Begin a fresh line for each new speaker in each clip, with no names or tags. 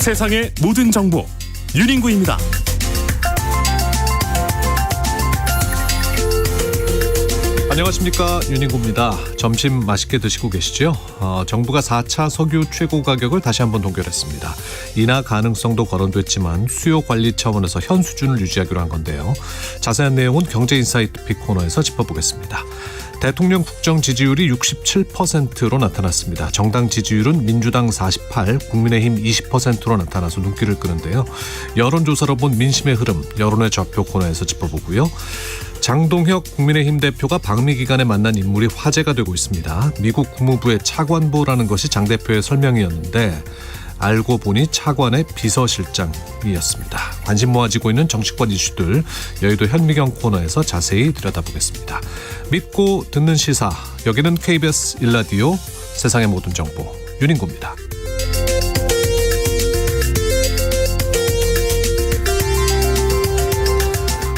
세상의 모든 정보 윤인구입니다.
안녕하십니까, 윤인구입니다. 점심 맛있게 드시고 계시죠? 정부가 4차 석유 최고 가격을 다시 한번 동결했습니다. 인하 가능성도 거론됐지만 수요 관리 차원에서 현 수준을 유지하기로 한 건데요. 자세한 내용은 경제인사이트 픽 코너에서 짚어보겠습니다. 대통령 국정 지지율이 67%로 나타났습니다. 정당 지지율은 민주당 48%, 국민의힘 20%로 나타나서 눈길을 끄는데요. 여론조사로 본 민심의 흐름, 여론의 좌표 코너에서 짚어보고요. 장동혁 국민의힘 대표가 방미 기간에 만난 인물이 화제가 되고 있습니다. 미국 국무부의 차관보라는 것이 장 대표의 설명이었는데 알고 보니 차관의 비서실장이었습니다. 관심 모아지고 있는 정치권 이슈들 여의도 현미경 코너에서 자세히 들여다보겠습니다. 믿고 듣는 시사, 여기는 KBS 1라디오 세상의 모든 정보 윤인구입니다.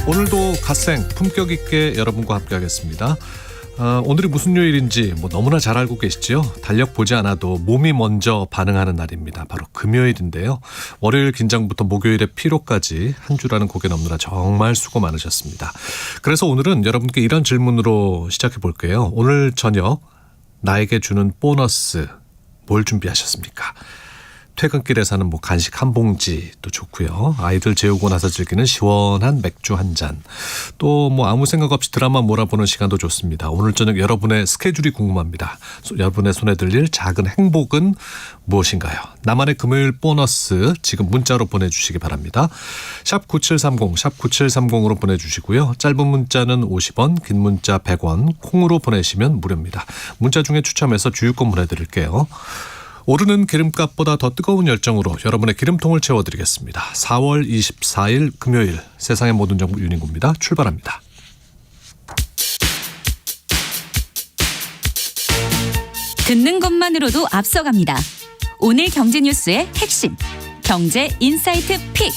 오늘도 갓생 품격 있게 여러분과 함께하겠습니다. 오늘이 무슨 요일인지 너무나 잘 알고 계시죠? 달력 보지 않아도 몸이 먼저 반응하는 날입니다. 바로 금요일인데요. 월요일 긴장부터 목요일의 피로까지 한 주라는 곡에 넘느라 정말 수고 많으셨습니다. 그래서 오늘은 여러분께 이런 질문으로 시작해 볼게요. 오늘 저녁 나에게 주는 보너스 뭘 준비하셨습니까? 퇴근길에 사는 간식 한 봉지도 좋고요. 아이들 재우고 나서 즐기는 시원한 맥주 한 잔. 또 아무 생각 없이 드라마 몰아보는 시간도 좋습니다. 오늘 저녁 여러분의 스케줄이 궁금합니다. 여러분의 손에 들릴 작은 행복은 무엇인가요? 나만의 금요일 보너스 지금 문자로 보내주시기 바랍니다. 샵 9730, 샵 9730으로 보내주시고요. 짧은 문자는 50원, 긴 문자 100원, 콩으로 보내시면 무료입니다. 문자 중에 추첨해서 주유권 보내드릴게요. 오르는 기름값보다 더 뜨거운 열정으로 여러분의 기름통을 채워드리겠습니다. 4월 24일 금요일 세상의 모든 정보 윤인구입니다. 출발합니다.
듣는 것만으로도 앞서갑니다. 오늘 경제 뉴스의 핵심, 경제 인사이트 픽.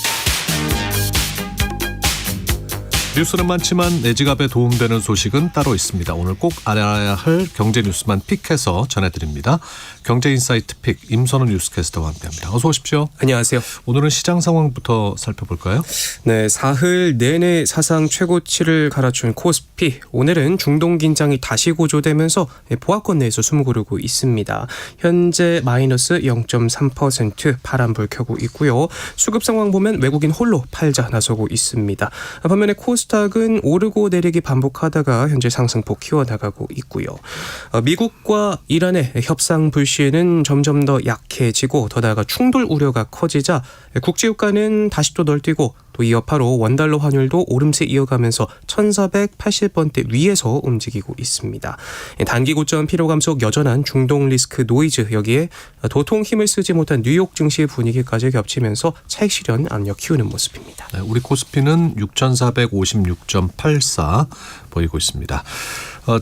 뉴스는 많지만 내 지갑에 도움되는 소식은 따로 있습니다. 오늘 꼭 알아야 할 경제 뉴스만 픽해서 전해드립니다. 경제인사이트 픽 임선우 뉴스캐스터와 함께합니다. 어서 오십시오.
안녕하세요.
오늘은 시장 상황부터 살펴볼까요?
네, 사흘 내내 사상 최고치를 갈아준 코스피. 오늘은 중동 긴장이 다시 고조되면서 보합권 내에서 숨 고르고 있습니다. 현재 마이너스 0.3% 파란불 켜고 있고요. 수급 상황 보면 외국인 홀로 팔자 나서고 있습니다. 반면에 코스닥은 오르고 내리기 반복하다가 현재 상승폭 키워나가고 있고요. 미국과 이란의 협상 불씨에는 점점 더 약해지고 더 나아가 충돌 우려가 커지자 국제유가는 다시 또 널뛰고 또 이 여파로 원달러 환율도 오름세 이어가면서 1480원대 위에서 움직이고 있습니다. 단기 고점 피로 감속 여전한 중동 리스크 노이즈, 여기에 도통 힘을 쓰지 못한 뉴욕 증시 분위기까지 겹치면서 차익 실현 압력 키우는 모습입니다.
네, 우리 코스피는 6456.84 보이고 있습니다.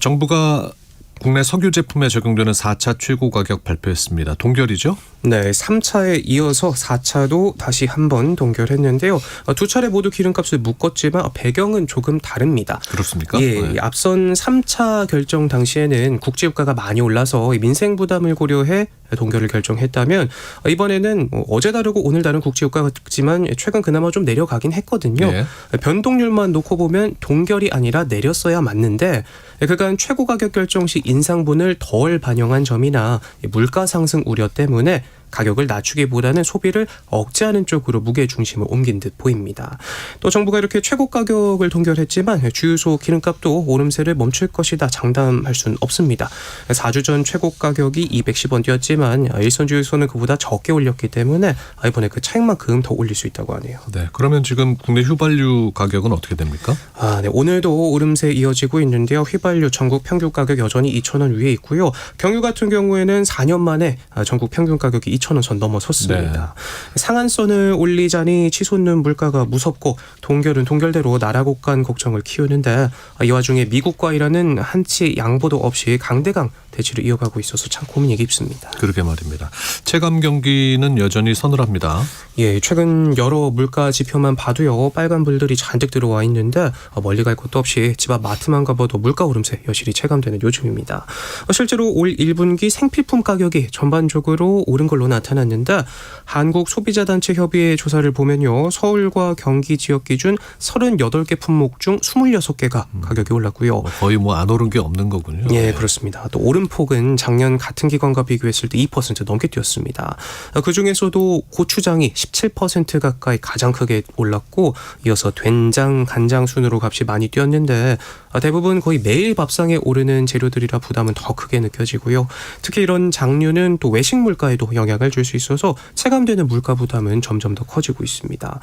정부가 국내 석유 제품에 적용되는 4차 최고 가격 발표했습니다. 동결이죠?
네, 3차에 이어서 4차도 다시 한번 동결했는데요. 두 차례 모두 기름값을 묶었지만 배경은 조금 다릅니다.
그렇습니까?
예,
네.
앞선 3차 결정 당시에는 국제유가가 많이 올라서 민생 부담을 고려해 동결을 결정했다면 이번에는 어제 다르고 오늘 다른 국제유가지만 최근 그나마 좀 내려가긴 했거든요.
예.
변동률만 놓고 보면 동결이 아니라 내렸어야 맞는데 그간 최고 가격 결정 시 인상분을 덜 반영한 점이나 물가 상승 우려 때문에 가격을 낮추기보다는 소비를 억제하는 쪽으로 무게 중심을 옮긴 듯 보입니다. 또 정부가 이렇게 최고 가격을 동결했지만 주유소 기름값도 오름세를 멈출 것이다 장담할 수는 없습니다. 4주 전 최고 가격이 210원 뛰었지만 일선 주유소는 그보다 적게 올렸기 때문에 이번에 그 차익만큼 더 올릴 수 있다고 하네요.
네, 그러면 지금 국내 휘발유 가격은 어떻게 됩니까?
네, 오늘도 오름세 이어지고 있는데요. 휘발유 전국 평균 가격 여전히 2,000원 위에 있고요. 경유 같은 경우에는 4년 만에 전국 평균 가격이 2,000원 선 넘어섰습니다. 네. 상한선을 올리자니 치솟는 물가가 무섭고 동결은 동결대로 나라 곳간 걱정을 키우는데 이 와중에 미국과 이란은 한치 양보도 없이 강대강 대치를 이어가고 있어서 참 고민이 깊습니다.
그러게 말입니다. 체감 경기는 여전히 서늘합니다.
예, 최근 여러 물가 지표만 봐도요, 빨간 불들이 잔뜩 들어와 있는데 멀리 갈 곳도 없이 집 앞 마트만 가봐도 물가 오름세 여실히 체감되는 요즘입니다. 실제로 올 1분기 생필품 가격이 전반적으로 오른 걸로 나타났는데 한국소비자단체협의회 조사를 보면요, 서울과 경기 지역 기준 38개 품목 중 26개가 가격이 올랐고요.
거의 뭐 안 오른 게 없는 거군요.
예, 그렇습니다. 또 오름폭은 작년 같은 기간과 비교했을 때 2% 넘게 뛰었습니다. 그중에서도 고추장이 17% 가까이 가장 크게 올랐고 이어서 된장, 간장 순으로 값이 많이 뛰었는데 대부분 거의 매일 밥상에 오르는 재료들이라 부담은 더 크게 느껴지고요. 특히 이런 장류는 또 외식 물가에도 영향을 줄 수 있어서 체감되는 물가 부담은 점점 더 커지고 있습니다.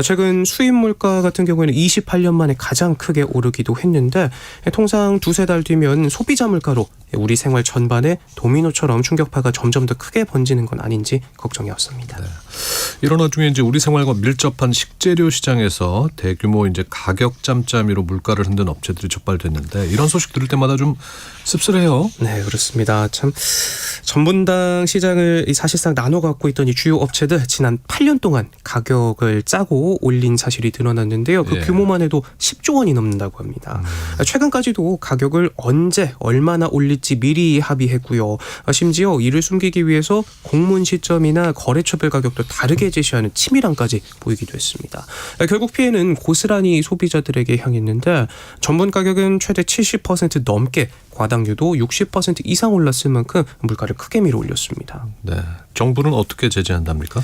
최근 수입 물가 같은 경우에는 28년 만에 가장 크게 오르기도 했는데 통상 두세 달 뒤면 소비자 물가로 우리 생활 전반에 도미노처럼 충격파가 점점 더 크게 번지는 건 아닌지 걱정이 없습니다.
네. 이런 와중에 이제 우리 생활과 밀접한 식재료 시장에서 대규모 이제 가격 짬짬이로 물가를 흔든 업체들이 촉발됐는데 이런 소식 들을 때마다 좀 씁쓸해요.
네, 그렇습니다. 참 전분당 시장을 사실상 나눠 갖고 있던 이 주요 업체들 지난 8년 동안 가격을 짜고 올린 사실이 드러났는데요. 그
예.
규모만 해도 10조 원이 넘는다고 합니다. 최근까지도 가격을 언제 얼마나 올릴지 미리 합의했고요. 심지어 이를 숨기기 위해서 공문 시점이나 거래처별 가격도 다르게 제시하는 치밀함까지 보이기도 했습니다. 결국 피해는 고스란히 소비자들에게 향했는데 전분 가격은 최대 70% 넘게 과당류도 60% 이상 올랐을 만큼 물가를 크게 밀어 올렸습니다.
네. 정부는 어떻게 제재한답니까?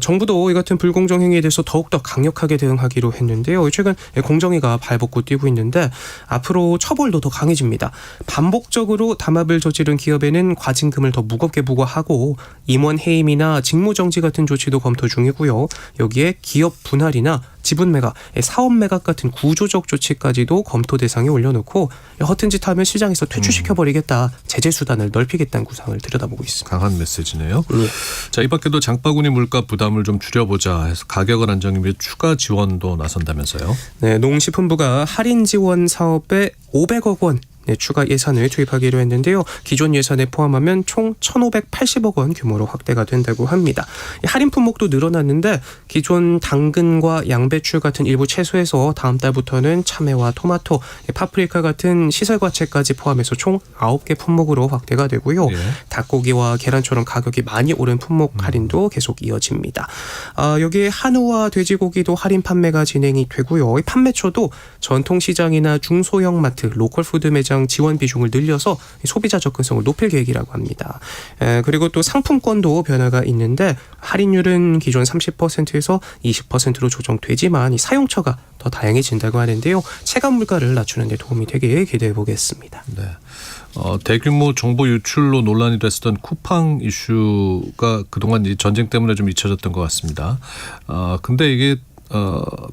정부도 이 같은 불공정 행위에 대해서 더욱더 강력하게 대응하기로 했는데요. 최근 공정위가 발벗고 뛰고 있는데 앞으로 처벌도 더 강해집니다. 반복적으로 담합을 저지른 기업에는 과징금을 더 무겁게 부과하고 임원 해임이나 직무정지 같은 조치도 검토 중이고요. 여기에 기업 분할이나 지분 매각, 사업 매각 같은 구조적 조치까지도 검토 대상에 올려놓고 허튼 짓 하면 시장에서 퇴출시켜버리겠다, 제재 수단을 넓히겠다는 구상을 들여다보고 있습니다.
강한 메시지네요.
예.
자, 이 밖에도 장바구니 물가 부담을 좀 줄여보자 해서 가격을 안정하기 위해 추가 지원도 나선다면서요?
네, 농식품부가 할인 지원 사업에 500억 원 추가 예산을 투입하기로 했는데요. 기존 예산에 포함하면 총 1,580억 원 규모로 확대가 된다고 합니다. 할인 품목도 늘어났는데 기존 당근과 양배추 같은 일부 채소에서 다음 달부터는 참외와 토마토, 파프리카 같은 시설과채까지 포함해서 총 9개 품목으로 확대가 되고요.
예.
닭고기와 계란처럼 가격이 많이 오른 품목 할인도 계속 이어집니다. 여기에 한우와 돼지고기도 할인 판매가 진행이 되고요. 이 판매처도 전통시장이나 중소형 마트, 로컬푸드 매장 지원 비중을 늘려서 소비자 접근성을 높일 계획이라고 합니다. 그리고 또 상품권도 변화가 있는데 할인율은 기존 30%에서 20%로 조정되지만 이 사용처가 더 다양해진다고 하는데요. 체감 물가를 낮추는 데 도움이 되게 기대해 보겠습니다.
네. 대규모 정보 유출로 논란이 됐었던 쿠팡 이슈가 그동안 이 전쟁 때문에 좀 잊혀졌던 것 같습니다. 근데 이게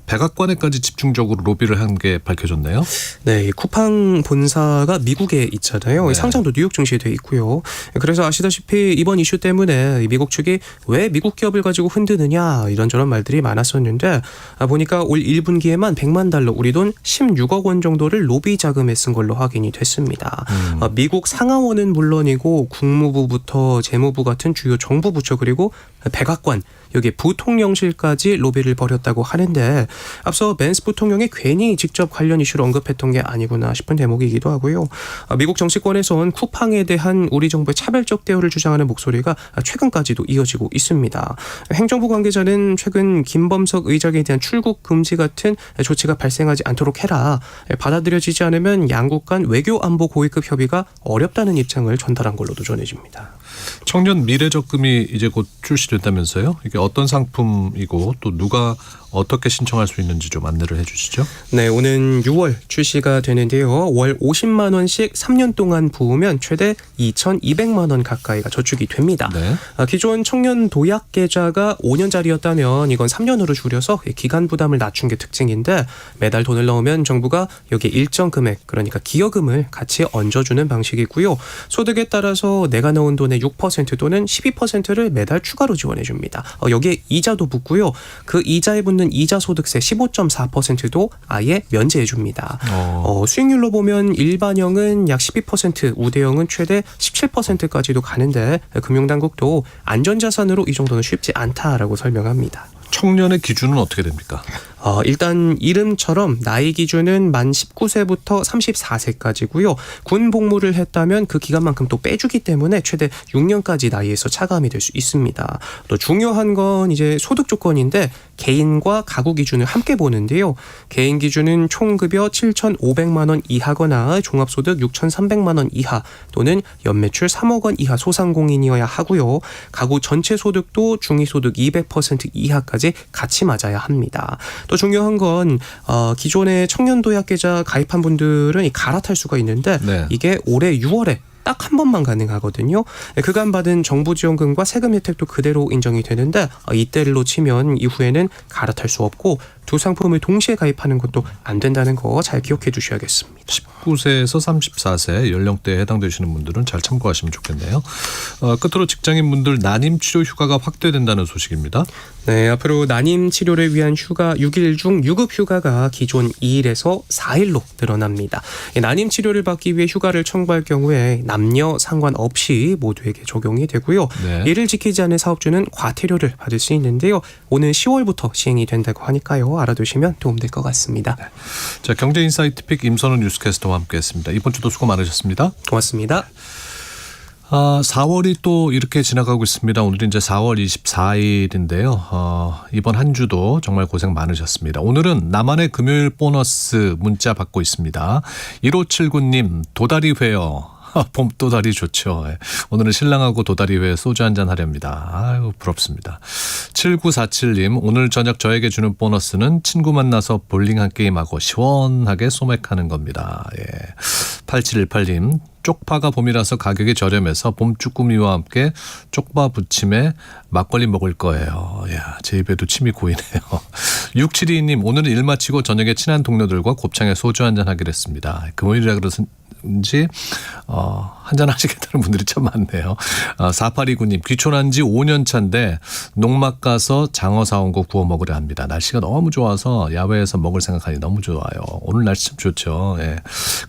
백악관에까지 집중적으로 로비를 한 게 밝혀졌네요.
네, 쿠팡 본사가 미국에 있잖아요.
네.
상장도 뉴욕 증시에 돼 있고요. 그래서 아시다시피 이번 이슈 때문에 미국 측이 왜 미국 기업을 가지고 흔드느냐 이런저런 말들이 많았었는데 보니까 올 1분기에만 100만 달러, 우리 돈 16억 원 정도를 로비 자금에 쓴 걸로 확인이 됐습니다. 미국 상하원은 물론이고 국무부부터 재무부 같은 주요 정부 부처 그리고 백악관, 여기에 부통령실까지 로비를 벌였다고 하는데 앞서 벤스 부통령이 괜히 직접 관련 이슈를 언급했던 게 아니구나 싶은 대목이기도 하고요. 미국 정치권에선 쿠팡에 대한 우리 정부의 차별적 대우를 주장하는 목소리가 최근까지도 이어지고 있습니다. 행정부 관계자는 최근 김범석 의장에 대한 출국 금지 같은 조치가 발생하지 않도록 해라, 받아들여지지 않으면 양국 간 외교 안보 고위급 협의가 어렵다는 입장을 전달한 걸로도 전해집니다.
청년 미래적금이 이제 곧 출시된다면서요? 이게 어떤 상품이고 또 누가 어떻게 신청할 수 있는지 좀 안내를 해 주시죠.
네, 오는 6월 출시가 되는데요. 월 50만 원씩 3년 동안 부으면 최대 2,200만 원 가까이가 저축이 됩니다.
네.
기존 청년 도약 계좌가 5년짜리였다면 이건 3년으로 줄여서 기간 부담을 낮춘 게 특징인데 매달 돈을 넣으면 정부가 여기에 일정 금액, 그러니까 기여금을 같이 얹어주는 방식이고요. 소득에 따라서 내가 넣은 돈의 6% 또는 12%를 매달 추가로 지원해 줍니다. 여기에 이자도 붙고요. 그 이자에 붙는 또는 이자 소득세 15.4%도 아예 면제해 줍니다. 수익률로 보면 일반형은 약 12%, 우대형은 최대 17%까지도 가는데 금융당국도 안전자산으로 이 정도는 쉽지 않다라고 설명합니다.
청년의 기준은 어떻게 됩니까?
일단 이름처럼 나이 기준은 만 19세부터 34세까지고요. 군 복무를 했다면 그 기간만큼 또 빼주기 때문에 최대 6년까지 나이에서 차감이 될 수 있습니다. 또 중요한 건 이제 소득 조건인데 개인과 가구 기준을 함께 보는데요. 개인 기준은 총급여 7,500만 원 이하거나 종합소득 6,300만 원 이하 또는 연매출 3억 원 이하 소상공인이어야 하고요. 가구 전체 소득도 중위소득 200% 이하까지 같이 맞아야 합니다. 또 중요한 건 기존에 청년도약계좌 가입한 분들은 갈아탈 수가 있는데
네.
이게 올해 6월에 딱 한 번만 가능하거든요. 그간 받은 정부 지원금과 세금 혜택도 그대로 인정이 되는데 이때를 놓치면 이후에는 갈아탈 수 없고 두 상품을 동시에 가입하는 것도 안 된다는 거 잘 기억해 두셔야겠습니다.
19세에서 34세 연령대에 해당되시는 분들은 잘 참고하시면 좋겠네요. 끝으로 직장인분들 난임 치료 휴가가 확대된다는 소식입니다.
네, 앞으로 난임 치료를 위한 휴가 6일 중 유급 휴가가 기존 2일에서 4일로 늘어납니다. 난임 치료를 받기 위해 휴가를 청구할 경우에 남녀 상관없이 모두에게 적용이 되고요.
네.
이를 지키지 않은 사업주는 과태료를 받을 수 있는데요. 오는 10월부터 시행이 된다고 하니까요. 알아두시면 도움될 것 같습니다.
자, 경제인사이트 픽 임선훈 뉴스캐스터와 함께했습니다. 이번 주도 수고 많으셨습니다.
고맙습니다.
4월이 또 이렇게 지나가고 있습니다. 오늘은 이제 4월 24일인데요. 이번 한 주도 정말 고생 많으셨습니다. 오늘은 나만의 금요일 보너스 문자 받고 있습니다. 1579님 도다리 회요. 봄 도다리 좋죠. 오늘은 신랑하고 도다리 회 소주 한잔 하렵니다. 아유 부럽습니다. 7947님 오늘 저녁 저에게 주는 보너스는 친구 만나서 볼링 한 게임하고 시원하게 소맥하는 겁니다. 8718님 쪽파가 봄이라서 가격이 저렴해서 봄 쭈꾸미와 함께 쪽파 부침에 막걸리 먹을 거예요. 야, 제 입에도 침이 고이네요. 6722님 오늘은 일 마치고 저녁에 친한 동료들과 곱창에 소주 한잔 하기로 했습니다. 금요일이라 그런지 한잔 하시겠다는 분들이 참 많네요. 4829님 귀촌한 지 5년 차인데 농막 가서 장어 사온 거 구워 먹으려 합니다. 날씨가 너무 좋아서 야외에서 먹을 생각하니 너무 좋아요. 오늘 날씨 참 좋죠.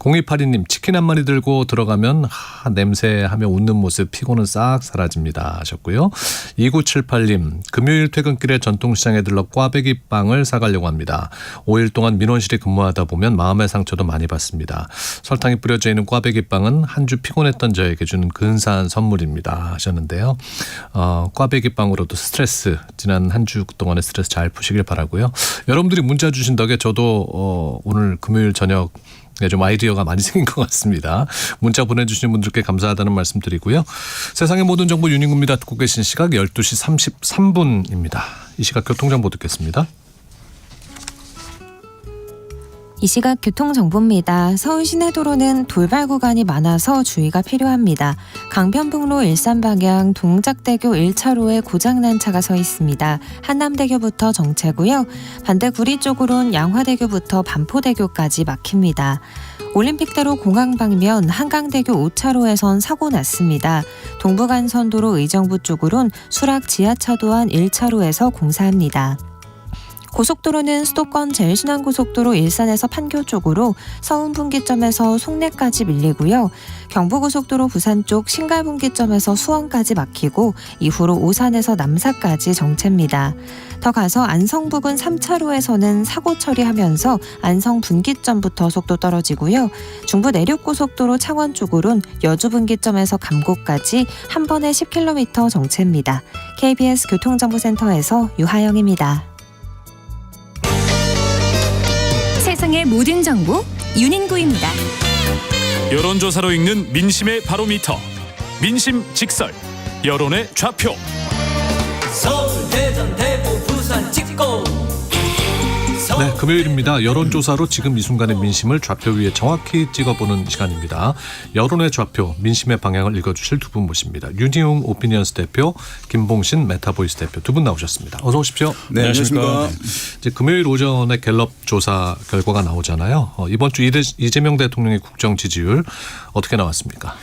0282님 치킨 한 마리 들고 들어가면 냄새하며 웃는 모습 피곤은 싹 사라집니다 하셨고요. 2978님 금요일 퇴근길에 전통시장에 들러 꽈배기 빵을 사가려고 합니다. 5일 동안 민원실에 근무하다 보면 마음의 상처도 많이 받습니다. 설탕이 뿌려져 있는 꽈배기 빵은 한 주 피곤했던 저에게 주는 근사한 선물입니다 하셨는데요. 꽈배기 빵으로도 스트레스 지난 한 주 동안의 스트레스 잘 푸시길 바라고요. 여러분들이 문자 주신 덕에 저도 오늘 금요일 저녁 좀 아이디어가 많이 생긴 것 같습니다. 문자 보내주시는 분들께 감사하다는 말씀 드리고요. 세상의 모든 정보 윤인구입니다. 듣고 계신 시각 12시 33분입니다. 이 시각 교통정보 듣겠습니다.
이 시각 교통정보입니다. 서울 시내도로는 돌발 구간이 많아서 주의가 필요합니다. 강변북로 일산 방향 동작대교 1차로에 고장난 차가 서 있습니다. 한남대교부터 정체고요. 반대 구리 쪽으론 양화대교부터 반포대교까지 막힙니다. 올림픽대로 공항 방면 한강대교 5차로에선 사고 났습니다. 동부간선도로 의정부 쪽으론 수락 지하차 도안 1차로에서 공사합니다. 고속도로는 수도권 제일순환고속도로 일산에서 판교 쪽으로 서운분기점에서 송내까지 밀리고요. 경부고속도로 부산 쪽 신갈분기점에서 수원까지 막히고 이후로 오산에서 남사까지 정체입니다. 더 가서 안성 부근 3차로에서는 사고 처리하면서 안성 분기점부터 속도 떨어지고요. 중부 내륙고속도로 창원 쪽으론 여주분기점에서 감곡까지 한 번에 10km 정체입니다. KBS 교통정보센터에서 유하영입니다.
세상의 모든 정보 윤인구입니다.
여론조사로 읽는 민심의 바로미터 민심 직설 여론의 좌표.
서울 대전 대구 부산 찍고
네, 금요일입니다. 여론조사로 지금 이 순간의 민심을 좌표 위에 정확히 찍어보는 시간입니다. 여론의 좌표, 민심의 방향을 읽어주실 두 분 모십니다. 윤희용 오피니언스 대표, 김봉신 메타보이스 대표 두 분 나오셨습니다. 어서 오십시오.
네, 안녕하십니까.
이제 금요일 오전에 갤럽 조사 결과가 나오잖아요. 이번 주 이재명 대통령의 국정 지지율 어떻게 나왔습니까?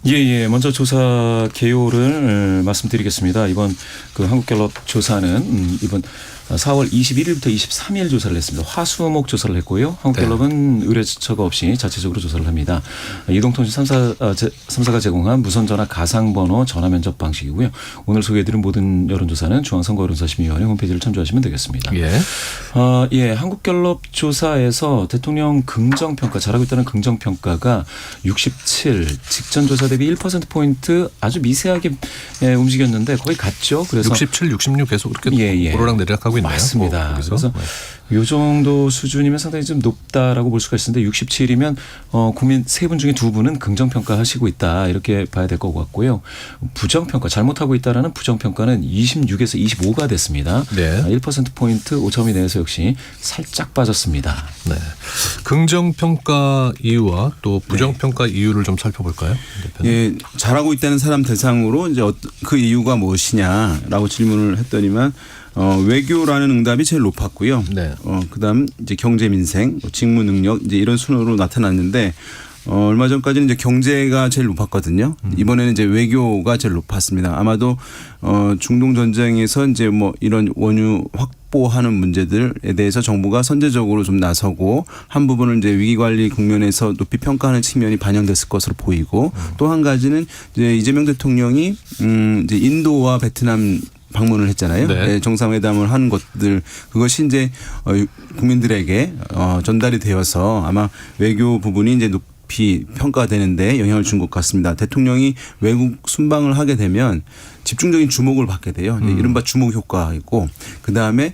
예. 먼저 조사 개요를 말씀드리겠습니다. 이번 그 한국갤럽 조사는 이번 4월 21일부터 23일 조사를 했습니다. 화수목 조사를 했고요. 한국갤럽은 의뢰처가 없이 자체적으로 조사를 합니다. 이동통신 3사가 제공한 무선전화 가상번호 전화 면접 방식이고요. 오늘 소개해드린 모든 여론조사는 중앙선거여론조사심의위원회 홈페이지를 참조하시면 되겠습니다.
예.
한국갤럽 조사에서 대통령 긍정평가, 잘하고 있다는 긍정평가가 67, 직전 조사 대비 1%포인트 아주 미세하게 움직였는데 거의 같죠. 그래서
67, 66 계속 그렇게 오르락 내리락하고 있나요?
맞습니다. 그래서 이 정도 수준이면 상당히 좀 높다라고 볼 수가 있는데 67이면 국민 3분 중에 2분은 긍정평가하시고 있다 이렇게 봐야 될 것 같고요. 부정평가, 잘못하고 있다라는 부정평가는 26에서 25가 됐습니다.
네.
1%포인트 5점 이내에서 역시 살짝 빠졌습니다.
네. 긍정평가 이유와 또 부정평가 이유를 좀 살펴볼까요?
예, 잘하고 있다는 사람 대상으로 이제 그 이유가 무엇이냐라고 질문을 했더니만 외교라는 응답이 제일 높았고요.
네.
그다음 이제 경제 민생, 직무 능력 이제 이런 순으로 나타났는데 얼마 전까지는 이제 경제가 제일 높았거든요. 이번에는 이제 외교가 제일 높았습니다. 아마도 중동 전쟁에서 이제 뭐 이런 원유 확보하는 문제들에 대해서 정부가 선제적으로 좀 나서고 한 부분을 이제 위기 관리 국면에서 높이 평가하는 측면이 반영됐을 것으로 보이고 또 한 가지는 이제 이재명 대통령이 이제 인도와 베트남 방문을 했잖아요.
네.
정상회담을 한 것들 그것이 이제 국민들에게 전달이 되어서 아마 외교 부분이 이제 높이 평가되는데 영향을 준 것 같습니다. 대통령이 외국 순방을 하게 되면 집중적인 주목을 받게 돼요. 이른바 주목 효과가 있고 그다음에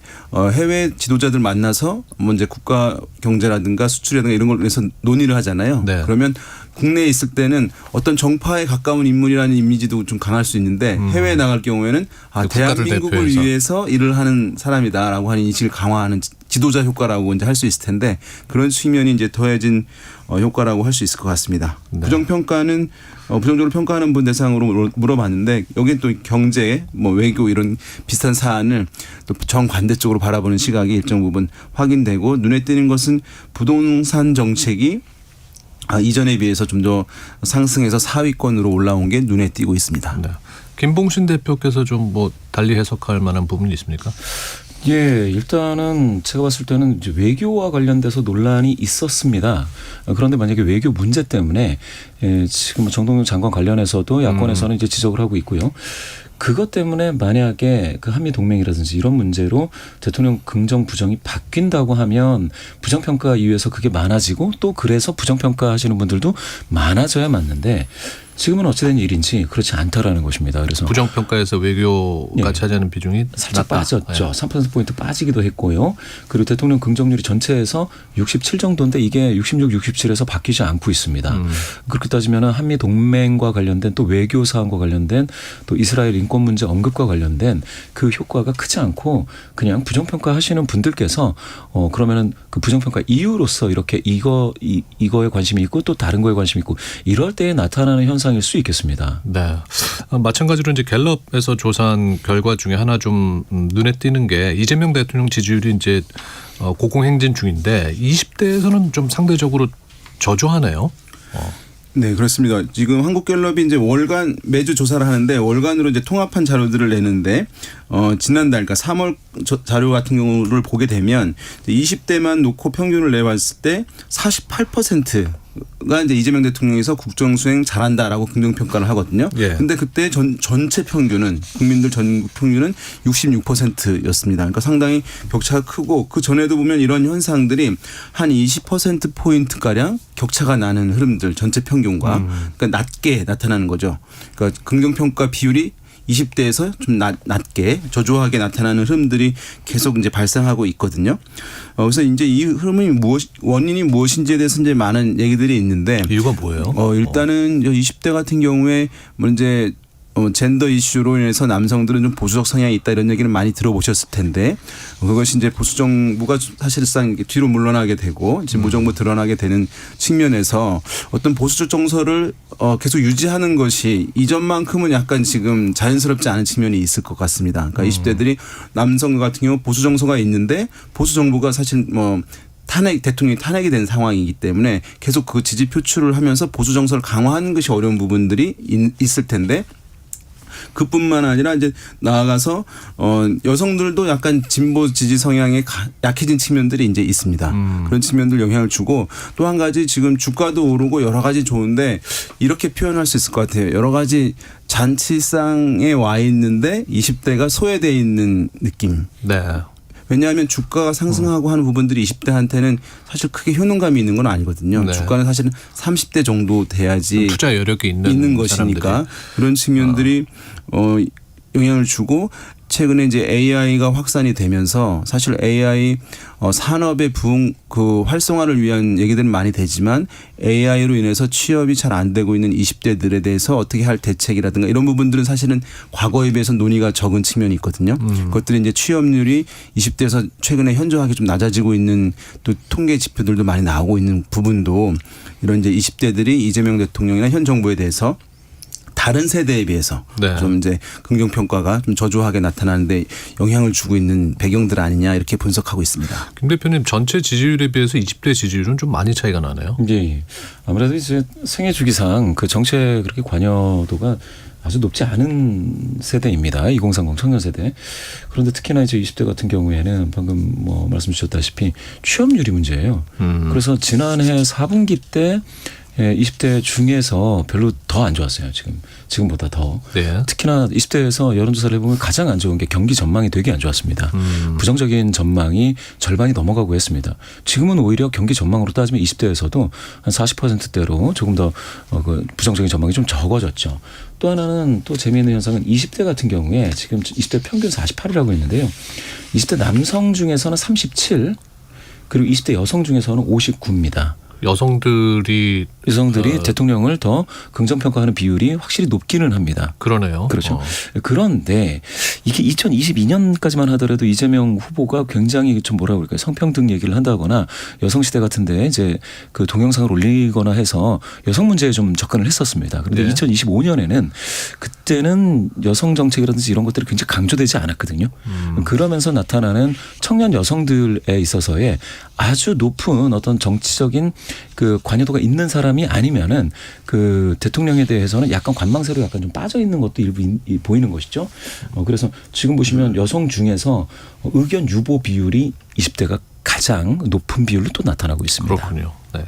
해외 지도자들 만나서 뭐 이제 국가 경제라든가 수출이라든가 이런 걸 위해서 논의를 하잖아요.
네.
그러면 국내에 있을 때는 어떤 정파에 가까운 인물이라는 이미지도 좀 강할 수 있는데 해외에 나갈 경우에는 대한민국을
대표해서.
위해서 일을 하는 사람이다라고 하는 인식을 강화하는 지도자 효과라고 이제 할 수 있을 텐데 그런 측면이 이제 더해진 효과라고 할 수 있을 것 같습니다.
네.
부정평가는 부정적으로 평가하는 분 대상으로 물어봤는데 여기에 또 경제, 뭐 외교 이런 비슷한 사안을 또 정반대쪽으로 바라보는 시각이 일정 부분 확인되고 눈에 띄는 것은 부동산 정책이 이전에 비해서 좀 더 상승해서 4위권으로 올라온 게 눈에 띄고 있습니다.
네. 김봉신 대표께서 좀 뭐 달리 해석할 만한 부분이 있습니까?
예, 일단은 제가 봤을 때는 이제 외교와 관련돼서 논란이 있었습니다. 그런데 만약에 외교 문제 때문에 지금 정동영 장관 관련해서도 야권에서는 이제 지적을 하고 있고요. 그것 때문에 만약에 그 한미 동맹이라든지 이런 문제로 대통령 긍정 부정이 바뀐다고 하면 부정평가 이유에서 그게 많아지고 또 그래서 부정평가 하시는 분들도 많아져야 맞는데 지금은 어찌된 일인지 그렇지 않다라는 것입니다. 그래서
부정평가에서 외교가 차지하는 비중이
살짝
낮다.
빠졌죠.
네.
3%포인트 빠지기도 했고요. 그리고 대통령 긍정률이 전체에서 67 정도인데 이게 66, 67에서 바뀌지 않고 있습니다. 그렇게 따지면 한미 동맹과 관련된 또 외교 사항과 관련된 또 이스라엘 인권 문제 언급과 관련된 그 효과가 크지 않고 그냥 부정평가 하시는 분들께서 그러면은 그 부정평가 이유로서 이렇게 이거에 관심이 있고 또 다른 거에 관심이 있고 이럴 때에 나타나는 현상일 수 있겠습니다.
네. 마찬가지로 이제 갤럽에서 조사한 결과 중에 하나 좀 눈에 띄는 게 이재명 대통령 지지율이 이제 고공행진 중인데 20대에서는 좀 상대적으로 저조하네요.
네, 그렇습니다. 지금 한국갤럽이 이제 월간 매주 조사를 하는데 월간으로 이제 통합한 자료들을 내는데 지난달 그러니까 3월 자료 같은 경우를 보게 되면 20대만 놓고 평균을 내봤을 때 48%가 이제 이재명 대통령에서 국정 수행 잘한다라고 긍정 평가를 하거든요.
예.
근데 그때 전체 평균은 국민들 전국 평균은 66%였습니다. 그러니까 상당히 격차가 크고 그 전에도 보면 이런 현상들이 한 20% 포인트 가량 격차가 나는 흐름들 전체 평균과 그러니까 낮게 나타나는 거죠. 그러니까 긍정 평가 비율이 20대에서 좀 낮게 저조하게 나타나는 흐름들이 계속 이제 발생하고 있거든요. 그래서 이제 이 흐름이 원인이 무엇인지에 대해서 이제 많은 얘기들이 있는데
이유가 뭐예요?
일단은 20대 같은 경우에 뭐 이제 젠더 이슈로 인해서 남성들은 좀 보수적 성향이 있다 이런 얘기는 많이 들어보셨을 텐데 그것이 이제 보수 정부가 사실상 뒤로 물러나게 되고 지금 무정부 드러나게 되는 측면에서 어떤 보수적 정서를 계속 유지하는 것이 이전만큼은 약간 지금 자연스럽지 않은 측면이 있을 것 같습니다. 그러니까 20대들이 남성 같은 경우 보수 정서가 있는데 보수 정부가 사실 뭐 대통령이 탄핵이 된 상황이기 때문에 계속 그 지지 표출을 하면서 보수 정서를 강화하는 것이 어려운 부분들이 있을 텐데 그뿐만 아니라 이제 나아가서 여성들도 약간 진보 지지 성향에 약해진 측면들이 이제 있습니다. 그런 측면들 영향을 주고 또 한 가지 지금 주가도 오르고 여러 가지 좋은데 이렇게 표현할 수 있을 것 같아요. 여러 가지 잔치상에 와 있는데 20대가 소외되어 있는 느낌.
네.
왜냐하면 주가가 상승하고 하는 부분들이 20대한테는 사실 크게 효능감이 있는 건 아니거든요.
네.
주가는 사실은 30대 정도 돼야지
투자 여력이 있는
것이니까
사람들이.
그런 측면들이 영향을 주고 최근에 이제 AI가 확산이 되면서 사실 AI 산업의 그 활성화를 위한 얘기들은 많이 되지만 AI로 인해서 취업이 잘 안 되고 있는 20대들에 대해서 어떻게 할 대책이라든가 이런 부분들은 사실은 과거에 비해서 논의가 적은 측면이 있거든요. 그것들이 이제 취업률이 20대에서 최근에 현저하게 좀 낮아지고 있는 또 통계 지표들도 많이 나오고 있는 부분도 이런 이제 20대들이 이재명 대통령이나 현 정부에 대해서 다른 세대에 비해서
네.
좀 이제 긍정 평가가 좀 저조하게 나타나는데 영향을 주고 있는 배경들 아니냐 이렇게 분석하고 있습니다.
김 대표님 전체 지지율에 비해서 20대 지지율은 좀 많이 차이가 나네요.
예. 아무래도 이제 생애 주기상 그 정책 그렇게 관여도가 아주 높지 않은 세대입니다. 2030 청년 세대. 그런데 특히나 이제 20대 같은 경우에는 방금 뭐 말씀 주셨다시피 취업률이 문제예요. 그래서 지난해 4분기 때 20대 중에서 별로 더 안 좋았어요. 지금보다 더.
네.
특히나 20대에서 여론조사를 해보면 가장 안 좋은 게 경기 전망이 되게 안 좋았습니다. 부정적인 전망이 절반이 넘어가고 했습니다. 지금은 오히려 경기 전망으로 따지면 20대에서도 한 40%대로 조금 더 그 부정적인 전망이 좀 적어졌죠. 또 하나는 또 재미있는 현상은 20대 같은 경우에 지금 20대 평균 48이라고 했는데요. 20대 남성 중에서는 37 그리고 20대 여성 중에서는 59입니다.
여성들이
대통령을 더 긍정평가하는 비율이 확실히 높기는 합니다.
그러네요.
그렇죠. 그런데 이게 2022년까지만 하더라도 이재명 후보가 굉장히 좀 뭐라 그럴까요? 성평등 얘기를 한다거나 여성시대 같은데 이제 그 동영상을 올리거나 해서 여성 문제에 좀 접근을 했었습니다. 그런데
네.
2025년에는 그때는 여성 정책이라든지 이런 것들이 굉장히 강조되지 않았거든요. 그러면서 나타나는 청년 여성들에 있어서의 아주 높은 어떤 정치적인 그 관여도가 있는 사람이 아니면은 그 대통령에 대해서는 약간 관망세로 약간 좀 빠져 있는 것도 일부 보이는 것이죠. 그래서 지금 보시면 여성 중에서 의견 유보 비율이 20대가 가장 높은 비율로 또 나타나고 있습니다.
그렇군요. 네.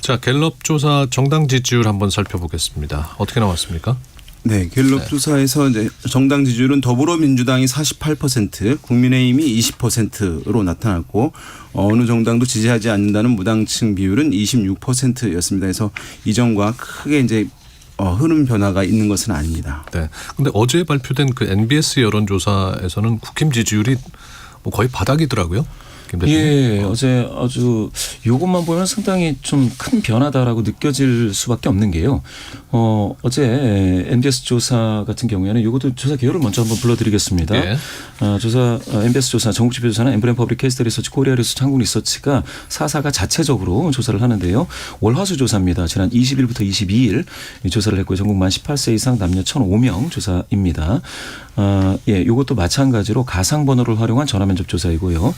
자, 갤럽 조사 정당 지지율 한번 살펴보겠습니다. 어떻게 나왔습니까?
네, 갤럽 조사에서 이제 정당 지지율은 더불어민주당이 48%, 국민의힘이 20%로 나타났고 어느 정당도 지지하지 않는다는 무당층 비율은 26%였습니다. 그래서 이전과 크게 이제 흐름 변화가 있는 것은 아닙니다.
네. 근데 어제 발표된 그 NBS 여론조사에서는 국힘 지지율이 뭐 거의 바닥이더라고요.
예, 어제 아주 이것만 보면 상당히 좀 큰 변화다라고 느껴질 수밖에 없는 게요. 어제 MBS 조사 같은 경우에는 이것도 조사 개요를 먼저 한번 불러드리겠습니다.
예.
MBS 조사, 전국지표조사는 엠브렘 퍼블릭 케이스 리서치, 코리아 리서치, 한국 리서치가 4사가 자체적으로 조사를 하는데요. 월화수 조사입니다. 지난 20일부터 22일 조사를 했고요. 전국 만 18세 이상 남녀 1,005명 조사입니다. 예, 이것도 마찬가지로 가상 번호를 활용한 전화 면접 조사이고요.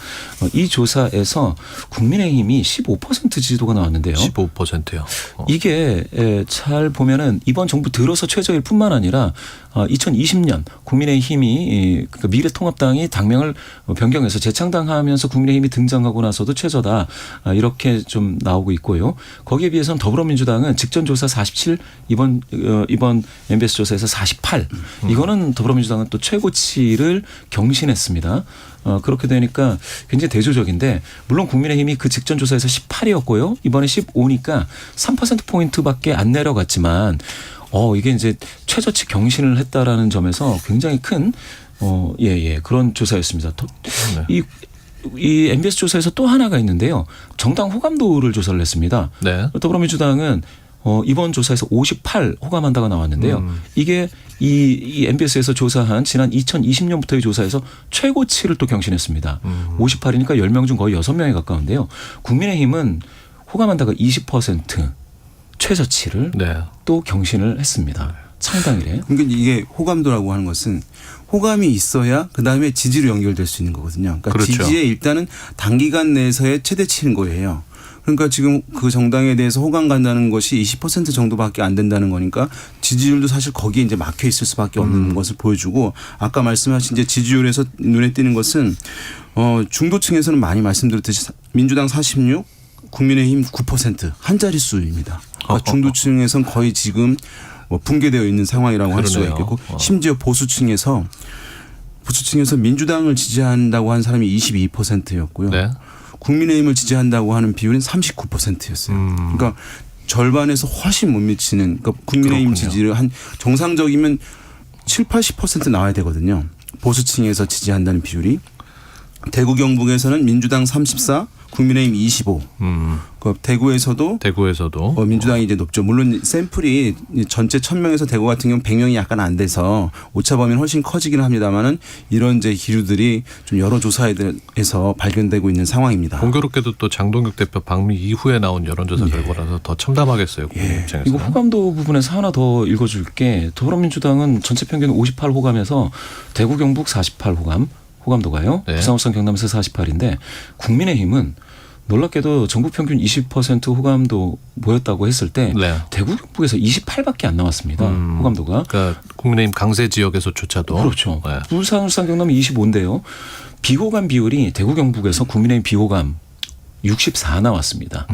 이 조사에서 국민의힘이 15% 지지도가 나왔는데요.
15%요.
이게 잘 보면은 이번 정부 들어서 최저일 뿐만 아니라 2020년 국민의힘이 그러니까 미래통합당이 당명을 변경해서 재창당하면서 국민의힘이 등장하고 나서도 최저다 이렇게 좀 나오고 있고요. 거기에 비해서는 더불어민주당은 직전 조사 47 이번 MBS 조사에서 48 이거는 더불어민주당은 또 최고치를 경신했습니다. 그렇게 되니까 굉장히 대조적인데 물론 국민의힘이 그 직전 조사에서 18이었고요. 이번에 15니까 3%포인트밖에 안 내려갔지만 이게 이제 최저치 경신을 했다라는 점에서 굉장히 큰 그런 조사였습니다. 이 MBS 조사에서 또 하나가 있는데요. 정당 호감도를 조사를 했습니다.
네.
더불어민주당은 이번 조사에서 58 호감한다가 나왔는데요. 이게 이 MBS에서 조사한 지난 2020년부터의 조사에서 최고치를 또 경신했습니다. 58이니까 10명 중 거의 6명에 가까운데요. 국민의힘은 호감한다가 20% 최저치를
네.
또 경신을 했습니다. 창당이래요?
그러니까 이게 호감도라고 하는 것은 호감이 있어야 그다음에 지지로 연결될 수 있는 거거든요. 그러니까
그렇죠.
지지에 일단은 단기간 내에서의 최대치인 거예요. 그러니까 지금 그 정당에 대해서 호감 간다는 것이 20% 정도밖에 안 된다는 거니까 지지율도 사실 거기에 이제 막혀 있을 수밖에 없는 것을 보여주고 아까 말씀하신 이제 지지율에서 눈에 띄는 것은 중도층에서는 많이 말씀드렸듯이 민주당 46, 국민의힘 9% 한 자릿수입니다. 그러니까 중도층에서는 거의 지금 붕괴되어 있는 상황이라고 할 수가
그러네요.
있겠고 심지어 보수층에서 민주당을 지지한다고 한 사람이 22%였고요.
네.
국민의힘을 지지한다고 하는 비율은 39%였어요. 그러니까 절반에서 훨씬 못 미치는 그러니까 국민의힘
그렇군요.
지지를 한 정상적이면 7, 80% 나와야 되거든요. 보수층에서 지지한다는 비율이. 대구 경북에서는 민주당 34, 국민의힘 25. 그 대구에서도 민주당이 이제 높죠. 물론 샘플이 전체 1000명에서 대구 같은 경우는 100명이 약간 안 돼서 오차 범위는 훨씬 커지기는 합니다만은 이런 이제 기류들이 좀 여러 조사에서 발견되고 있는 상황입니다.
공교롭게도 또 장동혁 대표 방미 이후에 나온 여론조사 결과라서 더 참담하겠어요. 국민 입장에서.
이거 호감도 부분에서 하나 더 읽어줄게. 더불어민주당은 전체 평균 58 호감에서 대구 경북 48 호감도가요.
네.
부산 울산 경남에서 48인데 국민의힘은 놀랍게도 전국 평균 20% 호감도 모였다고 했을 때
네.
대구 경북에서 28밖에 안 나왔습니다. 호감도가.
그러니까 국민의힘 강세 지역에서조차도
그렇죠.
네.
부산 울산 경남이 25인데요. 비호감 비율이 대구 경북에서 국민의힘 비호감 64 나왔습니다.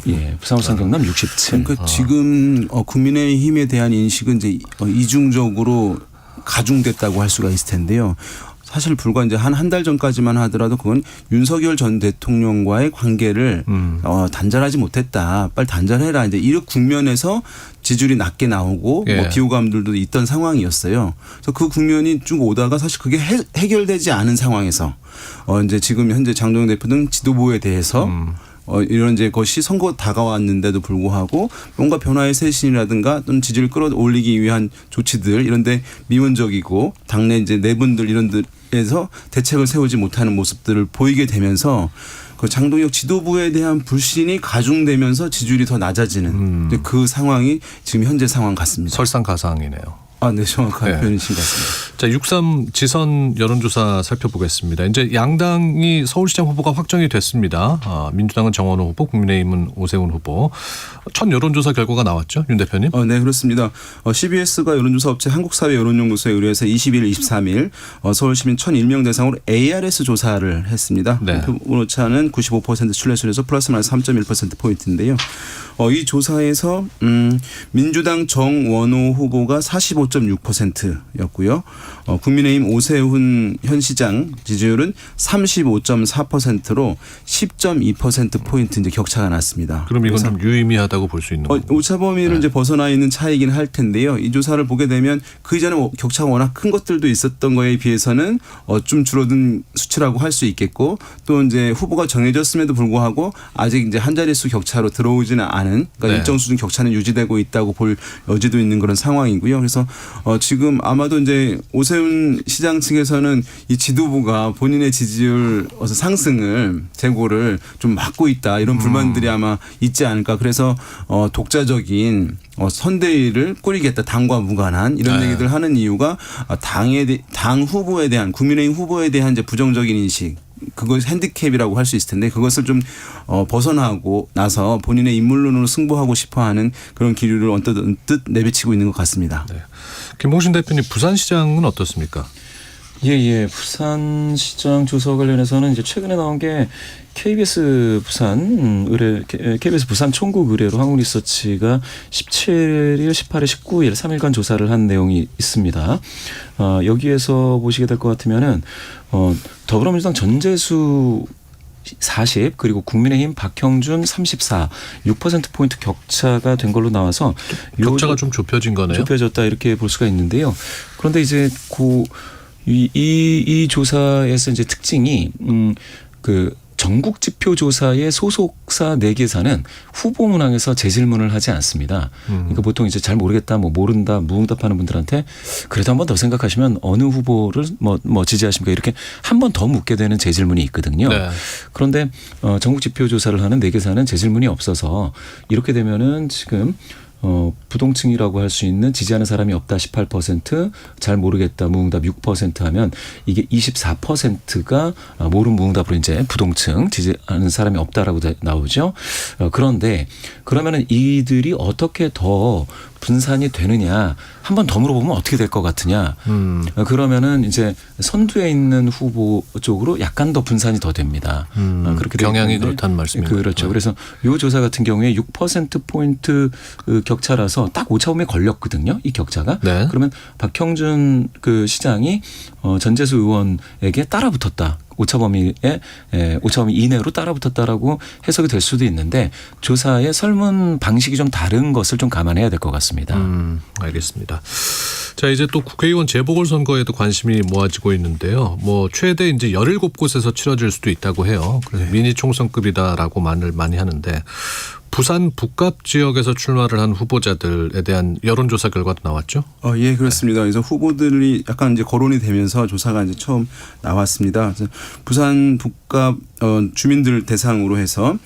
예, 부산 울산 경남 67.
그러니까 지금 국민의힘에 대한 인식은 이제 이중적으로 가중됐다고 할 수가 있을 텐데요. 사실 불과 이제 한 달 전까지만 하더라도 그건 윤석열 전 대통령과의 관계를 단절하지 못했다. 빨리 단절해라. 이제 이런 국면에서 지지율이 낮게 나오고
예.
뭐 비호감들도 있던 상황이었어요. 그래서 그 국면이 쭉 오다가 사실 그게 해결되지 않은 상황에서 이제 지금 현재 장동영 대표 등 지도부에 대해서 이런 이제 것이 선거 다가왔는데도 불구하고 뭔가 변화의 쇄신이라든가 또는 지지를 끌어올리기 위한 조치들 이런데 미온적이고 당내 이제 내분들 이런데에서 대책을 세우지 못하는 모습들을 보이게 되면서 그 장동혁 지도부에 대한 불신이 가중되면서 지지율이 더 낮아지는 그 상황이 지금 현재 상황 같습니다.
설상가상이네요.
네, 정확한
네.
표현이신 것 같습니다.
자, 6.3 지선 여론조사 살펴보겠습니다. 이제 양당이 서울시장 후보가 확정이 됐습니다. 민주당은 정원호 후보, 국민의힘은 오세훈 후보. 첫 여론조사 결과가 나왔죠, 윤 대표님?
네, 그렇습니다. CBS가 여론조사 업체 한국사회 여론연구소에 의뢰해서 21일, 23일 서울시민 1,001명 대상으로 ARS 조사를 했습니다.
네.
오차는 95% 신뢰수에서 플러스 마이너스 3.1%포인트인데요. 이 조사에서 민주당 정원호 후보가 45.6%였고요. 국민의힘 오세훈 현 시장 지지율은 35.4%로 10.2%포인트 이제 격차가 났습니다.
그럼 이건 좀 유의미하다고 볼 수 있는 거죠.
오차 범위를 이제 벗어나 있는 차이긴 할 텐데요. 이 조사를 보게 되면 그 이전에 격차가 워낙 큰 것들도 있었던 거에 비해서는 좀 줄어든 수치라고 할 수 있겠고 또 이제 후보가 정해졌음에도 불구하고 아직 이제 한 자릿수 격차로 들어오지는 않은 그러니까
네.
일정 수준 격차는 유지되고 있다고 볼 여지도 있는 그런 상황이고요. 그래서 지금 아마도 이제 오세훈 시장 측에서는 이 지도부가 본인의 지지율 상승을 재고를 좀 막고 있다 이런 불만들이 아마 있지 않을까. 그래서 독자적인 선대위를 꾸리겠다. 당과 무관한 이런 얘기들 하는 이유가 당 후보에 대한 국민의힘 후보에 대한 이제 부정적인 인식. 그것 핸디캡이라고 할 수 있을 텐데 그것을 좀 벗어나고 나서 본인의 인물론으로 승부하고 싶어하는 그런 기류를 언뜻 내비치고 있는 것 같습니다.
네. 김봉신 대표님, 부산시장은 어떻습니까?
예. 부산시장 조사 관련해서는 이제 최근에 나온 게 KBS 부산 총국 의뢰로 한국리서치가 17일, 18일, 19일 3일간 조사를 한 내용이 있습니다. 여기에서 보시게 될 것 같으면은 더불어민주당 전재수 40 그리고 국민의힘 박형준 34 6%포인트 격차가 된 걸로 나와서
격차가 좀 좁혀진 거네요.
좁혀졌다 이렇게 볼 수가 있는데요. 그런데 이제 이 조사에서 이제 특징이 그 전국 지표 조사의 소속사 4개사는 후보 문항에서 재질문을 하지 않습니다. 그러니까 보통 이제 잘 모르겠다, 모른다, 무응답하는 분들한테 그래도 한 번 더 생각하시면 어느 후보를 뭐 지지하십니까? 이렇게 한 번 더 묻게 되는 재질문이 있거든요.
네.
그런데 전국 지표 조사를 하는 4개사는 재질문이 없어서 이렇게 되면은 지금 부동층이라고 할 수 있는 지지하는 사람이 없다 18%, 잘 모르겠다 무응답 6% 하면 이게 24%가 모른 무응답으로 이제 부동층 지지하는 사람이 없다라고 나오죠. 그런데 그러면은 이들이 어떻게 더 분산이 되느냐 한 번 더 물어보면 어떻게 될 것 같으냐. 그러면은 이제 선두에 있는 후보 쪽으로 약간 더 분산이 더 됩니다. 그렇게
경향이 그렇다는 말씀이죠.
그렇죠. 그래서 이 조사 같은 경우에 6%포인트 격차라서 딱 오차범위에 걸렸거든요. 이 격차가.
네.
그러면 박형준 그 시장이 전재수 의원에게 따라붙었다. 오차범위 이내로 따라붙었다라고 해석이 될 수도 있는데 조사의 설문 방식이 좀 다른 것을 좀 감안해야 될 것 같습니다.
알겠습니다. 자, 이제 또 국회의원 재보궐선거에도 관심이 모아지고 있는데요. 뭐 최대 이제 17곳에서 치러질 수도 있다고 해요. 그래서 미니 총선급이다라고 말을 많이 하는데 부산 북갑 지역에서 출마를 한 후보자들에 대한 여론조사 결과도 나왔죠?
예, 그렇습니다. 그래서 후보들이 약간 이제 거론이 되면서 조사가 이제 처음 나왔습니다. 그래서 부산 북갑 주민들 대상으로 해서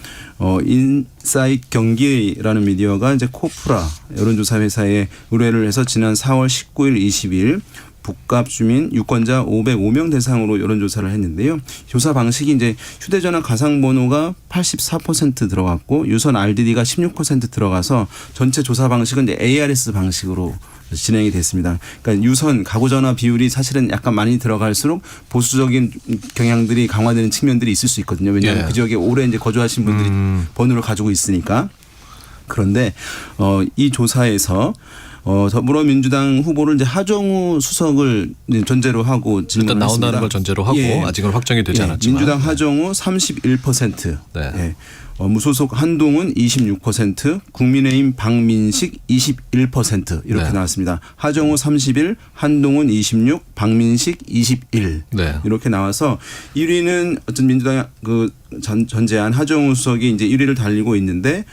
인사이트 경기라는 미디어가 이제 코프라 여론조사 회사에 의뢰를 해서 지난 4월 19일, 20일 북갑 주민 유권자 505명 대상으로 여론조사를 했는데요. 조사 방식이 이제 휴대전화 가상번호가 84% 들어갔고 유선 RDD가 16% 들어가서 전체 조사 방식은 이제 ARS 방식으로 진행이 됐습니다. 그러니까 유선 가구전화 비율이 사실은 약간 많이 들어갈수록 보수적인 경향들이 강화되는 측면들이 있을 수 있거든요. 왜냐하면 그 지역에 오래 이제 거주하신 분들이 번호를 가지고 있으니까. 그런데 이 조사에서 더불어민주당 후보를 이제 하정우 수석을 이제 전제로 하고
일단
질문했습니다.
나온다는 걸 전제로 하고 아직은 확정이 되지 않았지만
민주당 하정우 31%,
네.
무소속 한동훈 26%, 국민의힘 박민식 21% 이렇게
네.
나왔습니다. 하정우 31, 한동훈 26, 박민식 21
네.
이렇게 나와서 1위는 어떤 민주당 그 전제한 하정우 수석이 이제 1위를 달리고 있는데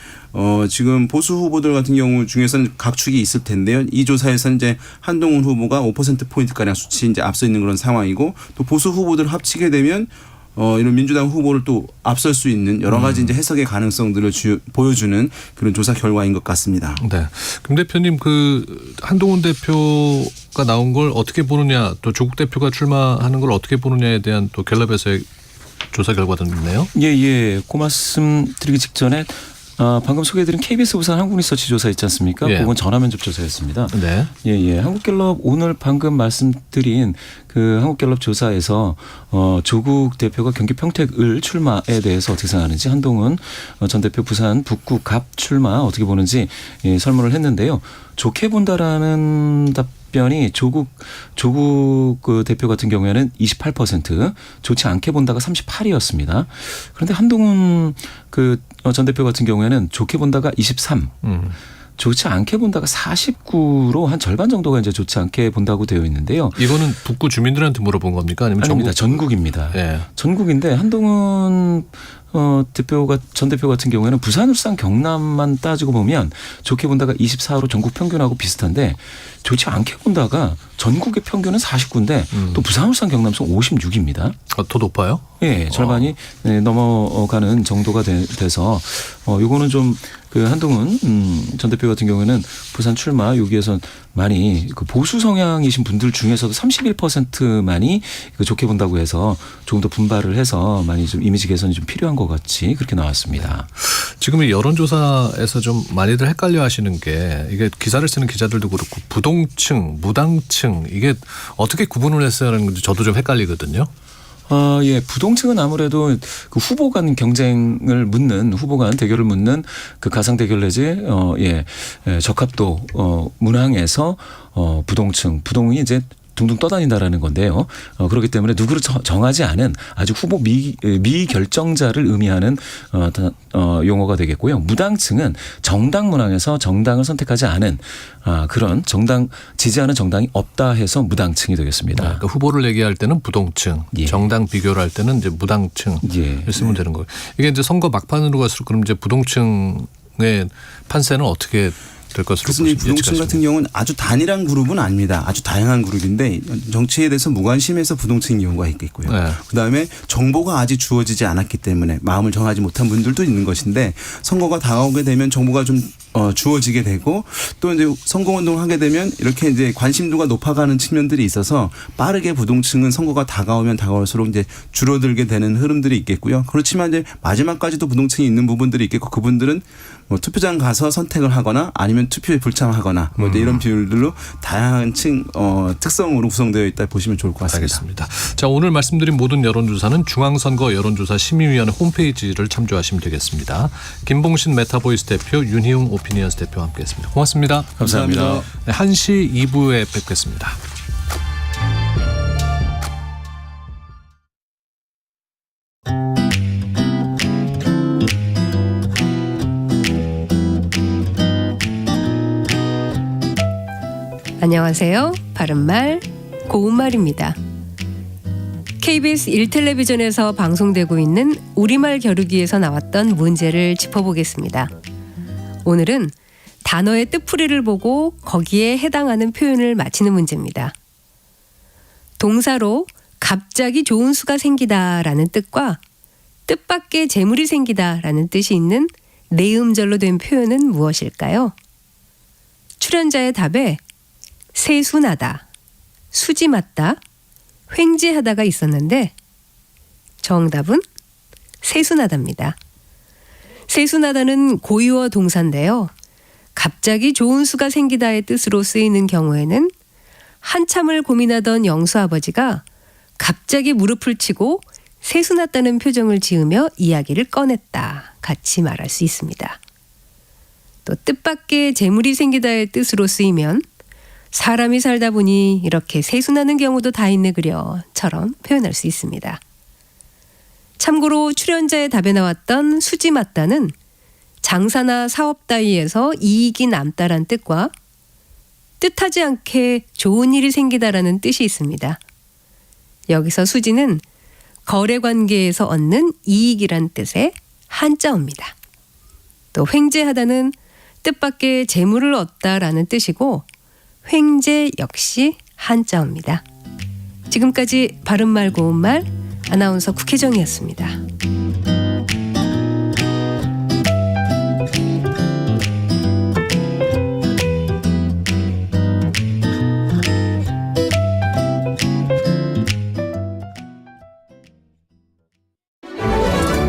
지금 보수 후보들 같은 경우 중에서는 각축이 있을 텐데요. 이 조사에서는 이제 한동훈 후보가 5%포인트 가량 수치 이제 앞서 있는 그런 상황이고 또 보수 후보들 합치게 되면 이런 민주당 후보를 또 앞설 수 있는 여러 가지 이제 해석의 가능성들을 보여주는 그런 조사 결과인 것 같습니다.
네. 김 대표님 그 한동훈 대표가 나온 걸 어떻게 보느냐 또 조국 대표가 출마하는 걸 어떻게 보느냐에 대한 또 갤럽에서의 조사 결과도 있네요.
예. 그 말씀 드리기 직전에 방금 소개해드린 KBS 부산 한국리서치 조사 있지 않습니까?
예.
그건 전화면접 조사였습니다.
네.
예. 한국갤럽 오늘 방금 말씀드린 그 한국갤럽 조사에서 조국 대표가 경기 평택을 출마에 대해서 어떻게 생각하는지 한동훈 전 대표 부산 북구 갑 출마 어떻게 보는지 설문을 했는데요. 좋게 본다라는 답변이 조국 그 대표 같은 경우에는 28%, 좋지 않게 본다가 38이었습니다. 그런데 한동훈 그 전 대표 같은 경우에는 좋게 본다가 23. 좋지 않게 본다가 49로 한 절반 정도가 이제 좋지 않게 본다고 되어 있는데요.
이거는 북구 주민들한테 물어본 겁니까? 아니면
아닙니다. 전국입니다.
예.
전국인데 한동훈 전 대표 같은 경우에는 부산, 울산, 경남만 따지고 보면 좋게 본다가 24로 전국 평균하고 비슷한데 좋지 않게 본다가 전국의 평균은 49인데 또 부산, 울산, 경남선 56입니다.
더 높아요?
예, 절반이 넘어가는 정도가 돼서 요거는 좀 그 한동훈 전 대표 같은 경우에는 부산 출마 여기에서 많이 그 보수 성향이신 분들 중에서도 31%만이 그 좋게 본다고 해서 조금 더 분발을 해서 많이 좀 이미지 개선이 좀 필요한 것 같이 그렇게 나왔습니다.
지금 이 여론조사에서 좀 많이들 헷갈려 하시는 게 이게 기사를 쓰는 기자들도 그렇고 부동층, 무당층 이게 어떻게 구분을 했어야 하는 건지 저도 좀 헷갈리거든요.
예, 부동층은 아무래도 그 후보 간 경쟁을 묻는 후보 간 대결을 묻는 그 가상 대결 내지 적합도 문항에서 부동이 이제 둥둥 떠다닌다라는 건데요. 그렇기 때문에 누구를 정하지 않은 아주 후보 미결정자를 의미하는 용어가 되겠고요. 무당층은 정당 문항에서 정당을 선택하지 않은 그런 지지하는 정당이 없다 해서 무당층이 되겠습니다.
그러니까 후보를 얘기할 때는 부동층,
예.
정당 비교를 할 때는 이제 무당층
예.
쓰면 되는 거예요. 이게 이제 선거 막판으로 갈수록 그럼 이제 부동층의 판세는 어떻게 될 것으로
교수님 부동층 같은 경우는 아주 단일한 그룹은 아닙니다. 아주 다양한 그룹인데 정치에 대해서 무관심해서 부동층인 경우가 있겠고요.
네.
그다음에 정보가 아직 주어지지 않았기 때문에 마음을 정하지 못한 분들도 있는 것인데 선거가 다가오게 되면 정보가 좀 주어지게 되고 또 이제 선거운동을 하게 되면 이렇게 이제 관심도가 높아가는 측면들이 있어서 빠르게 부동층은 선거가 다가오면 다가올수록 이제 줄어들게 되는 흐름들이 있겠고요. 그렇지만 이제 마지막까지도 부동층이 있는 부분들이 있겠고 그분들은 뭐 투표장 가서 선택을 하거나 아니면 투표에 불참하거나 뭐 이제 이런 비율들로 다양한 특성으로 구성되어 있다 보시면 좋을 것 같습니다.
알겠습니다. 자, 오늘 말씀드린 모든 여론조사는 중앙선거 여론조사 심의위원회 홈페이지를 참조하시면 되겠습니다. 김봉신 메타보이스 대표, 윤희웅 오피니언스 대표와 함께했습니다. 고맙습니다.
감사합니다.
네, 1시 2부에 뵙겠습니다.
안녕하세요. 바른말 고운말입니다. KBS 1텔레비전에서 방송되고 있는 우리말 겨루기에서 나왔던 문제를 짚어보겠습니다. 오늘은 단어의 뜻풀이를 보고 거기에 해당하는 표현을 맞히는 문제입니다. 동사로 갑자기 좋은 수가 생기다라는 뜻과 뜻밖의 재물이 생기다라는 뜻이 있는 내음절로 된 표현은 무엇일까요? 출연자의 답에 세수나다, 수지맞다, 횡재하다가 있었는데 정답은 세수나다입니다. 세수나다는 고유어 동사인데요. 갑자기 좋은 수가 생기다의 뜻으로 쓰이는 경우에는 한참을 고민하던 영수 아버지가 갑자기 무릎을 치고 세수났다는 표정을 지으며 이야기를 꺼냈다. 같이 말할 수 있습니다. 또 뜻밖의 재물이 생기다의 뜻으로 쓰이면 사람이 살다 보니 이렇게 세수나는 경우도 다 있네 그려처럼 표현할 수 있습니다. 참고로 출연자의 답에 나왔던 수지맞다는 장사나 사업 따위에서 이익이 남다란 뜻과 뜻하지 않게 좋은 일이 생기다라는 뜻이 있습니다. 여기서 수지는 거래관계에서 얻는 이익이란 뜻의 한자어입니다. 또 횡재하다는 뜻밖의 재물을 얻다라는 뜻이고 횡재 역시 한자어입니다. 지금까지 바른말 고운말 아나운서 국혜정이었습니다.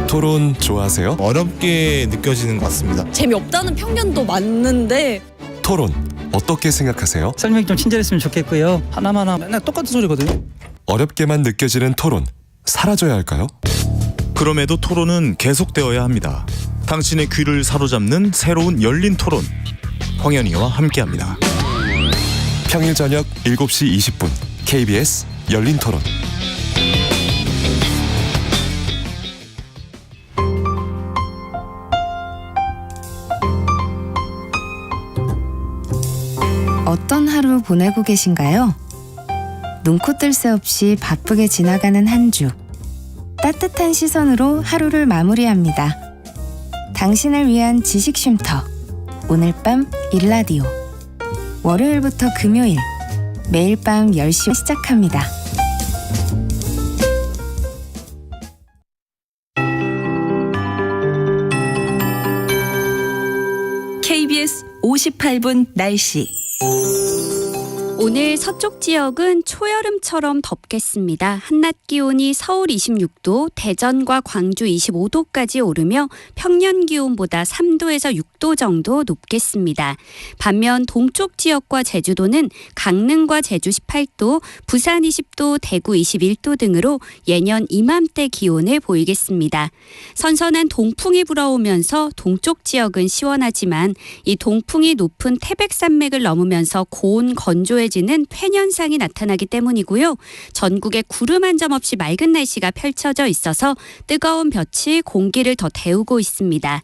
토론 좋아하세요? 어렵게 느껴지는 것 같습니다.
재미없다는 편견도 많은데
토론 어떻게 생각하세요?
설명이 좀 친절했으면 좋겠고요. 하나마나 맨날 똑같은 소리거든요.
어렵게만 느껴지는 토론 사라져야 할까요?
그럼에도 토론은 계속되어야 합니다. 당신의 귀를 사로잡는 새로운 열린 토론 황현희와 함께합니다.
평일 저녁 7시 20분 KBS 열린 토론.
어떤 하루 보내고 계신가요? 눈코 뜰 새 없이 바쁘게 지나가는 한 주. 따뜻한 시선으로 하루를 마무리합니다. 당신을 위한 지식 쉼터. 오늘 밤 일라디오. 월요일부터 금요일 매일 밤 10시 시작합니다.
KBS 58분 날씨.
오늘 서쪽 지역은 초여름처럼 덥겠습니다. 한낮 기온이 서울 26도, 대전과 광주 25도까지 오르며 평년 기온보다 3도에서 6도 정도 높겠습니다. 반면 동쪽 지역과 제주도는 강릉과 제주 18도, 부산 20도, 대구 21도 등으로 예년 이맘때 기온을 보이겠습니다. 선선한 동풍이 불어오면서 동쪽 지역은 시원하지만 이 동풍이 높은 태백산맥을 넘으면서 고온 건조해지는 폐년상이 나타나기 때문이고요. 전국에 구름 한 점 없이 맑은 날씨가 펼쳐져 있어서 뜨거운 볕이 공기를 더 데우고 있습니다.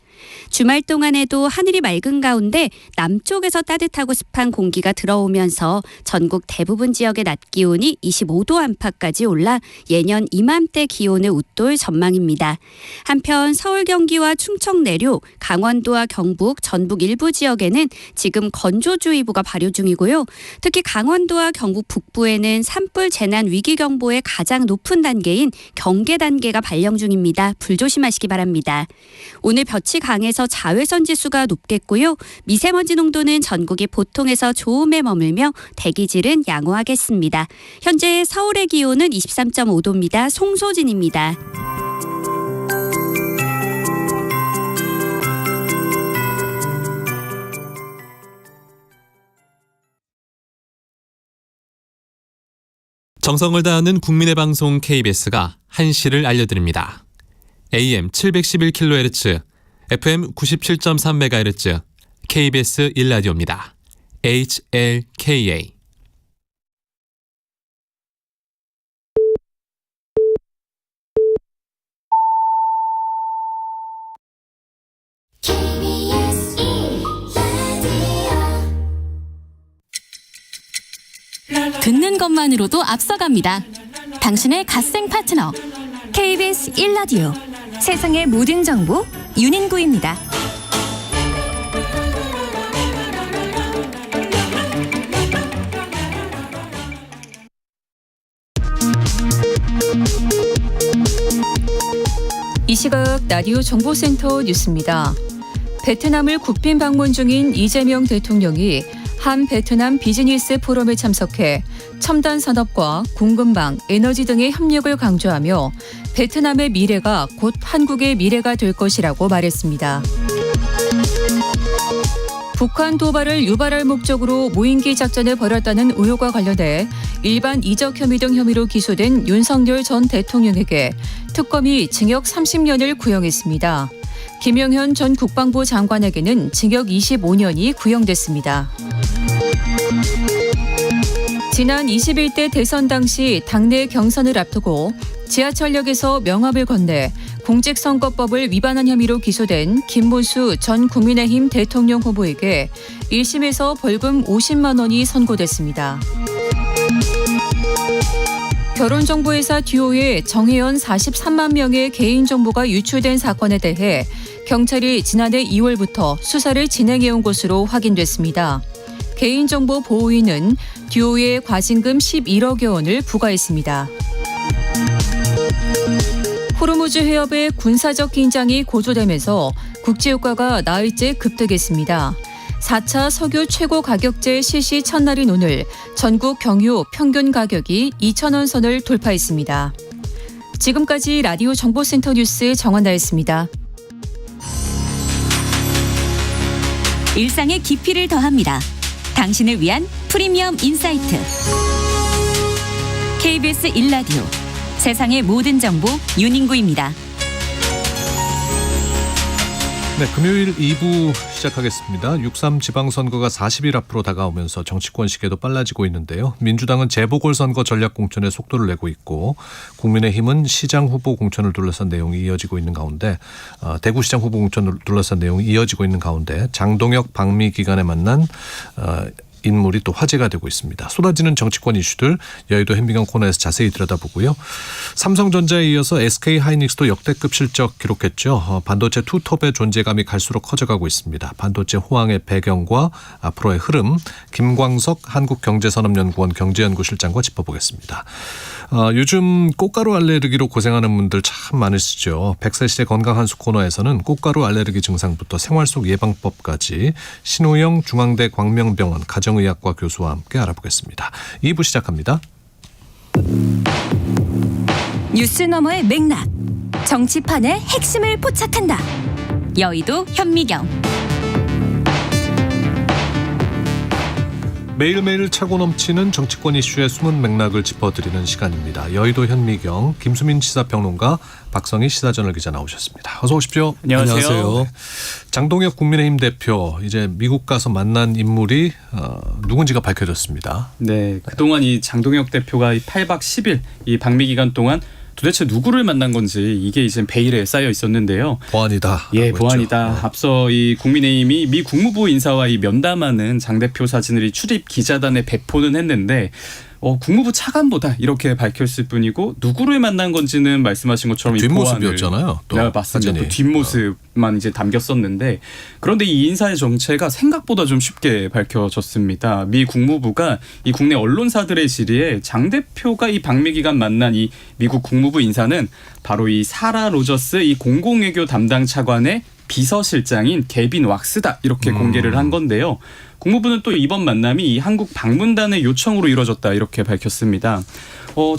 주말 동안에도 하늘이 맑은 가운데 남쪽에서 따뜻하고 습한 공기가 들어오면서 전국 대부분 지역의 낮 기온이 25도 안팎까지 올라 예년 이맘때 기온을 웃돌 전망입니다. 한편 서울, 경기와 충청 내륙, 강원도와 경북, 전북 일부 지역에는 지금 건조주의보가 발효 중이고요. 특히 강원도와 경북 북부에는 산불 재난 위기 경보의 가장 높은 단계인 경계 단계가 발령 중입니다. 불조심하시기 바랍니다. 오늘 볕이 강해서 자외선 지수가 높겠고요. 미세먼지 농도는 전국이 보통에서 좋음에 머물며 대기질은 양호하겠습니다. 현재 서울의 기온은 23.5도입니다. 송소진입니다.
정성을 다하는 국민의 방송 KBS가 한시를 알려드립니다. AM 711kHz, FM 97.3MHz, KBS 1라디오입니다. HLKA.
듣는 것만으로도 앞서갑니다. 당신의 갓생 파트너 KBS 1라디오
세상의 모든 정보 윤인구입니다.
이 시각 라디오 정보센터 뉴스입니다. 베트남을 국빈 방문 중인 이재명 대통령이 한 베트남 비즈니스 포럼에 참석해 첨단 산업과 공급망, 에너지 등의 협력을 강조하며 베트남의 미래가 곧 한국의 미래가 될 것이라고 말했습니다. 북한 도발을 유발할 목적으로 무인기 작전을 벌였다는 의혹과 관련해 일반 이적 혐의 등 혐의로 기소된 윤석열 전 대통령에게 특검이 징역 30년을 구형했습니다. 김영현 전 국방부 장관에게는 징역 25년이 구형됐습니다. 지난 21대 대선 당시 당내 경선을 앞두고 지하철역에서 명함을 건네 공직선거법을 위반한 혐의로 기소된 김문수 전 국민의힘 대통령 후보에게 1심에서 벌금 50만 원이 선고됐습니다. 결혼정보회사 듀오의 정혜연 43만 명의 개인정보가 유출된 사건에 대해 경찰이 지난해 2월부터 수사를 진행해온 것으로 확인됐습니다. 개인정보 보호위는 듀오에 과징금 11억여 원을 부과했습니다. 호르무즈 해협의 군사적 긴장이 고조되면서 국제유가가 나흘째 급등했습니다. 4차 석유 최고 가격제 실시 첫날인 오늘 전국 경유 평균 가격이 2,000원 선을 돌파했습니다. 지금까지 라디오 정보센터 뉴스 정한나였습니다.
일상의 깊이를 더합니다. 당신을 위한 프리미엄 인사이트 KBS 1라디오 세상의 모든 정보 윤인구입니다.
네, 금요일 2부 시작하겠습니다. 6.3 지방선거가 40일 앞으로 다가오면서 정치권 시계도 빨라지고 있는데요. 민주당은 재보궐선거 전략 공천에 속도를 내고 있고 국민의힘은 시장 후보 공천을 둘러싼 내용이 이어지고 있는 가운데 대구시장 후보 공천을 둘러싼 내용이 이어지고 있는 가운데 장동혁 방미 기간에 만난 인물이 또 화제가 되고 있습니다. 쏟아지는 정치권 이슈들 여의도 현미경 코너에서 자세히 들여다보고요. 삼성전자에 이어서 SK하이닉스도 역대급 실적 기록했죠. 반도체 투톱의 존재감이 갈수록 커져가고 있습니다. 반도체 호황의 배경과 앞으로의 흐름 김광석 한국경제산업연구원 경제연구실장과 짚어보겠습니다. 요즘 꽃가루 알레르기로 고생하는 분들 참 많으시죠. 100세 시대 건강한수 코너에서는 꽃가루 알레르기 증상부터 생활 속 예방법까지 신우영 중앙대 광명병원 가정의학과 교수와 함께 알아보겠습니다. 2부 시작합니다.
뉴스 너머의 맥락 정치판의 핵심을 포착한다. 여의도 현미경
매일매일 차고 넘치는 정치권 이슈의 숨은 맥락을 짚어드리는 시간입니다. 여의도 현미경 김수민 시사평론가 박성희 시사저널 기자 나오셨습니다. 어서 오십시오.
안녕하세요.
네. 장동혁 국민의힘 대표 이제 미국 가서 만난 인물이 누군지가 밝혀졌습니다.
네, 그동안 이 장동혁 대표가 이 8박 10일 이 방미 기간 동안 도대체 누구를 만난 건지 이게 이제 베일에 쌓여 있었는데요.
보안이다.
예, 보안이다.
네.
앞서 이 국민의힘이 미 국무부 인사와 이 면담하는 장 대표 사진을 이 출입 기자단에 배포는 했는데 국무부 차관보다 이렇게 밝혔을 뿐이고 누구를 만난 건지는 말씀하신 것처럼
뒷모습이었잖아요. 또
네, 맞습니다. 또 뒷모습만 이제 담겼었는데 그런데 이 인사의 정체가 생각보다 좀 쉽게 밝혀졌습니다. 미 국무부가 이 국내 언론사들의 질의에 장 대표가 이 방미 기간 만난 이 미국 국무부 인사는 바로 이 사라 로저스 이 공공외교 담당 차관의 비서실장인 개빈 왁스다 이렇게 공개를 한 건데요. 국무부는 또 이번 만남이 이 한국 방문단의 요청으로 이뤄졌다 이렇게 밝혔습니다.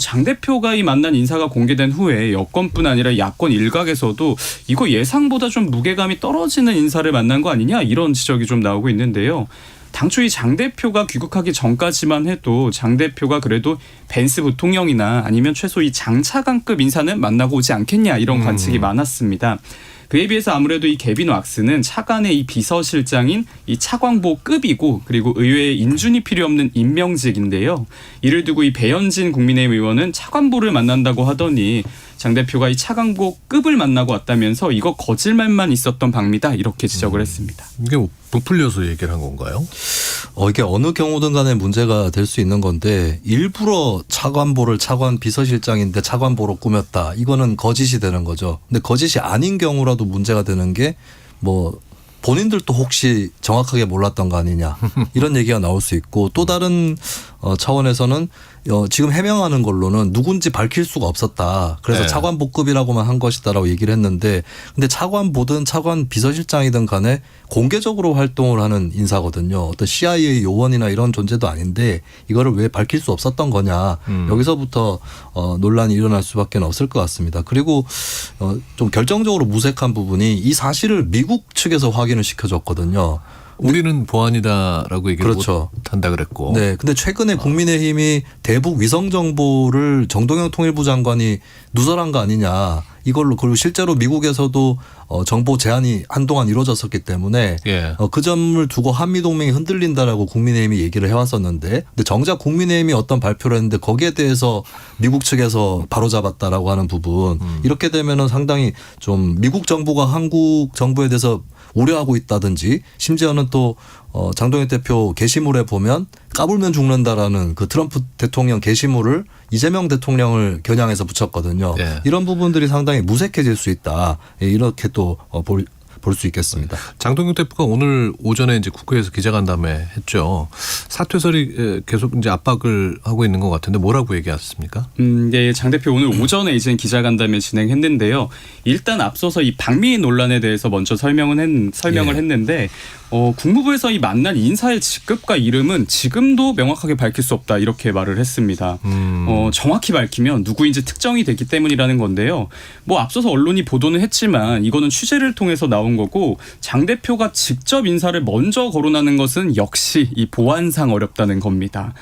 장 대표가 이 만난 인사가 공개된 후에 여권뿐 아니라 야권 일각에서도 이거 예상보다 좀 무게감이 떨어지는 인사를 만난 거 아니냐 이런 지적이 좀 나오고 있는데요. 당초 이 장 대표가 귀국하기 전까지만 해도 장 대표가 그래도 벤스 부통령이나 아니면 최소 이 장차관급 인사는 만나고 오지 않겠냐 이런 관측이 많았습니다. 그에 비해서 아무래도 이 개빈 왁스는 차관의 이 비서실장인 이 차관보급이고 그리고 의회에 인준이 필요 없는 임명직인데요. 이를 두고 이 배현진 국민의힘 의원은 차관보를 만난다고 하더니 장 대표가 이 차관보급을 만나고 왔다면서 이거 거짓말만 있었던 방미다 이렇게 지적을 했습니다.
이게 부풀려서 얘기를 한 건가요?
이게 어느 경우든 간에 문제가 될 수 있는 건데 일부러 차관보를 차관 비서실장인데 차관보로 꾸몄다. 이거는 거짓이 되는 거죠. 근데 거짓이 아닌 경우라도 문제가 되는 게 뭐 본인들도 혹시 정확하게 몰랐던 거 아니냐 이런 얘기가 나올 수 있고 또 다른 차원에서는 지금 해명하는 걸로는 누군지 밝힐 수가 없었다. 그래서
네.
차관보급이라고만 한 것이다라고 얘기를 했는데 근데 차관보든 차관 비서실장이든 간에 공개적으로 활동을 하는 인사거든요. 어떤 CIA 요원이나 이런 존재도 아닌데 이거를 왜 밝힐 수 없었던 거냐. 여기서부터 논란이 일어날 수밖에 없을 것 같습니다. 그리고 좀 결정적으로 무색한 부분이 이 사실을 미국 측에서 확인을 시켜줬거든요.
우리는 보안이다라고 얘기를
그렇죠.
못한다 그랬고.
네, 근데 최근에 국민의힘이 대북 위성 정보를 정동영 통일부 장관이 누설한 거 아니냐. 이걸로 그리고 실제로 미국에서도 정보 제한이 한동안 이루어졌었기 때문에
예.
그 점을 두고 한미 동맹이 흔들린다라고 국민의힘이 얘기를 해왔었는데, 근데 정작 국민의힘이 어떤 발표를 했는데 거기에 대해서 미국 측에서 바로잡았다라고 하는 부분 이렇게 되면은 상당히 좀 미국 정부가 한국 정부에 대해서 우려하고 있다든지 심지어는 또 장동혁 대표 게시물에 보면 까불면 죽는다라는 그 트럼프 대통령 게시물을 이재명 대통령을 겨냥해서 붙였거든요.
예.
이런 부분들이 상당히 무색해질 수 있다. 이렇게 또 볼 수 있겠습니다.
장동혁 대표가 오늘 오전에 이제 국회에서 기자간담회 했죠. 사퇴설이 계속 이제 압박을 하고 있는 것 같은데 뭐라고 얘기했습니까?
네, 장 대표 오늘 오전에 이제 기자간담회 진행했는데요. 일단 앞서서 이 방미 논란에 대해서 먼저 설명을 했는데 국무부에서 이 만난 인사의 직급과 이름은 지금도 명확하게 밝힐 수 없다 이렇게 말을 했습니다. 정확히 밝히면 누구인지 특정이 됐기 때문이라는 건데요. 뭐 앞서서 언론이 보도는 했지만 이거는 취재를 통해서 나온 거고 장 대표가 직접 인사를 먼저 거론하는 것은 역시 이 보안상 어렵다는 겁니다.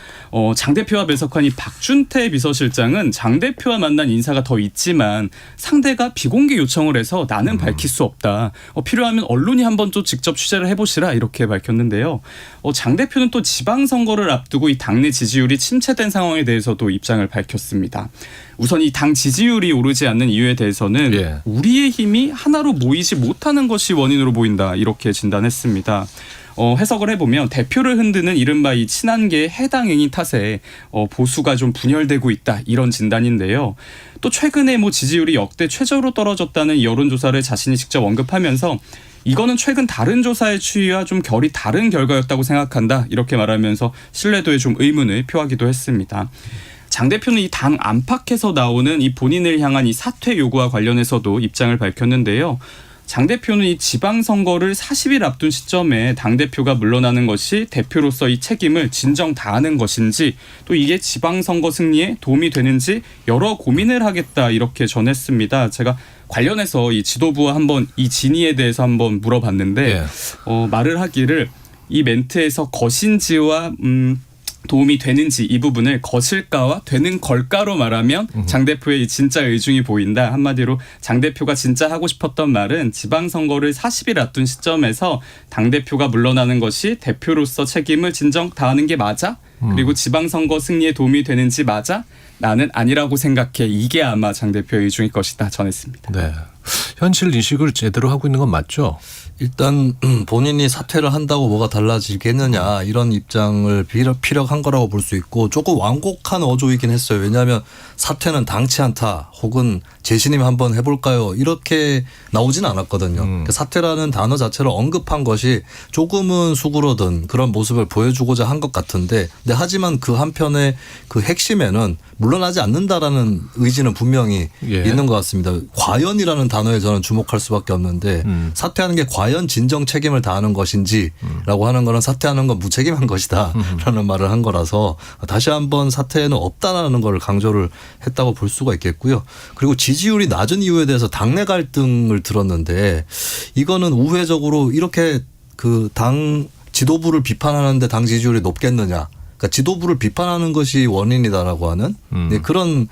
장 대표와 배석한 이 박준태 비서실장은 장 대표와 만난 인사가 더 있지만 상대가 비공개 요청을 해서 나는 밝힐 수 없다. 필요하면 언론이 한번 또 직접 취재를 해보시라 이렇게 밝혔는데요. 장 대표는 또 지방선거를 앞두고 이 당내 지지율이 침체된 상황에 대해서도 입장을 밝혔습니다. 우선 이 당 지지율이 오르지 않는 이유에 대해서는 우리의 힘이 하나로 모이지 못하는 것이 원인으로 보인다 이렇게 진단했습니다. 해석을 해보면 대표를 흔드는 이른바 이 친한계의 해당 행위 탓에 보수가 좀 분열되고 있다 이런 진단인데요. 또 최근에 뭐 지지율이 역대 최저로 떨어졌다는 여론조사를 자신이 직접 언급하면서 이거는 최근 다른 조사의 추이와 좀 결이 다른 결과였다고 생각한다 이렇게 말하면서 신뢰도에 좀 의문을 표하기도 했습니다. 장 대표는 이 당 안팎에서 나오는 이 본인을 향한 이 사퇴 요구와 관련해서도 입장을 밝혔는데요. 장 대표는 이 지방선거를 40일 앞둔 시점에 당대표가 물러나는 것이 대표로서 이 책임을 진정 다하는 것인지 또 이게 지방선거 승리에 도움이 되는지 여러 고민을 하겠다 이렇게 전했습니다. 제가 관련해서 이 지도부와 한번 이 진위에 대해서 한번 물어봤는데 말을 하기를 이 멘트에서 것인지와 도움이 되는지 이 부분을 것일까와 되는 걸까로 말하면 장 대표의 진짜 의중이 보인다. 한마디로 장 대표가 진짜 하고 싶었던 말은 지방선거를 40일 앞둔 시점에서 당대표가 물러나는 것이 대표로서 책임을 진정 다하는 게 맞아? 그리고 지방선거 승리에 도움이 되는지 맞아? 나는 아니라고 생각해. 이게 아마 장 대표의 의중일 것이다 전했습니다.
네. 현실 인식을 제대로 하고 있는 건 맞죠?
일단 본인이 사퇴를 한다고 뭐가 달라지겠느냐 이런 입장을 피력한 거라고 볼 수 있고 조금 완곡한 어조이긴 했어요. 왜냐하면 사퇴는 당치 않다 혹은 재신임 한번 해볼까요 이렇게 나오진 않았거든요. 그러니까 사퇴라는 단어 자체를 언급한 것이 조금은 수그러든 그런 모습을 보여주고자 한 것 같은데 근데 하지만 그 한편의 그 핵심에는 물러나지 않는다라는 의지는 분명히 있는 것 같습니다. 과연이라는 단어에 저는 주목할 수밖에 없는데 사퇴하는 게 과연 진정 책임을 다하는 것인지라고 하는 거는 사퇴하는 건 무책임한 것이다라는 말을 한 거라서 다시 한번 사퇴는 없다라는 걸 강조를 했다고 볼 수가 있겠고요. 그리고 지지율이 낮은 이유에 대해서 당내 갈등을 들었는데 이거는 우회적으로 이렇게 그 당 지도부를 비판하는데 당 지지율이 높겠느냐. 그러니까 지도부를 비판하는 것이 원인이다라고 하는 그런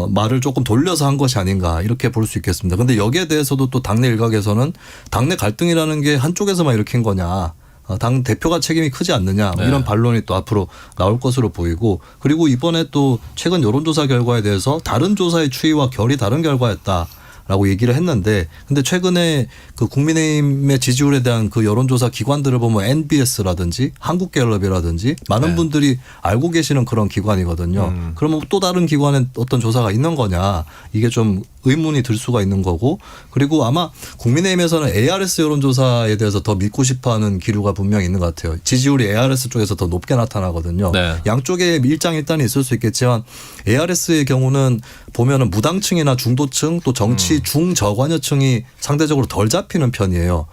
말을 조금 돌려서 한 것이 아닌가 이렇게 볼 수 있겠습니다. 그런데 여기에 대해서도 또 당내 일각에서는 당내 갈등이라는 게 한쪽에서만 일으킨 거냐. 당 대표가 책임이 크지 않느냐 이런 반론이 또 앞으로 나올 것으로 보이고 그리고 이번에 또 최근 여론조사 결과에 대해서 다른 조사의 추이와 결이 다른 결과였다. 라고 얘기를 했는데 근데 최근에 그 국민의힘의 지지율에 대한 그 여론조사 기관들을 보면 NBS라든지 한국갤럽이라든지 많은 분들이 알고 계시는 그런 기관이거든요. 그러면 또 다른 기관에 어떤 조사가 있는 거냐 이게 좀 의문이 들 수가 있는 거고 그리고 아마 국민의힘에서는 ARS 여론조사에 대해서 더 믿고 싶어하는 기류가 분명히 있는 것 같아요. 지지율이 ARS 쪽에서 더 높게 나타나거든요. 양쪽에 일장일단이 있을 수 있겠지만 ARS의 경우는 보면은 무당층이나 중도층 또 정치 중저관여층이 상대적으로 덜 잡히는 편이에요.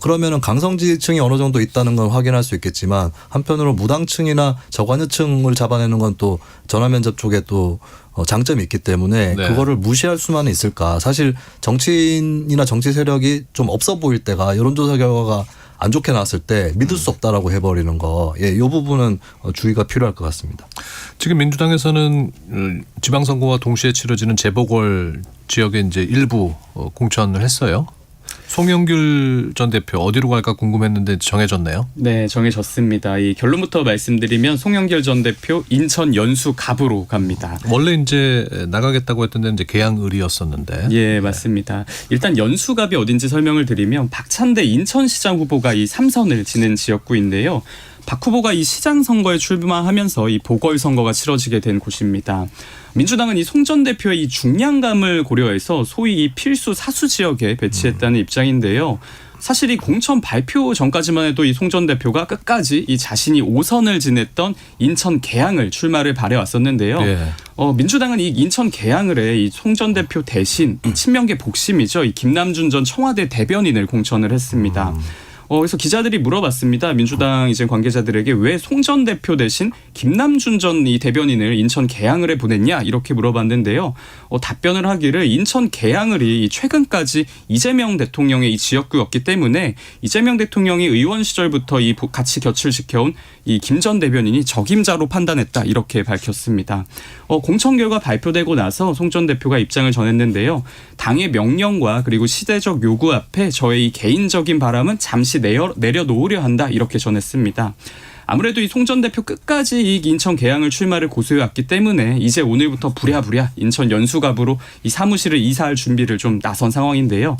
그러면은 강성 지지층이 어느 정도 있다는 건 확인할 수 있겠지만 한편으로 무당층이나 저관여층을 잡아내는 건 또 전화면접 쪽에 또 장점이 있기 때문에 그거를 무시할 수만 있을까. 사실 정치인이나 정치 세력이 좀 없어 보일 때가 여론조사 결과가 안 좋게 나왔을 때 믿을 수 없다라고 해버리는 거. 이 부분은 주의가 필요할 것 같습니다.
지금 민주당에서는 지방선거와 동시에 치러지는 재보궐 지역에 이제 일부 공천을 했어요. 송영길 전 대표 어디로 갈까 궁금했는데 정해졌네요.
네, 정해졌습니다. 이 결론부터 말씀드리면 송영길 전 대표 인천 연수갑으로 갑니다.
원래 이제 나가겠다고 했던 데는 이제 계양을이었었는데.
예, 맞습니다. 일단 연수갑이 어딘지 설명을 드리면 박찬대 인천시장 후보가 이 3선을 지낸 지역구인데요. 박 후보가 이 시장 선거에 출마하면서 이 보궐선거가 치러지게 된 곳입니다. 민주당은 이 송 전 대표의 이 중량감을 고려해서 소위 이 필수 사수 지역에 배치했다는 입장인데요. 사실 이 공천 발표 전까지만 해도 이 송 전 대표가 끝까지 이 자신이 5선을 지냈던 인천 계양을 출마를 바래왔었는데요. 민주당은 이 인천 계양을에 이 송 전 대표 대신 이 친명계 복심이죠. 이 김남준 전 청와대 대변인을 공천을 했습니다. 그래서 기자들이 물어봤습니다. 민주당 이제 관계자들에게 왜 송 전 대표 대신 김남준 전 이 대변인을 인천 계양을에 보냈냐 이렇게 물어봤는데요. 답변을 하기를 인천 계양을이 최근까지 이재명 대통령의 이 지역구였기 때문에 이재명 대통령이 의원 시절부터 이 같이 곁을 지켜온 이 김 전 대변인이 적임자로 판단했다 이렇게 밝혔습니다. 공천 결과 발표되고 나서 송 전 대표가 입장을 전했는데요. 당의 명령과 그리고 시대적 요구 앞에 저의 이 개인적인 바람은 잠시 내려놓으려 한다 이렇게 전했습니다. 아무래도 이 송 전 대표 끝까지 이 인천 계양을 출마를 고수해왔기 때문에 이제 오늘부터 부랴부랴 인천 연수갑으로 이 사무실을 이사할 준비를 좀 나선 상황인데요.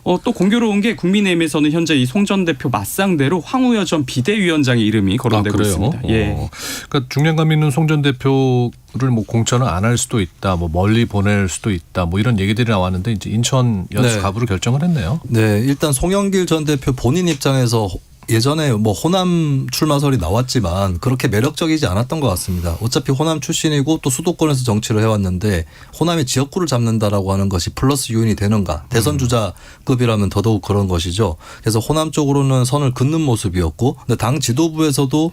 또 공교로운 게 국민의힘에서는 현재 이 송 전 대표 맞상대로 황우여 전 비대위원장의 이름이 거론되고 있습니다.
그러니까 중량감 있는 송 전 대표를 뭐 공천을 안 할 수도 있다, 뭐 멀리 보낼 수도 있다, 뭐 이런 얘기들이 나왔는데 이제 인천 연수갑으로 결정을 했네요.
네, 일단 송영길 전 대표 본인 입장에서 예전에 뭐 호남 출마설이 나왔지만 그렇게 매력적이지 않았던 것 같습니다. 어차피 호남 출신이고 또 수도권에서 정치를 해왔는데 호남의 지역구를 잡는다라고 하는 것이 플러스 요인이 되는가. 대선 주자급이라면 더더욱 그런 것이죠. 그래서 호남 쪽으로는 선을 긋는 모습이었고 근데 당 지도부에서도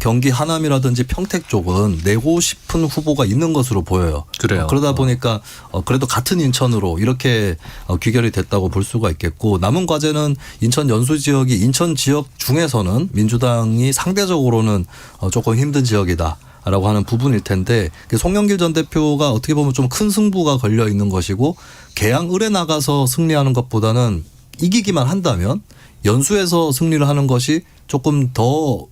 경기 하남이라든지 평택 쪽은 내고 싶은 후보가 있는 것으로 보여요.
그래요.
그러다 보니까 그래도 같은 인천으로 이렇게 귀결이 됐다고 볼 수가 있겠고 남은 과제는 인천 연수 지역이 인천 지역 중에서는 민주당이 상대적으로는 조금 힘든 지역이다라고 하는 부분일 텐데 송영길 전 대표가 어떻게 보면 좀 큰 승부가 걸려 있는 것이고 계양을에 나가서 승리하는 것보다는 이기기만 한다면 연수에서 승리를 하는 것이 조금 더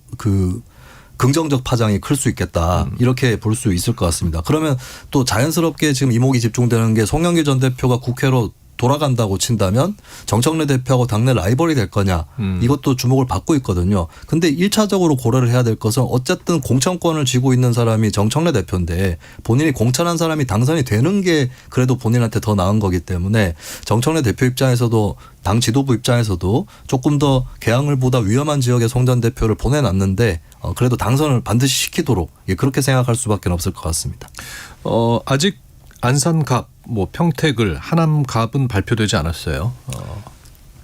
긍정적 파장이 클 수 있겠다 이렇게 볼 수 있을 것 같습니다. 그러면 또 자연스럽게 지금 이목이 집중되는 게 송영길 전 대표가 국회로 돌아간다고 친다면 정청래 대표하고 당내 라이벌이 될 거냐 이것도 주목을 받고 있거든요. 근데 1차적으로 고려를 해야 될 것은 어쨌든 공천권을 쥐고 있는 사람이 정청래 대표인데 본인이 공천한 사람이 당선이 되는 게 그래도 본인한테 더 나은 거기 때문에 정청래 대표 입장에서도 당 지도부 입장에서도 조금 더 개항을보다 위험한 지역에 송 전 대표를 보내놨는데 그래도 당선을 반드시 시키도록 그렇게 생각할 수밖에 없을 것 같습니다.
아직 안산갑, 평택을, 하남갑은 발표되지 않았어요.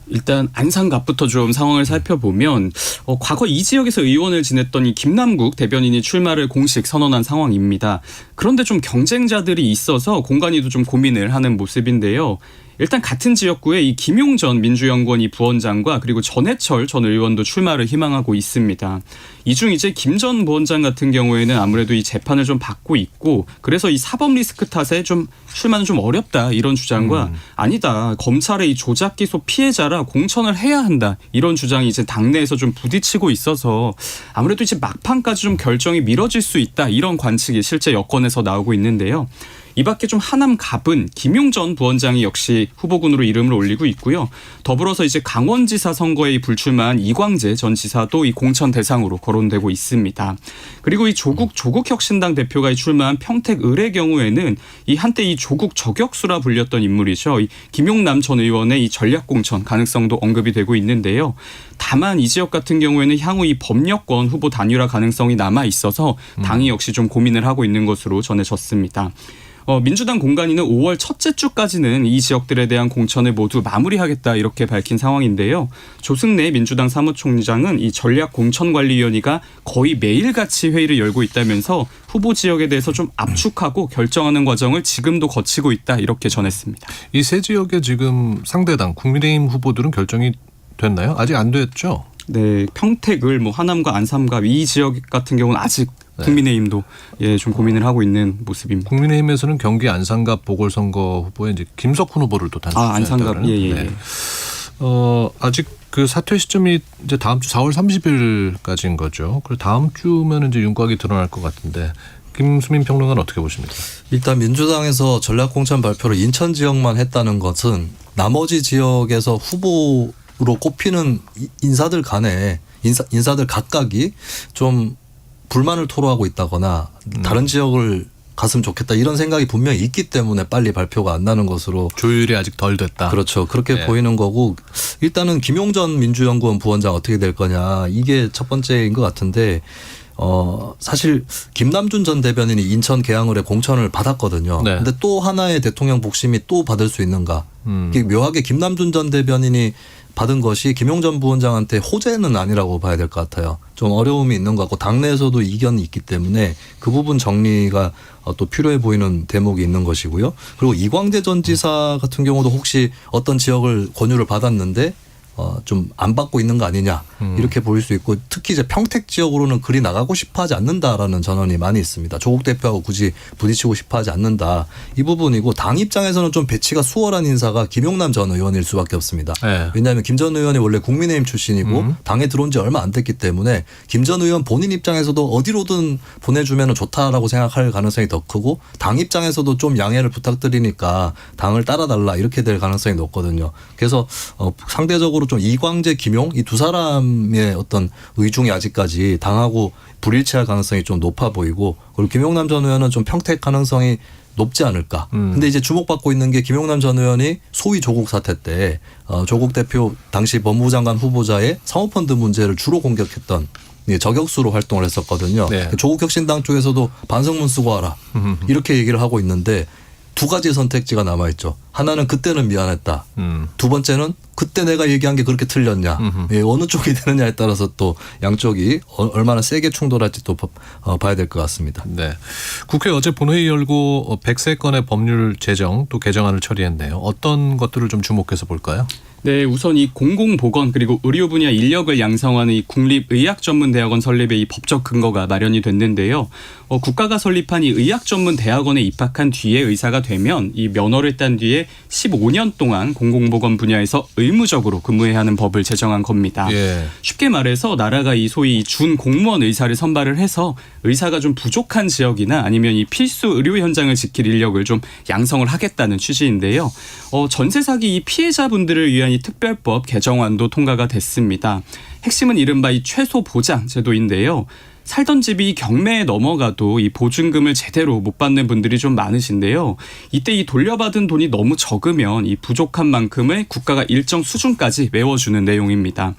일단 안산갑부터 좀 상황을 살펴보면 과거 이 지역에서 의원을 지냈던 이 김남국 대변인이 출마를 공식 선언한 상황입니다. 그런데 좀 경쟁자들이 있어서 공관위도 좀 고민을 하는 모습인데요. 일단 같은 지역구에 이 김용전 민주연구원 이 부원장과 그리고 전해철 전 의원도 출마를 희망하고 있습니다. 이 중 이제 김 전 부원장 같은 경우에는 아무래도 이 재판을 좀 받고 있고 그래서 이 사법 리스크 탓에 좀 출마는 좀 어렵다 이런 주장과 아니다 검찰의 이 조작 기소 피해자라 공천을 해야 한다 이런 주장이 이제 당내에서 좀 부딪히고 있어서 아무래도 이제 막판까지 좀 결정이 미뤄질 수 있다 이런 관측이 실제 여권에서 나오고 있는데요. 이 밖에 좀 하남갑은 김용전 부원장이 역시 후보군으로 이름을 올리고 있고요. 더불어서 이제 강원지사 선거에 불출마한 이광재 전 지사도 이 공천 대상으로 거론되고 있습니다. 그리고 이 조국혁신당 대표가 출마한 평택을의 경우에는 이 한때 이 조국 저격수라 불렸던 인물이죠. 이 김용남 전 의원의 이 전략 공천 가능성도 언급이 되고 있는데요. 다만 이 지역 같은 경우에는 향후 이 법여권 후보 단일화 가능성이 남아 있어서 당이 역시 좀 고민을 하고 있는 것으로 전해졌습니다. 민주당 공관위는 5월 첫째 주까지는 이 지역들에 대한 공천을 모두 마무리하겠다 이렇게 밝힌 상황인데요. 조승래 민주당 사무총장은 이 전략공천관리위원회가 거의 매일같이 회의를 열고 있다면서 후보 지역에 대해서 좀 압축하고 결정하는 과정을 지금도 거치고 있다 이렇게 전했습니다.
이 세 지역의 지금 상대당 국민의힘 후보들은 결정이 됐나요? 아직 안 됐죠?
네, 평택을 하남과 안산갑 이 지역 같은 경우는 아직 국민의힘도 좀 고민을 하고 있는 모습입니다.
국민의힘에서는 경기 안산갑 보궐선거 후보에 이제 김석훈 후보를 또 단수했다는.
안산갑. 예.
네. 아직 그 사퇴 시점이 이제 다음 주 4월 30일까지인 거죠. 그리고 다음 주면 이제 윤곽이 드러날 것 같은데 김수민 평론가는 어떻게 보십니까?
일단 민주당에서 전략공천 발표를 인천 지역만 했다는 것은 나머지 지역에서 후보로 꼽히는 인사들 간에 인사들 각각이 좀 불만을 토로하고 있다거나 다른 지역을 갔으면 좋겠다 이런 생각이 분명히 있기 때문에 빨리 발표가 안 나는 것으로
조율이 아직 덜 됐다.
그렇죠. 그렇게 보이는 거고 일단은 김용전 민주연구원 부원장 어떻게 될 거냐 이게 첫 번째인 것 같은데 사실 김남준 전 대변인이 인천 계양을에 공천을 받았거든요.
네.
근데 또 하나의 대통령 복심이 또 받을 수 있는가? 이게 묘하게 김남준 전 대변인이 받은 것이 김용전 부원장한테 호재는 아니라고 봐야 될 것 같아요. 좀 어려움이 있는 것 같고 당내에서도 이견이 있기 때문에 그 부분 정리가 또 필요해 보이는 대목이 있는 것이고요. 그리고 이광재 전 지사 같은 경우도 혹시 어떤 지역을 권유를 받았는데 좀 안 받고 있는 거 아니냐 이렇게 보일 수 있고 특히 이제 평택 지역으로는 그리 나가고 싶어하지 않는다라는 전언이 많이 있습니다. 조국 대표하고 굳이 부딪히고 싶어하지 않는다 이 부분이고 당 입장에서는 좀 배치가 수월한 인사가 김용남 전 의원일 수밖에 없습니다.
네.
왜냐하면 김 전 의원이 원래 국민의힘 출신이고 당에 들어온 지 얼마 안 됐기 때문에 김 전 의원 본인 입장에서도 어디로든 보내주면 좋다라고 생각할 가능성이 더 크고 당 입장에서도 좀 양해를 부탁드리니까 당을 따라달라 이렇게 될 가능성이 높거든요. 그래서 상대적으로 좀 이광재, 김용 이 두 사람의 어떤 의중이 아직까지 당하고 불일치할 가능성이 좀 높아 보이고 그리고 김용남 전 의원은 좀 평택 가능성이 높지 않을까. 근데 이제 주목받고 있는 게 김용남 전 의원이 소위 조국 사태 때 조국 대표 당시 법무부 장관 후보자의 사모펀드 문제를 주로 공격했던 저격수로 활동을 했었거든요.
네.
조국혁신당 쪽에서도 반성문 쓰고 와라 이렇게 얘기를 하고 있는데 두 가지 선택지가 남아있죠. 하나는 그때는 미안했다. 두 번째는 그때 내가 얘기한 게 그렇게 틀렸냐. 어느 쪽이 되느냐에 따라서 또 양쪽이 얼마나 세게 충돌할지 또 봐야 될 것 같습니다.
네. 국회 어제 본회의 열고 103건의 법률 제정 또 개정안을 처리했네요. 어떤 것들을 좀 주목해서 볼까요?
네, 우선 이 공공보건 그리고 의료 분야 인력을 양성하는 이 국립의학전문대학원 설립의 이 법적 근거가 마련이 됐는데요. 국가가 설립한 이 의학전문대학원에 입학한 뒤에 의사가 되면 이 면허를 딴 뒤에 15년 동안 공공보건 분야에서 의무적으로 근무해야 하는 법을 제정한 겁니다.
예.
쉽게 말해서 나라가 이 소위 준공무원 의사를 선발을 해서 의사가 좀 부족한 지역이나 아니면 이 필수 의료 현장을 지킬 인력을 좀 양성을 하겠다는 취지인데요. 전세 사기 이 피해자분들을 위한 이 특별법 개정안도 통과가 됐습니다. 핵심은 이른바 이 최소 보장 제도인데요. 살던 집이 경매에 넘어가도 이 보증금을 제대로 못 받는 분들이 좀 많으신데요. 이때 이 돌려받은 돈이 너무 적으면 이 부족한 만큼을 국가가 일정 수준까지 메워주는 내용입니다.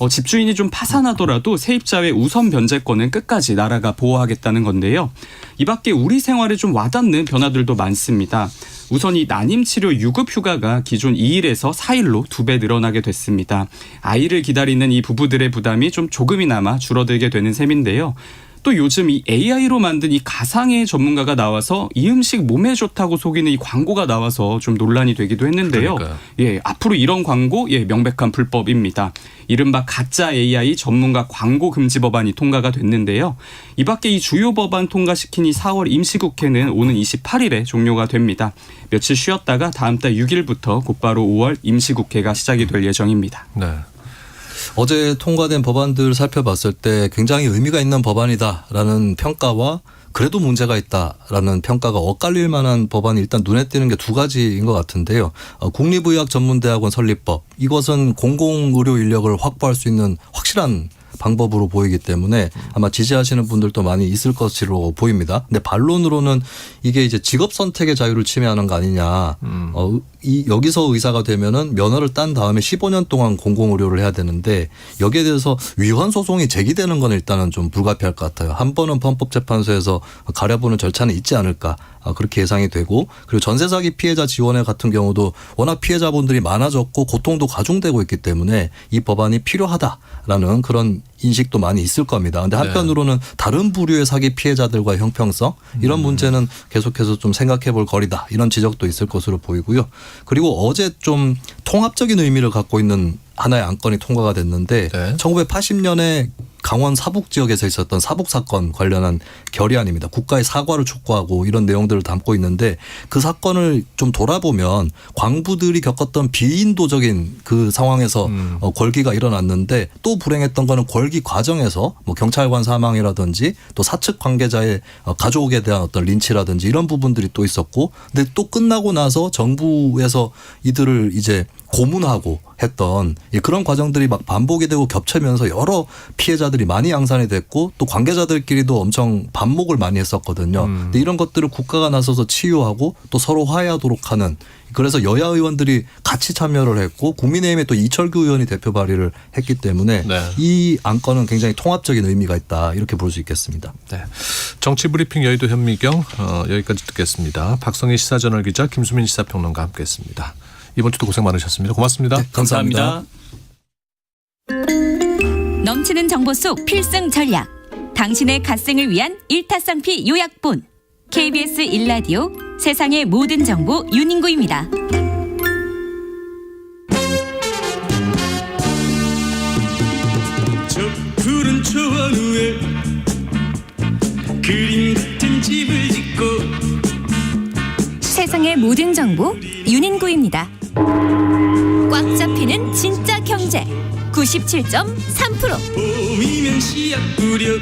집주인이 좀 파산하더라도 세입자의 우선 변제권은 끝까지 나라가 보호하겠다는 건데요. 이 밖에 우리 생활에 좀 와닿는 변화들도 많습니다. 우선 이 난임치료 유급휴가가 기존 2일에서 4일로 2배 늘어나게 됐습니다. 아이를 기다리는 이 부부들의 부담이 좀 조금이나마 줄어들게 되는 셈인데요. 또 요즘 이 AI로 만든 이 가상의 전문가가 나와서 이 음식 몸에 좋다고 속이는 이 광고가 나와서 좀 논란이 되기도 했는데요.
그러니까요.
예, 앞으로 이런 광고 명백한 불법입니다. 이른바 가짜 AI 전문가 광고 금지 법안이 통과가 됐는데요. 이 밖에 이 주요 법안 통과시킨 이 4월 임시국회는 오는 28일에 종료가 됩니다. 며칠 쉬었다가 다음 달 6일부터 곧바로 5월 임시국회가 시작이 될 예정입니다.
네.
어제 통과된 법안들 살펴봤을 때 굉장히 의미가 있는 법안이다라는 평가와 그래도 문제가 있다라는 평가가 엇갈릴 만한 법안이 일단 눈에 띄는 게 두 가지인 것 같은데요. 국립의학전문대학원 설립법. 이것은 공공의료 인력을 확보할 수 있는 확실한 방법으로 보이기 때문에 아마 지지하시는 분들도 많이 있을 것으로 보입니다. 근데 반론으로는 이게 이제 직업 선택의 자유를 침해하는 거 아니냐. 여기서 의사가 되면은 면허를 딴 다음에 15년 동안 공공의료를 해야 되는데 여기에 대해서 위헌 소송이 제기되는 건 일단은 좀 불가피할 것 같아요. 한 번은 헌법재판소에서 가려보는 절차는 있지 않을까. 그렇게 예상이 되고 그리고 전세 사기 피해자 지원회 같은 경우도 워낙 피해자분들이 많아졌고 고통도 가중되고 있기 때문에 이 법안이 필요하다라는 그런 인식도 많이 있을 겁니다. 그런데 한편으로는 다른 부류의 사기 피해자들과의 형평성 이런 문제는 계속해서 좀 생각해 볼 거리다 이런 지적도 있을 것으로 보이고요. 그리고 어제 좀 통합적인 의미를 갖고 있는 하나의 안건이 통과가 됐는데 1980년에 강원 사북 지역에서 있었던 사북 사건 관련한 결의안입니다. 국가의 사과를 촉구하고 이런 내용들을 담고 있는데 그 사건을 좀 돌아보면 광부들이 겪었던 비인도적인 그 상황에서 골기가 일어났는데 또 불행했던 거는 골기 과정에서 뭐 경찰관 사망이라든지 또 사측 관계자의 가족에 대한 어떤 린치라든지 이런 부분들이 또 있었고 근데 또 끝나고 나서 정부에서 이들을 이제 고문하고 했던 그런 과정들이 막 반복이 되고 겹치면서 여러 피해자들이 많이 양산이 됐고 또 관계자들끼리도 엄청 반목을 많이 했었거든요. 근데 이런 것들을 국가가 나서서 치유하고 또 서로 화해하도록 하는 그래서 여야 의원들이 같이 참여를 했고 국민의힘에 또 이철규 의원이 대표 발의를 했기 때문에 이 안건은 굉장히 통합적인 의미가 있다 이렇게 볼 수 있겠습니다.
네. 정치브리핑 여의도 현미경 여기까지 듣겠습니다. 박성희 시사저널 기자 김수민 시사평론가 함께했습니다. 이번 주도 고생 많으셨습니다. 고맙습니다.
네, 감사합니다.
넘치는 정보 속 필승 전략. 당신의 갓생을 위한 일타쌍피 요약본. KBS 1라디오 세상의 모든 정보 윤인구입니다.
저 푸른 초원 위에 그림 같은 집을 짓고
세상의 모든 정보 윤인구입니다. 꽉 잡히는 진짜 경제 97.3%.
봄이면 씨앗 뿌려.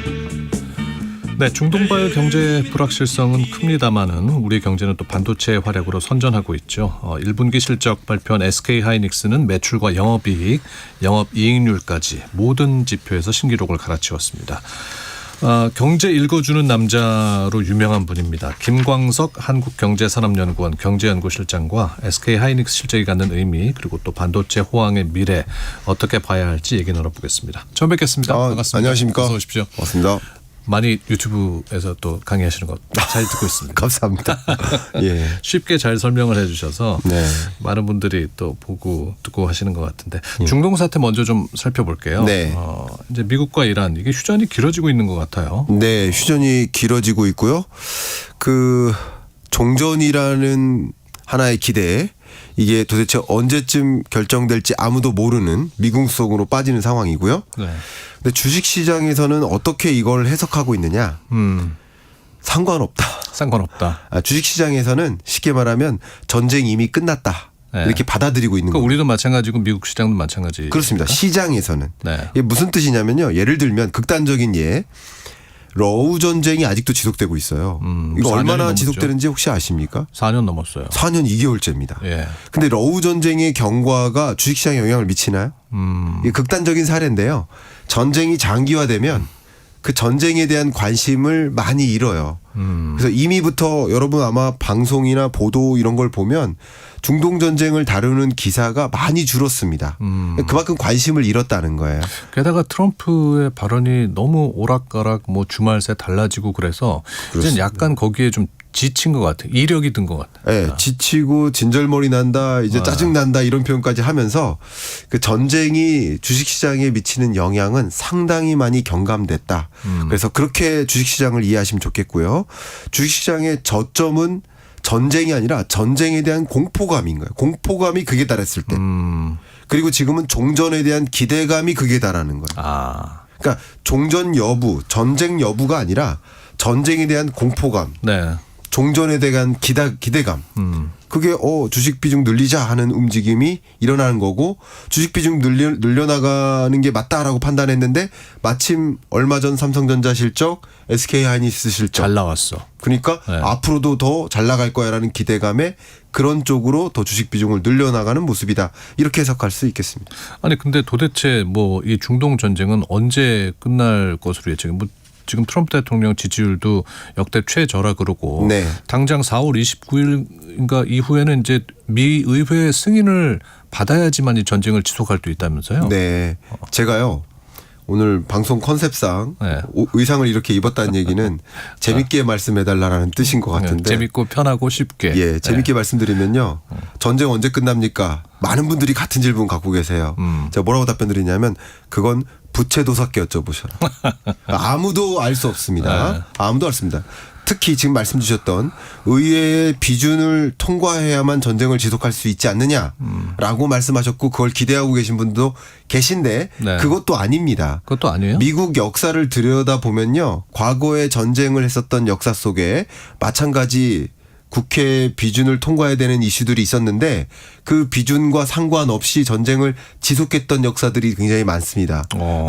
네, 중동발 경제 불확실성은 큽니다만은 우리 경제는 또 반도체의 활약으로 선전하고 있죠. 1분기 실적 발표한 SK하이닉스는 매출과 영업이익, 영업이익률까지 모든 지표에서 신기록을 갈아치웠습니다. 경제 읽어주는 남자로 유명한 분입니다. 김광석 한국경제산업연구원 경제연구실장과 SK하이닉스 실적이 갖는 의미 그리고 또 반도체 호황의 미래 어떻게 봐야 할지 얘기 나눠보겠습니다. 처음 뵙겠습니다. 반갑습니다.
안녕하십니까.
어서 오십시오.
반갑습니다.
많이 유튜브에서 또 강의하시는 거 잘 듣고 있습니다.
감사합니다. 예.
쉽게 잘 설명을 해주셔서 많은 분들이 또 보고 듣고 하시는 것 같은데 중동 사태 먼저 좀 살펴볼게요.
네.
이제 미국과 이란 이게 휴전이 길어지고 있는 것 같아요.
네, 휴전이 길어지고 있고요. 그 종전이라는 하나의 기대 이게 도대체 언제쯤 결정될지 아무도 모르는 미궁속으로 빠지는 상황이고요.
네.
근데 주식시장에서는 어떻게 이걸 해석하고 있느냐? 상관없다.
상관없다.
주식시장에서는 쉽게 말하면 전쟁이 이미 끝났다.
네.
이렇게 받아들이고 있는 거예요.
우리도 마찬가지고 미국 시장도 마찬가지.
그렇습니다. 시장에서는.
네.
이게 무슨 뜻이냐면요. 예를 들면 극단적인 예. 러우 전쟁이 아직도 지속되고 있어요. 이거 얼마나
넘었죠.
지속되는지 혹시 아십니까?
4년 넘었어요.
4년 2개월째입니다.
예.
근데 러우 전쟁의 경과가 주식시장에 영향을 미치나요? 이게 극단적인 사례인데요. 전쟁이 장기화되면 그 전쟁에 대한 관심을 많이 잃어요. 그래서 이미부터 여러분 아마 방송이나 보도 이런 걸 보면 중동 전쟁을 다루는 기사가 많이 줄었습니다. 그만큼 관심을 잃었다는 거예요.
게다가 트럼프의 발언이 너무 오락가락 뭐 주말 새 달라지고 그래서 이제 약간 거기에 좀 지친 것 같아요. 이력이 든 것 같아요.
네, 지치고 진절머리 난다, 이제 짜증 난다 이런 표현까지 하면서 그 전쟁이 주식시장에 미치는 영향은 상당히 많이 경감됐다. 그래서 그렇게 주식시장을 이해하시면 좋겠고요. 주식시장의 저점은 전쟁이 아니라 전쟁에 대한 공포감인 거예요. 공포감이 극에 달했을 때. 그리고 지금은 종전에 대한 기대감이 극에 달하는 거예요. 그러니까 종전 여부, 전쟁 여부가 아니라 전쟁에 대한 공포감.
네.
종전에 대한 기대감. 그게 주식 비중 늘리자 하는 움직임이 일어나는 거고 주식 비중 늘려나가는 게 맞다라고 판단했는데 마침 얼마 전 삼성전자 실적, SK하이닉스 실적
잘 나왔어.
그러니까
네.
앞으로도 더 잘 나갈 거야라는 기대감에 그런 쪽으로 더 주식 비중을 늘려나가는 모습이다. 이렇게 해석할 수 있겠습니다.
아니 근데 도대체 뭐 이 중동 전쟁은 언제 끝날 것으로 예측해? 뭐 지금 트럼프 대통령 지지율도 역대 최저라 그러고
네.
당장 4월 29일인가 이후에는 이제 미 의회 승인을 받아야지만 이 전쟁을 지속할 수 있다면서요?
네, 제가요. 오늘 방송 컨셉상 의상을 이렇게 입었다는 얘기는 재밌게 말씀해달라는 뜻인 것 같은데.
재밌고 편하고 쉽게.
예, 재밌게 말씀드리면요. 전쟁 언제 끝납니까? 많은 분들이 같은 질문 갖고 계세요. 제가 뭐라고 답변 드리냐면 그건 부채도사께 여쭤보셔라. 아무도 알 수 없습니다. 아무도 알 수 없습니다. 특히 지금 말씀 주셨던 의회의 비준을 통과해야만 전쟁을 지속할 수 있지 않느냐라고 말씀하셨고 그걸 기대하고 계신 분도 계신데
네.
그것도 아닙니다.
그것도 아니에요?
미국 역사를 들여다보면요. 과거에 전쟁을 했었던 역사 속에 마찬가지 국회 비준을 통과해야 되는 이슈들이 있었는데 그 비준과 상관없이 전쟁을 지속했던 역사들이 굉장히 많습니다.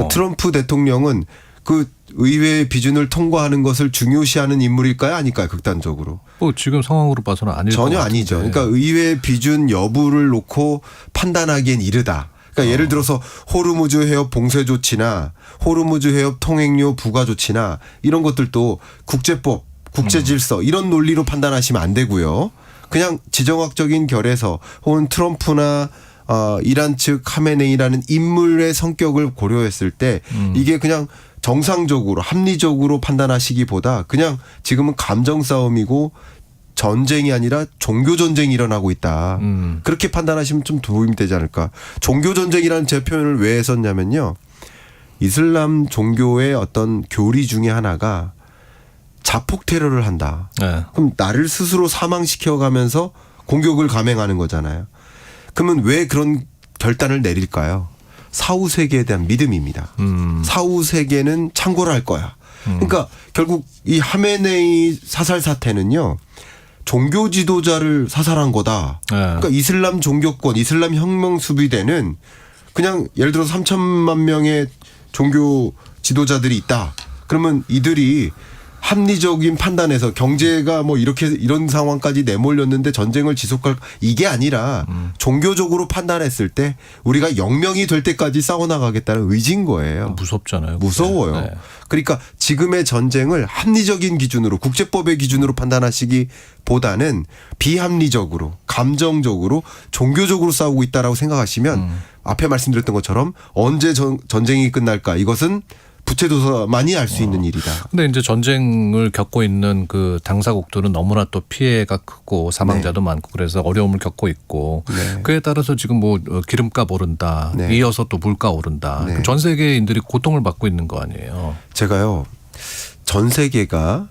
트럼프 대통령은 그 의회 비준을 통과하는 것을 중요시하는 인물일까요? 아닐까요? 극단적으로.
뭐 지금 상황으로 봐서는 아닐 것
전혀
같은데.
아니죠. 그러니까 의회 비준 여부를 놓고 판단하기엔 이르다. 그러니까 예를 들어서 호르무즈 해협 봉쇄 조치나 호르무즈 해협 통행료 부과 조치나 이런 것들도 국제법, 국제질서 이런 논리로 판단하시면 안 되고요. 그냥 지정학적인 결에서 혹은 트럼프나 이란 측 카메네이라는 인물의 성격을 고려했을 때 이게 그냥 정상적으로 합리적으로 판단하시기보다 그냥 지금은 감정 싸움이고 전쟁이 아니라 종교 전쟁이 일어나고 있다. 그렇게 판단하시면 좀 도움이 되지 않을까. 종교 전쟁이라는 제 표현을 왜 썼냐면요. 이슬람 종교의 어떤 교리 중에 하나가 자폭 테러를 한다. 그럼 나를 스스로 사망시켜가면서 공격을 감행하는 거잖아요. 그러면 왜 그런 결단을 내릴까요? 사후 세계에 대한 믿음입니다. 사후 세계는 창고를 할 거야. 그러니까 결국 이 하메네이 사살 사태는요. 종교 지도자를 사살한 거다. 그러니까 이슬람 종교권, 이슬람 혁명 수비대는 그냥 예를 들어 3천만 명의 종교 지도자들이 있다. 그러면 이들이 합리적인 판단에서 경제가 뭐 이렇게 이런 상황까지 내몰렸는데 전쟁을 지속할 이게 아니라 종교적으로 판단했을 때 우리가 영명이 될 때까지 싸워나가겠다는 의지인 거예요.
무섭잖아요.
무서워요.
네.
그러니까 지금의 전쟁을 합리적인 기준으로 국제법의 기준으로 판단하시기보다는 비합리적으로 감정적으로 종교적으로 싸우고 있다라고 생각하시면 앞에 말씀드렸던 것처럼 언제 전쟁이 끝날까 이것은 부채도사만이 알 수 있는 일이다.
근데 이제 전쟁을 겪고 있는 그 당사국들은 너무나 또 피해가 크고 사망자도 많고 그래서 어려움을 겪고 있고 그에 따라서 지금 뭐 기름값 오른다. 이어서 또 물가 오른다. 전 세계인들이 고통을 받고 있는 거 아니에요.
제가요. 전 세계가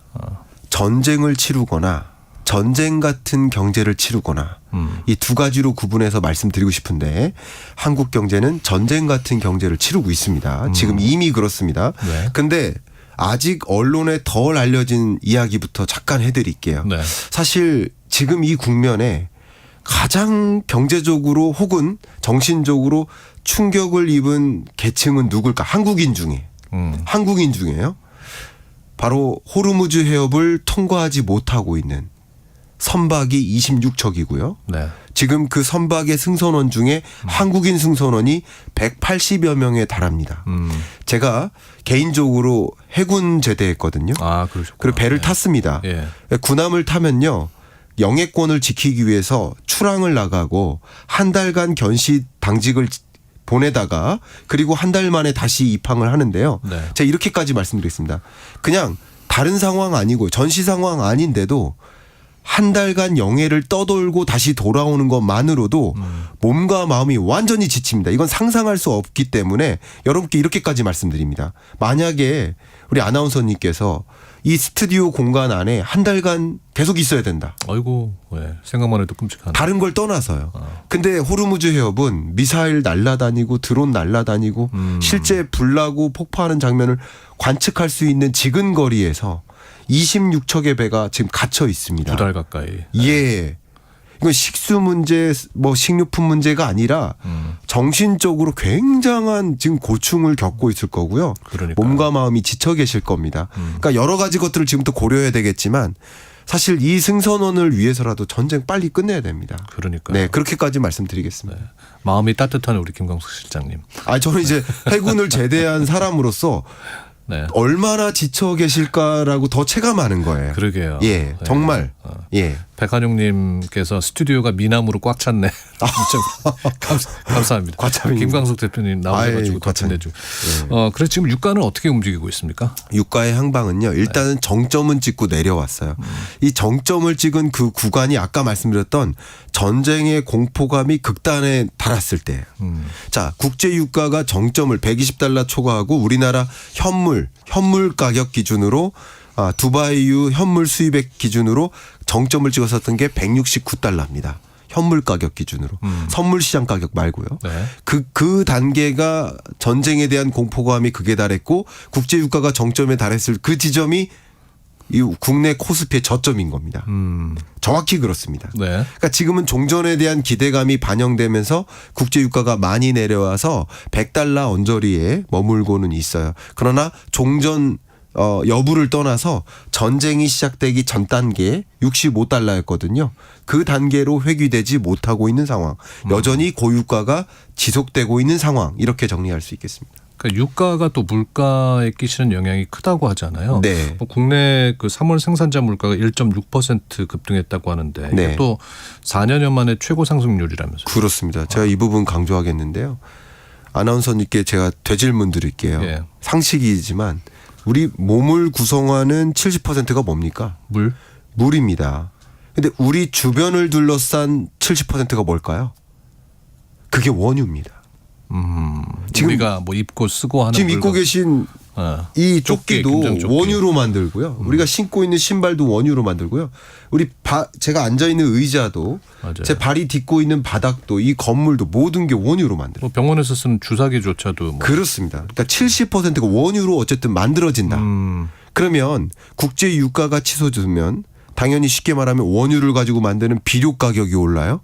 전쟁을 치르거나 전쟁 같은 경제를 치르거나 이 두 가지로 구분해서 말씀드리고 싶은데 한국 경제는 전쟁 같은 경제를 치르고 있습니다. 지금 이미 그렇습니다.
네.
근데 아직 언론에 덜 알려진 이야기부터 잠깐 해드릴게요.
네.
사실 지금 이 국면에 가장 경제적으로 혹은 정신적으로 충격을 입은 계층은 누굴까? 한국인 중에요. 바로 호르무즈 해협을 통과하지 못하고 있는 선박이 26척이고요.
네.
지금 그 선박의 승선원 중에 한국인 승선원이 180여 명에 달합니다. 제가 개인적으로 해군 제대했거든요.
아, 그렇죠.
그리고 배를 탔습니다.
예.
군함을 타면요. 영해권을 지키기 위해서 출항을 나가고 한 달간 견시 당직을 보내다가 그리고 한 달 만에 다시 입항을 하는데요.
네.
제가 이렇게까지 말씀드리겠습니다. 그냥 다른 상황 아니고 전시 상황 아닌데도 한 달간 영해를 떠돌고 다시 돌아오는 것만으로도 몸과 마음이 완전히 지칩니다. 이건 상상할 수 없기 때문에 여러분께 이렇게까지 말씀드립니다. 만약에 우리 아나운서님께서 이 스튜디오 공간 안에 한 달간 계속 있어야 된다.
아이고, 네. 생각만 해도 끔찍하네.
다른 걸 떠나서요. 근데 호르무즈 해협은 미사일 날아다니고 드론 날아다니고 실제 불나고 폭파하는 장면을 관측할 수 있는 지근거리에서 26척의 배가 지금 갇혀 있습니다.
2달 가까이.
예. 이건 식수 문제, 뭐 식료품 문제가 아니라 정신적으로 굉장한 지금 고충을 겪고 있을 거고요.
그러니까요.
몸과 마음이 지쳐 계실 겁니다. 그러니까 여러 가지 것들을 지금부터 고려해야 되겠지만 사실 이 승선원을 위해서라도 전쟁 빨리 끝내야 됩니다.
그러니까요.
네, 그렇게까지 말씀드리겠습니다.
네. 마음이 따뜻한 우리 김광석 실장님.
저는 이제 해군을 제대한 사람으로서
네.
얼마나 지쳐 계실까라고 더 체감하는 거예요.
그러게요.
예, 정말. 예.
백한용님께서 스튜디오가 미남으로 꽉 찼네. 감사합니다.
과찬입니다.
김광석 대표님 나오셔가지고 더 끝내주고. 그래서 지금 유가는 어떻게 움직이고 있습니까?
유가의 향방은요. 일단은 정점은 찍고 내려왔어요. 이 정점을 찍은 그 구간이 아까 말씀드렸던 전쟁의 공포감이 극단에 달았을 때예요. 자, 국제 유가가 정점을 120달러 초과하고 우리나라 현물 가격 기준으로 두바이유 현물 수입액 기준으로 정점을 찍었었던 게 169달러입니다. 현물 가격 기준으로. 선물 시장 가격 말고요.
네.
그 단계가 전쟁에 대한 공포감이 극에 달했고 국제 유가가 정점에 달했을 그 지점이 이 국내 코스피의 저점인 겁니다. 정확히 그렇습니다.
네.
그러니까 지금은 종전에 대한 기대감이 반영되면서 국제 유가가 많이 내려와서 100달러 언저리에 머물고는 있어요. 그러나 종전 여부를 떠나서 전쟁이 시작되기 전 단계 65달러였거든요. 그 단계로 회귀되지 못하고 있는 상황. 여전히 고유가가 지속되고 있는 상황. 이렇게 정리할 수 있겠습니다.
그러니까 유가가 또 물가에 끼치는 영향이 크다고 하잖아요.
네.
국내 그 3월 생산자 물가가 1.6% 급등했다고 하는데 이게
네.
또 4년여 만에 최고 상승률이라면서요.
그렇습니다. 제가 이 부분 강조하겠는데요. 아나운서님께 제가 되질문 드릴게요.
예.
상식이지만 우리 몸을 구성하는 70%가 뭡니까? 물입니다. 근데 우리 주변을 둘러싼 70%가 뭘까요? 그게 원유입니다.
지금 우리가 뭐 입고 쓰고 하는
지금 입고 계신 이 조끼도
조끼.
원유로 만들고요. 우리가 신고 있는 신발도 원유로 만들고요. 제가 앉아 있는 의자도
맞아요.
제 발이 딛고 있는 바닥도 이 건물도 모든 게 원유로 만들어요.
뭐 병원에서 쓰는 주사기조차도 뭐.
그렇습니다. 그러니까 70%가 원유로 어쨌든 만들어진다. 그러면 국제 유가가 치솟으면 당연히 쉽게 말하면 원유를 가지고 만드는 비료 가격이 올라요.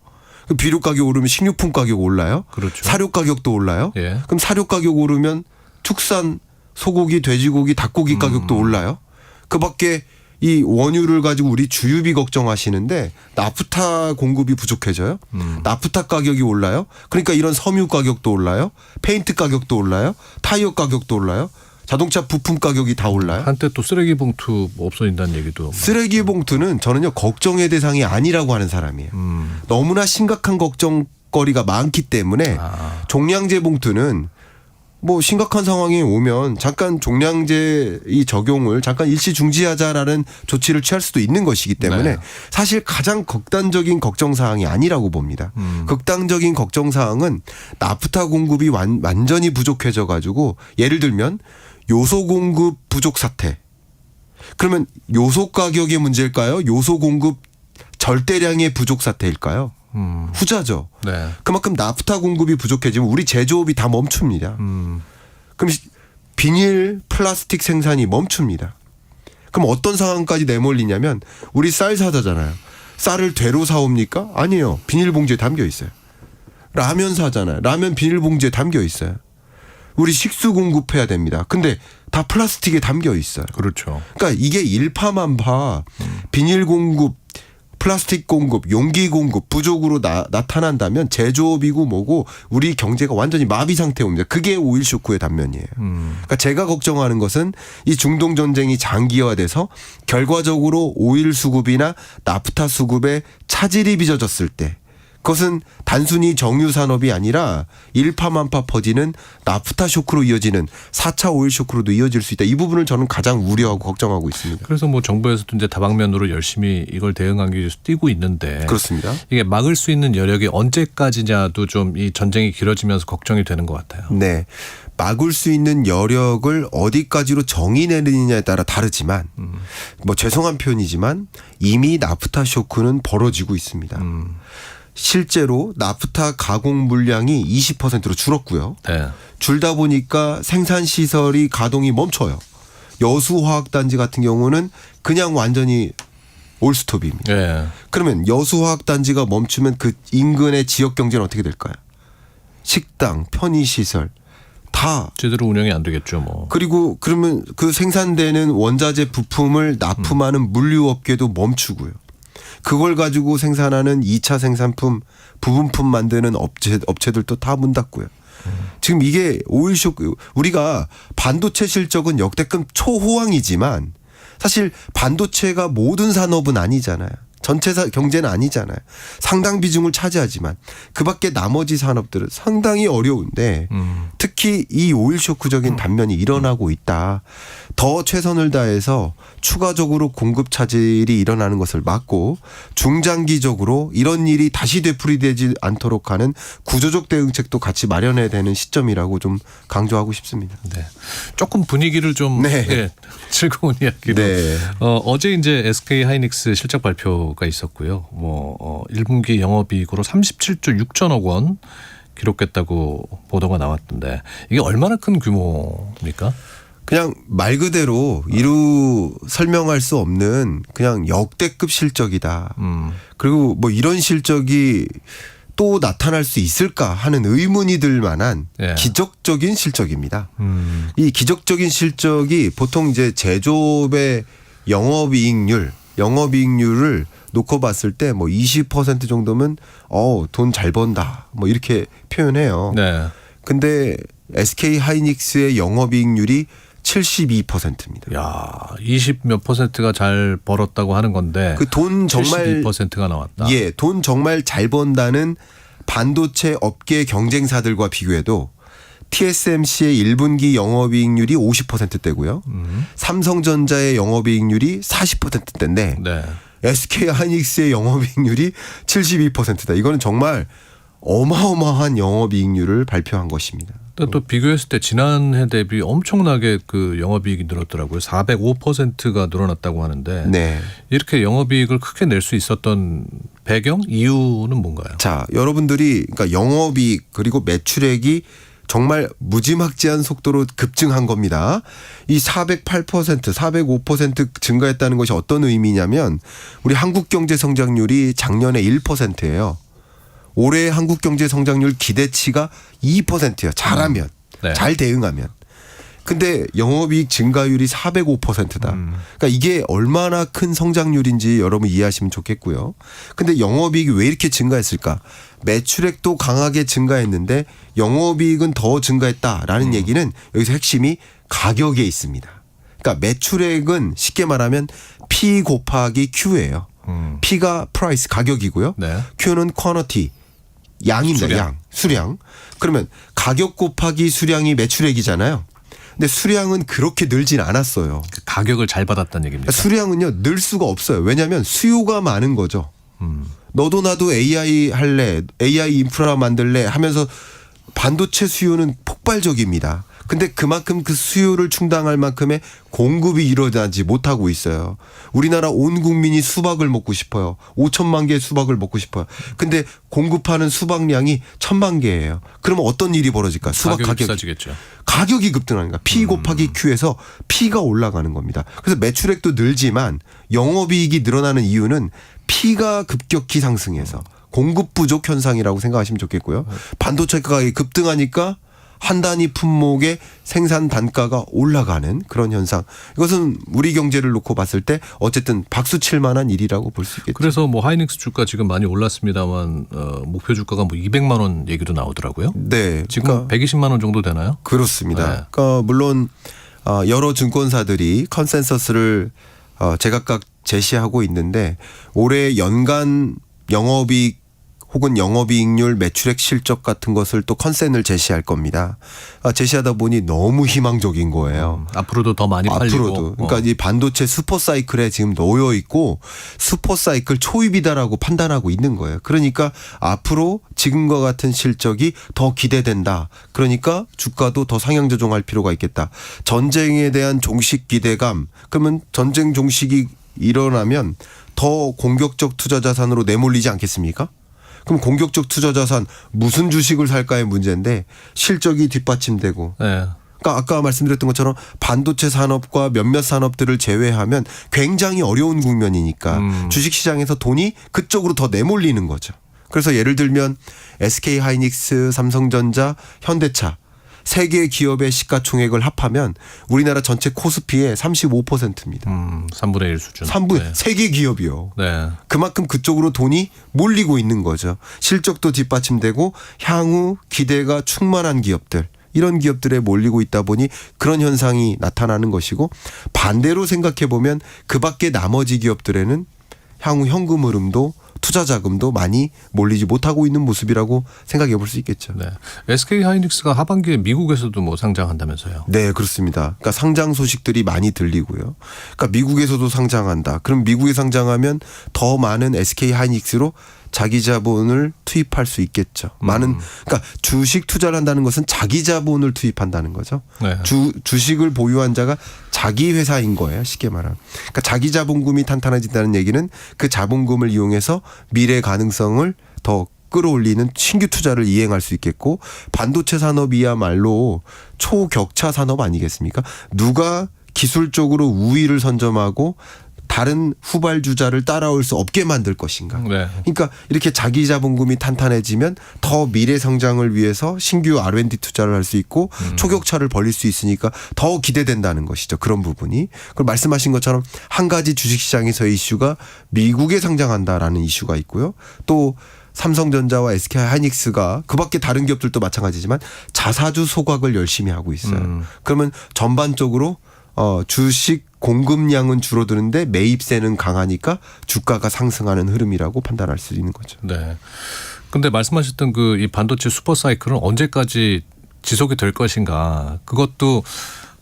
그 비료 가격 오르면 식료품 가격 올라요.
그렇죠.
사료 가격도 올라요.
예.
그럼 사료 가격 오르면 축산 소고기, 돼지고기, 닭고기 가격도 올라요. 그밖에 이 원유를 가지고 우리 주유비 걱정하시는데 나프타 공급이 부족해져요. 나프타 가격이 올라요. 그러니까 이런 섬유 가격도 올라요. 페인트 가격도 올라요. 타이어 가격도 올라요. 자동차 부품 가격이 다 올라요.
한때 또 쓰레기 봉투 뭐 없어진다는 얘기도.
쓰레기 봉투는 저는요 걱정의 대상이 아니라고 하는 사람이에요. 너무나 심각한 걱정거리가 많기 때문에 종량제 봉투는 뭐 심각한 상황이 오면 잠깐 종량제 이 적용을 잠깐 일시 중지하자라는 조치를 취할 수도 있는 것이기 때문에 사실 가장 극단적인 걱정 사항이 아니라고 봅니다. 극단적인 걱정 사항은 나프타 공급이 완전히 부족해져 가지고 예를 들면 요소 공급 부족 사태. 그러면 요소 가격의 문제일까요? 요소 공급 절대량의 부족 사태일까요? 후자죠.
네.
그만큼 나프타 공급이 부족해지면 우리 제조업이 다 멈춥니다. 그럼 비닐, 플라스틱 생산이 멈춥니다. 그럼 어떤 상황까지 내몰리냐면 우리 쌀 사자잖아요. 쌀을 되로 사옵니까? 아니에요. 비닐봉지에 담겨 있어요. 라면 사잖아요. 라면 비닐봉지에 담겨 있어요. 우리 식수 공급해야 됩니다. 근데 다 플라스틱에 담겨 있어요.
그렇죠.
그러니까 이게 일파만파 비닐 공급, 플라스틱 공급, 용기 공급 부족으로 나타난다면 제조업이고 뭐고 우리 경제가 완전히 마비 상태에 옵니다. 그게 오일 쇼크의 단면이에요. 그러니까 제가 걱정하는 것은 이 중동 전쟁이 장기화돼서 결과적으로 오일 수급이나 나프타 수급에 차질이 빚어졌을 때 그것은 단순히 정유 산업이 아니라 일파만파 퍼지는 나프타 쇼크로 이어지는 4차 오일 쇼크로도 이어질 수 있다. 이 부분을 저는 가장 우려하고 걱정하고 있습니다.
그래서 뭐 정부에서도 이제 다방면으로 열심히 이걸 대응하기 위해서 뛰고 있는데
그렇습니다.
이게 막을 수 있는 여력이 언제까지냐도 좀 이 전쟁이 길어지면서 걱정이 되는 것 같아요.
네. 막을 수 있는 여력을 어디까지로 정의 내리느냐에 따라 다르지만 뭐 죄송한 표현이지만 이미 나프타 쇼크는 벌어지고 있습니다. 실제로 나프타 가공 물량이 20%로 줄었고요.
네.
줄다 보니까 생산 시설이 가동이 멈춰요. 여수화학단지 같은 경우는 그냥 완전히 올스톱입니다.
네.
그러면 여수화학단지가 멈추면 그 인근의 지역 경제는 어떻게 될까요? 식당, 편의시설 다
제대로 운영이 안 되겠죠, 뭐.
그리고 그러면 그 생산되는 원자재 부품을 납품하는 물류업계도 멈추고요. 그걸 가지고 생산하는 2차 생산품, 부분품 만드는 업체들도 다 문 닫고요. 지금 이게 오일 쇼크, 우리가 반도체 실적은 역대급 초호황이지만 사실 반도체가 모든 산업은 아니잖아요. 전체 경제는 아니잖아요. 상당 비중을 차지하지만 그밖에 나머지 산업들은 상당히 어려운데 특히 이 오일 쇼크적인 단면이 일어나고 있다. 더 최선을 다해서 추가적으로 공급 차질이 일어나는 것을 막고 중장기적으로 이런 일이 다시 되풀이되지 않도록 하는 구조적 대응책도 같이 마련해야 되는 시점이라고 좀 강조하고 싶습니다.
네. 조금 분위기를 좀 즐거운 이야기로.
네.
어제 이제 SK 하이닉스 실적 발표가 있었고요. 1분기 영업이익으로 37조 6천억 원 기록했다고 보도가 나왔던데 이게 얼마나 큰 규모입니까?
그냥 말 그대로 이루 설명할 수 없는 그냥 역대급 실적이다. 그리고 뭐 이런 실적이 또 나타날 수 있을까 하는 의문이 들 만한 기적적인 실적입니다. 이 기적적인 실적이 보통 이제 제조업의 영업이익률을 놓고 봤을 때 뭐 20% 정도면 돈 잘 번다. 뭐 이렇게 표현해요.
네.
근데 SK 하이닉스의 영업이익률이 72%입니다.
야, 20 몇 %가 잘 벌었다고 하는 건데
그 돈 정말
72%가 나왔다.
예, 돈 정말 잘 번다는 반도체 업계 경쟁사들과 비교해도 TSMC의 1분기 영업이익률이 50%대고요. 삼성전자의 영업이익률이 40%대인데
네.
SK 하이닉스의 영업이익률이 72%다. 이거는 정말 어마어마한 영업이익률을 발표한 것입니다.
또 비교했을 때 지난해 대비 엄청나게 그 영업이익이 늘었더라고요. 405%가 늘어났다고 하는데
네.
이렇게 영업이익을 크게 낼 수 있었던 배경, 이유는 뭔가요?
자, 여러분들이 그러니까 영업이익 그리고 매출액이 정말 무지막지한 속도로 급증한 겁니다. 이 408%, 405% 증가했다는 것이 어떤 의미냐면 우리 한국 경제 성장률이 작년에 1%예요. 올해 한국 경제 성장률 기대치가 2%예요. 잘하면.
네.
잘 대응하면. 근데 영업이익 증가율이 405%다. 그러니까 이게 얼마나 큰 성장률인지 여러분 이해하시면 좋겠고요. 근데 영업이익이 왜 이렇게 증가했을까? 매출액도 강하게 증가했는데 영업이익은 더 증가했다라는 얘기는 여기서 핵심이 가격에 있습니다. 그러니까 매출액은 쉽게 말하면 P 곱하기 Q예요. P가 price 가격이고요.
네.
Q는 quantity 양입니다. 수량. 그러면 가격 곱하기 수량이 매출액이잖아요. 근데 수량은 그렇게 늘진 않았어요.
가격을 잘 받았다는 얘기입니다.
수량은요 늘 수가 없어요. 왜냐하면 수요가 많은 거죠. 너도 나도 AI 할래, AI 인프라 만들래 하면서 반도체 수요는 폭발적입니다. 근데 그만큼 그 수요를 충당할 만큼의 공급이 일어나지 못하고 있어요. 우리나라 온 국민이 수박을 먹고 싶어요. 5천만 개의 수박을 먹고 싶어요. 근데 공급하는 수박량이 1,000만 개예요. 그러면 어떤 일이 벌어질까? 수박 가격이
비싸지겠죠.
가격이 급등하는 거야. P 곱하기 Q에서 P가 올라가는 겁니다. 그래서 매출액도 늘지만 영업이익이 늘어나는 이유는 P가 급격히 상승해서 공급 부족 현상이라고 생각하시면 좋겠고요. 반도체 가격이 급등하니까 한 단위 품목의 생산 단가가 올라가는 그런 현상. 이것은 우리 경제를 놓고 봤을 때 어쨌든 박수 칠 만한 일이라고 볼 수 있겠죠.
그래서 뭐 하이닉스 주가 지금 많이 올랐습니다만 목표 주가가 뭐 200만 원 얘기도 나오더라고요.
네.
지금 120만 원 정도 되나요?
그렇습니다.
네.
그러니까 물론 여러 증권사들이 컨센서스를 제각각 제시하고 있는데 올해 연간 영업이익 혹은 영업이익률, 매출액 실적 같은 것을 또 컨센을 제시할 겁니다. 제시하다 보니 너무 희망적인 거예요.
앞으로도 더 많이 팔리고.
앞으로도. 그러니까 이 반도체 슈퍼사이클에 지금 놓여 있고 슈퍼사이클 초입이다라고 판단하고 있는 거예요. 그러니까 앞으로 지금과 같은 실적이 더 기대된다. 그러니까 주가도 더 상향 조정할 필요가 있겠다. 전쟁에 대한 종식 기대감. 그러면 전쟁 종식이 일어나면 더 공격적 투자 자산으로 내몰리지 않겠습니까? 그럼 공격적 투자 자산 무슨 주식을 살까의 문제인데 실적이 뒷받침되고.
네.
그러니까 아까 말씀드렸던 것처럼 반도체 산업과 몇몇 산업들을 제외하면 굉장히 어려운 국면이니까 주식시장에서 돈이 그쪽으로 더 내몰리는 거죠. 그래서 예를 들면 SK하이닉스, 삼성전자, 현대차 세 개의 기업의 시가총액을 합하면 우리나라 전체 코스피의 35%입니다.
3분의 1 수준.
3분, 세 개 기업이요.
네.
그만큼 그쪽으로 돈이 몰리고 있는 거죠. 실적도 뒷받침되고 향후 기대가 충만한 기업들. 이런 기업들에 몰리고 있다 보니 그런 현상이 나타나는 것이고 반대로 생각해 보면 그 밖에 나머지 기업들에는 향후 현금 흐름도 투자 자금도 많이 몰리지 못하고 있는 모습이라고 생각해 볼 수 있겠죠.
네. SK 하이닉스가 하반기에 미국에서도 뭐 상장한다면서요?
네, 그렇습니다. 그러니까 상장 소식들이 많이 들리고요. 그러니까 미국에서도 상장한다. 그럼 미국에 상장하면 더 많은 SK 하이닉스로 자기 자본을 투입할 수 있겠죠. 많은 그러니까 주식 투자를 한다는 것은 자기 자본을 투입한다는 거죠.
네.
주식을 보유한 자가 자기 회사인 거예요. 쉽게 말하면. 그러니까 자기 자본금이 탄탄해진다는 얘기는 그 자본금을 이용해서 미래 가능성을 더 끌어올리는 신규 투자를 이행할 수 있겠고 반도체 산업이야말로 초격차 산업 아니겠습니까? 누가 기술적으로 우위를 선점하고 다른 후발주자를 따라올 수 없게 만들 것인가.
네.
그러니까 이렇게 자기 자본금이 탄탄해지면 더 미래 성장을 위해서 신규 R&D 투자를 할 수 있고 초격차를 벌릴 수 있으니까 더 기대된다는 것이죠. 그런 부분이. 그리고 말씀하신 것처럼 한 가지 주식시장에서의 이슈가 미국에 상장한다라는 이슈가 있고요. 또 삼성전자와 SK하이닉스가 그밖에 다른 기업들도 마찬가지지만 자사주 소각을 열심히 하고 있어요. 그러면 전반적으로 주식 공급량은 줄어드는데 매입세는 강하니까 주가가 상승하는 흐름이라고 판단할 수 있는 거죠.
네. 근데 말씀하셨던 그 이 반도체 슈퍼 사이클은 언제까지 지속이 될 것인가? 그것도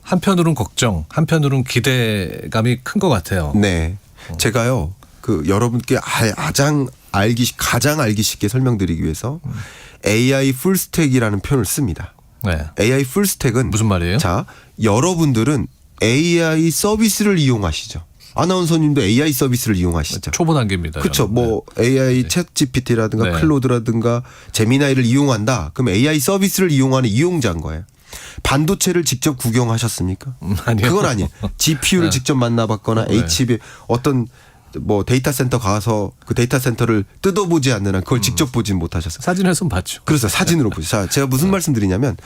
한편으로는 걱정, 한편으로는 기대감이 큰 것 같아요.
네. 제가요. 그 여러분께 가장 알기 쉽게 설명드리기 위해서 AI 풀스택이라는 표현을 씁니다.
네.
AI 풀스택은
무슨 말이에요?
자, 여러분들은 AI 서비스를 이용하시죠. 아나운서님도 AI 서비스를 이용하시죠.
초보 단계입니다.
그렇죠. 뭐 AI 챗 GPT라든가
네.
클로드라든가 제미나이를 이용한다. 그럼 AI 서비스를 이용하는 이용자인 거예요. 반도체를 직접 구경하셨습니까?
아니요.
그건 아니에요. GPU를 직접 만나봤거나
네.
HB 어떤 뭐 데이터 센터 가서 그 데이터 센터를 뜯어보지 않는 한 그걸 직접 보진 못하셨어요.
사진에서는 봤죠.
그래서 사진으로 보죠. 자, 제가 무슨 말씀드리냐면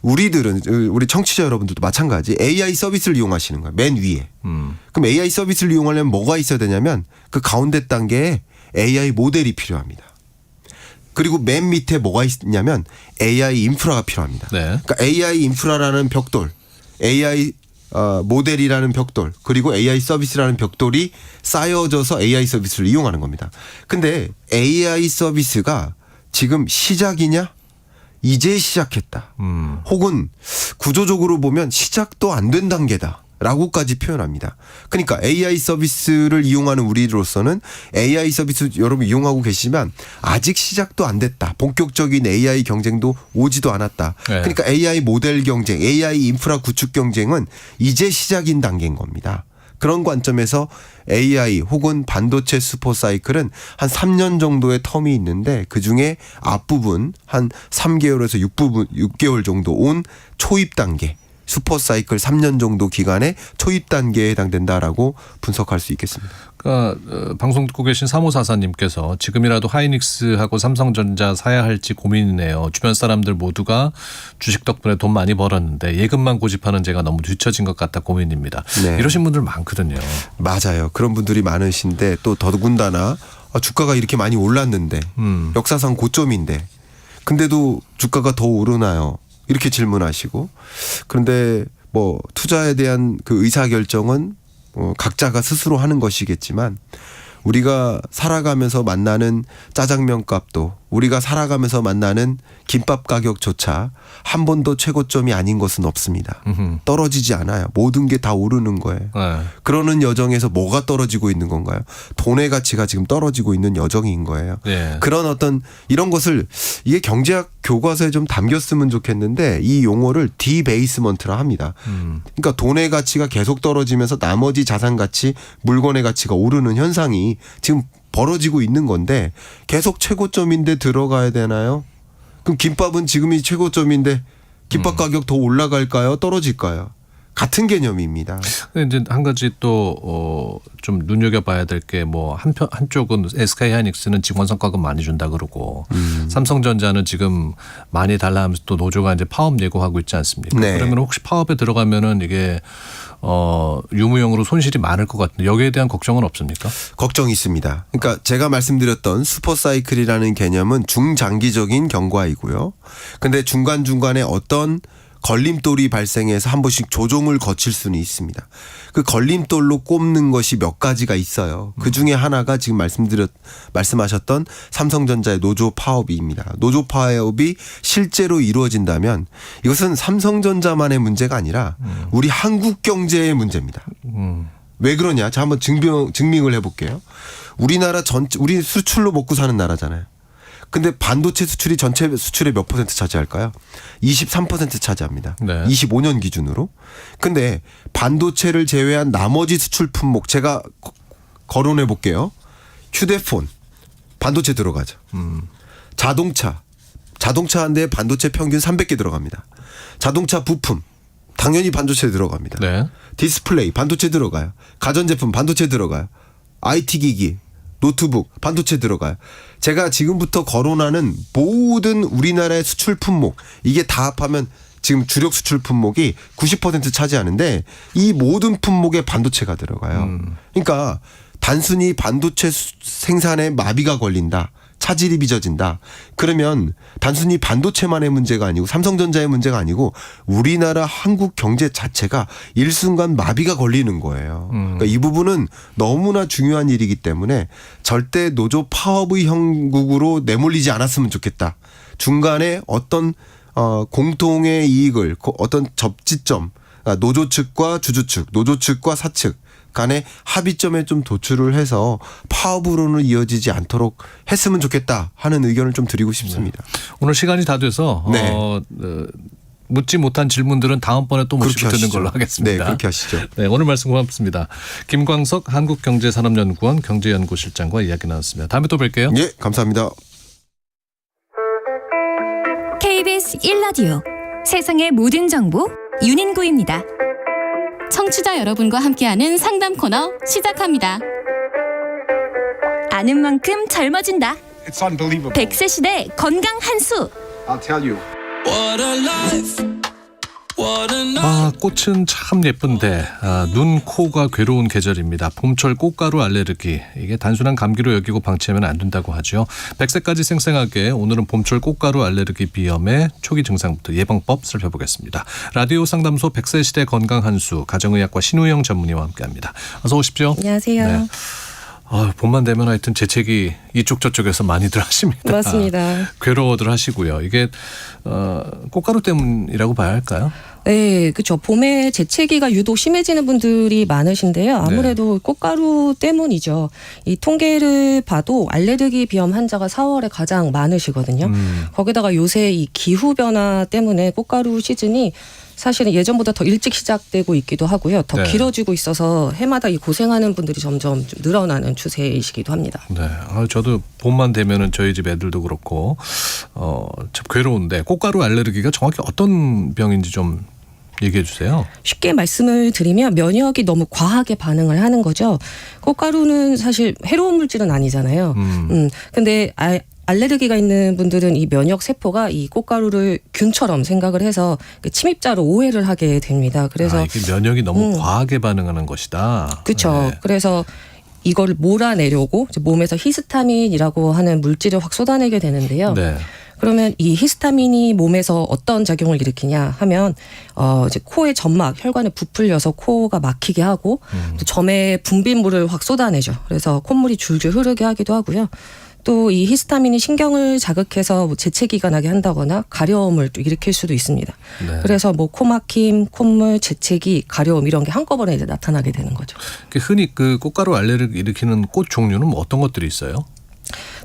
우리들은 우리 청취자 여러분들도 마찬가지 AI 서비스를 이용하시는 거예요. 맨 위에. 그럼 AI 서비스를 이용하려면 뭐가 있어야 되냐면 그 가운데 단계에 AI 모델이 필요합니다. 그리고 맨 밑에 뭐가 있냐면 AI 인프라가 필요합니다.
네.
그러니까 AI 인프라라는 벽돌, AI 모델이라는 벽돌, 그리고 AI 서비스라는 벽돌이 쌓여져서 AI 서비스를 이용하는 겁니다. 근데 AI 서비스가 지금 시작이냐? 이제 시작했다. 혹은 구조적으로 보면 시작도 안 된 단계다. 라고까지 표현합니다. 그러니까 AI 서비스를 이용하는 우리로서는 AI 서비스 여러분 이용하고 계시지만 아직 시작도 안 됐다. 본격적인 AI 경쟁도 오지도 않았다.
네.
그러니까 AI 모델 경쟁, AI 인프라 구축 경쟁은 이제 시작인 단계인 겁니다. 그런 관점에서 AI 혹은 반도체 슈퍼사이클은 한 3년 정도의 텀이 있는데 그중에 앞부분 한 3개월에서 6개월 정도 온 초입 단계. 슈퍼사이클 3년 정도 기간의 초입 단계에 해당된다라고 분석할 수 있겠습니다.
그러니까 방송 듣고 계신 3544님께서 지금이라도 하이닉스하고 삼성전자 사야 할지 고민이네요. 주변 사람들 모두가 주식 덕분에 돈 많이 벌었는데 예금만 고집하는 제가 너무 뒤처진 것 같다 고민입니다.
네.
이러신 분들 많거든요.
맞아요. 그런 분들이 많으신데 또 더군다나 주가가 이렇게 많이 올랐는데 역사상 고점인데 근데도 주가가 더 오르나요? 이렇게 질문하시고 그런데 뭐 투자에 대한 그 의사결정은 각자가 스스로 하는 것이겠지만 우리가 살아가면서 만나는 짜장면 값도 우리가 살아가면서 만나는 김밥 가격조차 한 번도 최고점이 아닌 것은 없습니다. 떨어지지 않아요. 모든 게 다 오르는 거예요.
네.
그러는 여정에서 뭐가 떨어지고 있는 건가요? 돈의 가치가 지금 떨어지고 있는 여정인 거예요.
네.
그런 어떤 이런 것을 이게 경제학 교과서에 좀 담겼으면 좋겠는데 이 용어를 디베이스먼트라 합니다. 그러니까 돈의 가치가 계속 떨어지면서 나머지 자산 가치, 물건의 가치가 오르는 현상이 지금 벌어지고 있는 건데 계속 최고점인데 들어가야 되나요? 그럼 김밥은 지금이 최고점인데 김밥 가격 더 올라갈까요? 떨어질까요? 같은 개념입니다.
근데 이제 한 가지 또 좀 눈여겨봐야 될 게 뭐 한쪽은 SK 하이닉스는 직원 성과금 많이 준다 그러고 삼성전자는 지금 많이 달라 하면서 또 노조가 이제 파업 예고하고 있지 않습니까?
네.
그러면 혹시 파업에 들어가면은 이게 유무형으로 손실이 많을 것 같은데 여기에 대한 걱정은 없습니까?
걱정이 있습니다. 그러니까 제가 말씀드렸던 슈퍼사이클이라는 개념은 중장기적인 경과이고요. 근데 중간중간에 어떤 걸림돌이 발생해서 한 번씩 조정을 거칠 수는 있습니다. 그 걸림돌로 꼽는 것이 몇 가지가 있어요. 그 중에 하나가 지금 말씀하셨던 삼성전자의 노조 파업입니다. 노조 파업이 실제로 이루어진다면 이것은 삼성전자만의 문제가 아니라 우리 한국 경제의 문제입니다. 왜 그러냐? 자, 한번 증명을 해볼게요. 우리나라 우리 수출로 먹고 사는 나라잖아요. 근데 반도체 수출이 전체 수출의 몇 퍼센트 차지할까요? 23% 차지합니다.
네.
25년 기준으로. 근데 반도체를 제외한 나머지 수출 품목 제가 거론해 볼게요. 휴대폰 반도체 들어가죠. 자동차 한 대에 반도체 평균 300개 들어갑니다. 자동차 부품 당연히 반도체 들어갑니다.
네.
디스플레이 반도체 들어가요. 가전제품 반도체 들어가요. IT 기기 노트북 반도체 들어가요. 제가 지금부터 거론하는 모든 우리나라의 수출 품목 이게 다 합하면 지금 주력 수출 품목이 90% 차지하는데 이 모든 품목에 반도체가 들어가요. 그러니까 단순히 반도체 생산에 마비가 걸린다. 차질이 빚어진다. 그러면 단순히 반도체만의 문제가 아니고 삼성전자의 문제가 아니고 우리나라 한국 경제 자체가 일순간 마비가 걸리는 거예요. 그러니까 이 부분은 너무나 중요한 일이기 때문에 절대 노조 파업의 형국으로 내몰리지 않았으면 좋겠다. 중간에 어떤 공통의 이익을 어떤 접지점 노조 측과 주주 측, 노조 측과 사측 간의 합의점에 좀 도출을 해서 파업으로는 이어지지 않도록 했으면 좋겠다 하는 의견을 좀 드리고 싶습니다.
오늘 시간이 다 돼서
네.
묻지 못한 질문들은 다음번에 또 모시고 듣는 걸로 하겠습니다.
네, 그렇게 하시죠.
네, 오늘 말씀 고맙습니다. 김광석 한국경제산업연구원 경제연구실장과 이야기 나눴습니다. 다음에 또 뵐게요.
예, 감사합니다.
KBS 1라디오 세상의 모든 정보 윤인구입니다.
청취자 여러분과 함께하는 상담 코너 시작합니다.
아는 만큼 젊어진다. 100세 시대 건강 한수.
I'll tell you.
꽃은 참 예쁜데 눈, 코가 괴로운 계절입니다. 봄철 꽃가루 알레르기 이게 단순한 감기로 여기고 방치하면 안 된다고 하죠. 100세까지 쌩쌩하게 오늘은 봄철 꽃가루 알레르기 비염의 초기 증상부터 예방법 살펴보겠습니다. 라디오 상담소 100세 시대 건강 한수 가정의학과 신우영 전문의와 함께합니다. 어서 오십시오.
안녕하세요.
네. 봄만 되면 하여튼 재채기 이쪽 저쪽에서 많이들 하십니다.
맞습니다.
괴로워들 하시고요. 이게 꽃가루 때문이라고 봐야 할까요?
네, 그렇죠. 봄에 재채기가 유독 심해지는 분들이 많으신데요. 아무래도 꽃가루 때문이죠. 이 통계를 봐도 알레르기 비염 환자가 4월에 가장 많으시거든요. 거기다가 요새 이 기후 변화 때문에 꽃가루 시즌이 사실은 예전보다 더 일찍 시작되고 있기도 하고요. 더 길어지고 있어서 해마다 이 고생하는 분들이 점점 좀 늘어나는 추세이시기도 합니다.
네, 저도 봄만 되면은 저희 집 애들도 그렇고 참 괴로운데 꽃가루 알레르기가 정확히 어떤 병인지 좀 얘기해 주세요.
쉽게 말씀을 드리면 면역이 너무 과하게 반응을 하는 거죠. 꽃가루는 사실 해로운 물질은 아니잖아요. 근데 알레르기가 있는 분들은 이 면역 세포가 이 꽃가루를 균처럼 생각을 해서 침입자로 오해를 하게 됩니다. 그래서
이게 면역이 너무 과하게 반응하는 것이다.
그렇죠.
네.
그래서 이걸 몰아내려고 몸에서 히스타민이라고 하는 물질을 확 쏟아내게 되는데요.
네.
그러면 이 히스타민이 몸에서 어떤 작용을 일으키냐 하면 이제 코의 점막 혈관을 부풀려서 코가 막히게 하고 또 점에 분비물을 확 쏟아내죠. 그래서 콧물이 줄줄 흐르게 하기도 하고요. 또 이 히스타민이 신경을 자극해서 뭐 재채기가 나게 한다거나 가려움을 또 일으킬 수도 있습니다.
네.
그래서 뭐 코막힘, 콧물, 재채기, 가려움 이런 게 한꺼번에 이제 나타나게 되는 거죠.
흔히 그 꽃가루 알레르기 일으키는 꽃 종류는 뭐 어떤 것들이 있어요?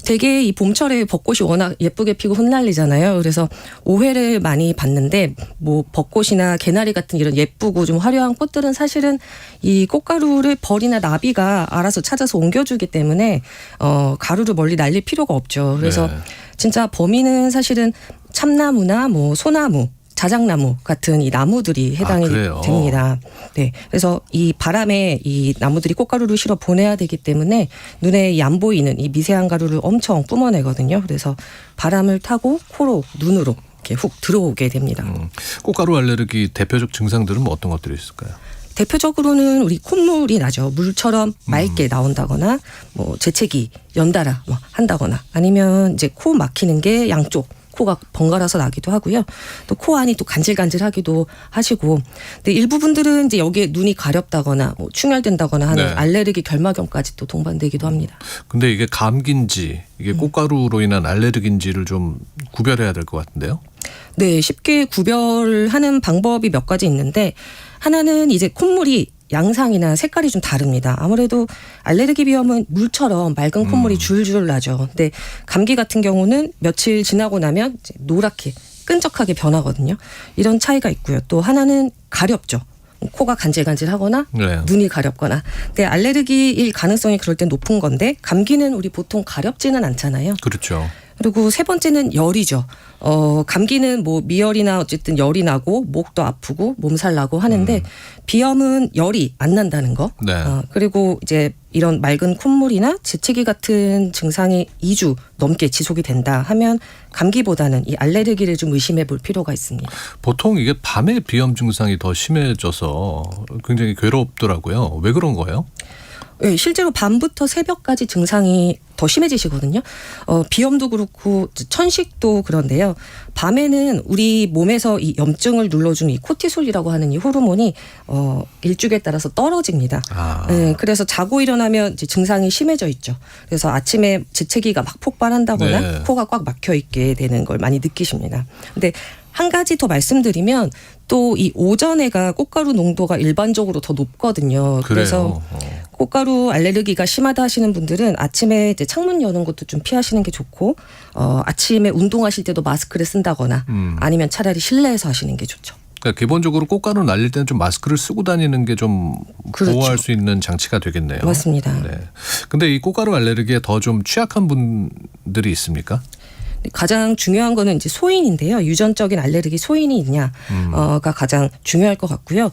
되게 이 봄철에 벚꽃이 워낙 예쁘게 피고 흩날리잖아요. 그래서 오해를 많이 받는데 뭐 벚꽃이나 개나리 같은 이런 예쁘고 좀 화려한 꽃들은 사실은 이 꽃가루를 벌이나 나비가 알아서 찾아서 옮겨주기 때문에 가루를 멀리 날릴 필요가 없죠. 그래서 진짜 범인은 사실은 참나무나 뭐 소나무, 자작나무 같은 이 나무들이 해당이 됩니다. 네, 그래서 이 바람에 이 나무들이 꽃가루를 실어 보내야 되기 때문에 눈에 안 보이는 이 미세한 가루를 엄청 뿜어내거든요. 그래서 바람을 타고 코로, 눈으로 이렇게 훅 들어오게 됩니다.
꽃가루 알레르기 대표적 증상들은 뭐 어떤 것들이 있을까요?
대표적으로는 우리 콧물이 나죠. 물처럼 맑게 나온다거나 뭐 재채기 연달아 한다거나 아니면 이제 코 막히는 게 양쪽 코가 번갈아서 나기도 하고요. 또 코 안이 또 간질간질하기도 하시고, 근데 일부 분들은 이제 여기에 눈이 가렵다거나 뭐 충혈된다거나 하는 알레르기 결막염까지 또 동반되기도 합니다.
근데 이게 감기인지 이게 꽃가루로 인한 알레르기인지를 좀 구별해야 될 것 같은데요.
네, 쉽게 구별하는 방법이 몇 가지 있는데 하나는 이제 콧물이 양상이나 색깔이 좀 다릅니다. 아무래도 알레르기 비염은 물처럼 맑은 콧물이 줄줄 나죠. 근데 감기 같은 경우는 며칠 지나고 나면 이제 노랗게 끈적하게 변하거든요. 이런 차이가 있고요. 또 하나는 가렵죠. 코가 간질간질하거나 눈이 가렵거나. 근데 알레르기일 가능성이 그럴 때 높은 건데 감기는 우리 보통 가렵지는 않잖아요.
그렇죠.
그리고 세 번째는 열이죠. 감기는 뭐 미열이나 어쨌든 열이 나고 목도 아프고 몸살 나고 하는데 비염은 열이 안 난다는 거. 그리고 이제 이런 맑은 콧물이나 재채기 같은 증상이 2주 넘게 지속이 된다 하면 감기보다는 이 알레르기를 좀 의심해 볼 필요가 있습니다.
보통 이게 밤에 비염 증상이 더 심해져서 굉장히 괴롭더라고요. 왜 그런 거예요?
네, 실제로 밤부터 새벽까지 증상이 더 심해지시거든요. 비염도 그렇고 천식도 그런데요. 밤에는 우리 몸에서 이 염증을 눌러주는 이 코티솔이라고 하는 이 호르몬이 일주기에 따라서 떨어집니다. 네, 그래서 자고 일어나면 이제 증상이 심해져 있죠. 그래서 아침에 재채기가 막 폭발한다거나 코가 꽉 막혀 있게 되는 걸 많이 느끼십니다. 근데 한 가지 더 말씀드리면 또 이 오전에가 꽃가루 농도가 일반적으로 더 높거든요. 그래서 꽃가루 알레르기가 심하다 하시는 분들은 아침에 이제 창문 여는 것도 좀 피하시는 게 좋고 아침에 운동하실 때도 마스크를 쓴다거나 아니면 차라리 실내에서 하시는 게 좋죠.
그러니까 기본적으로 꽃가루 날릴 때는 좀 마스크를 쓰고 다니는 게 좀 보호할 수 있는 장치가 되겠네요.
맞습니다.
네. 근데 이 꽃가루 알레르기에 더 좀 취약한 분들이 있습니까?
가장 중요한 거는 이제 소인인데요. 유전적인 알레르기 소인이 있냐가 가장 중요할 것 같고요.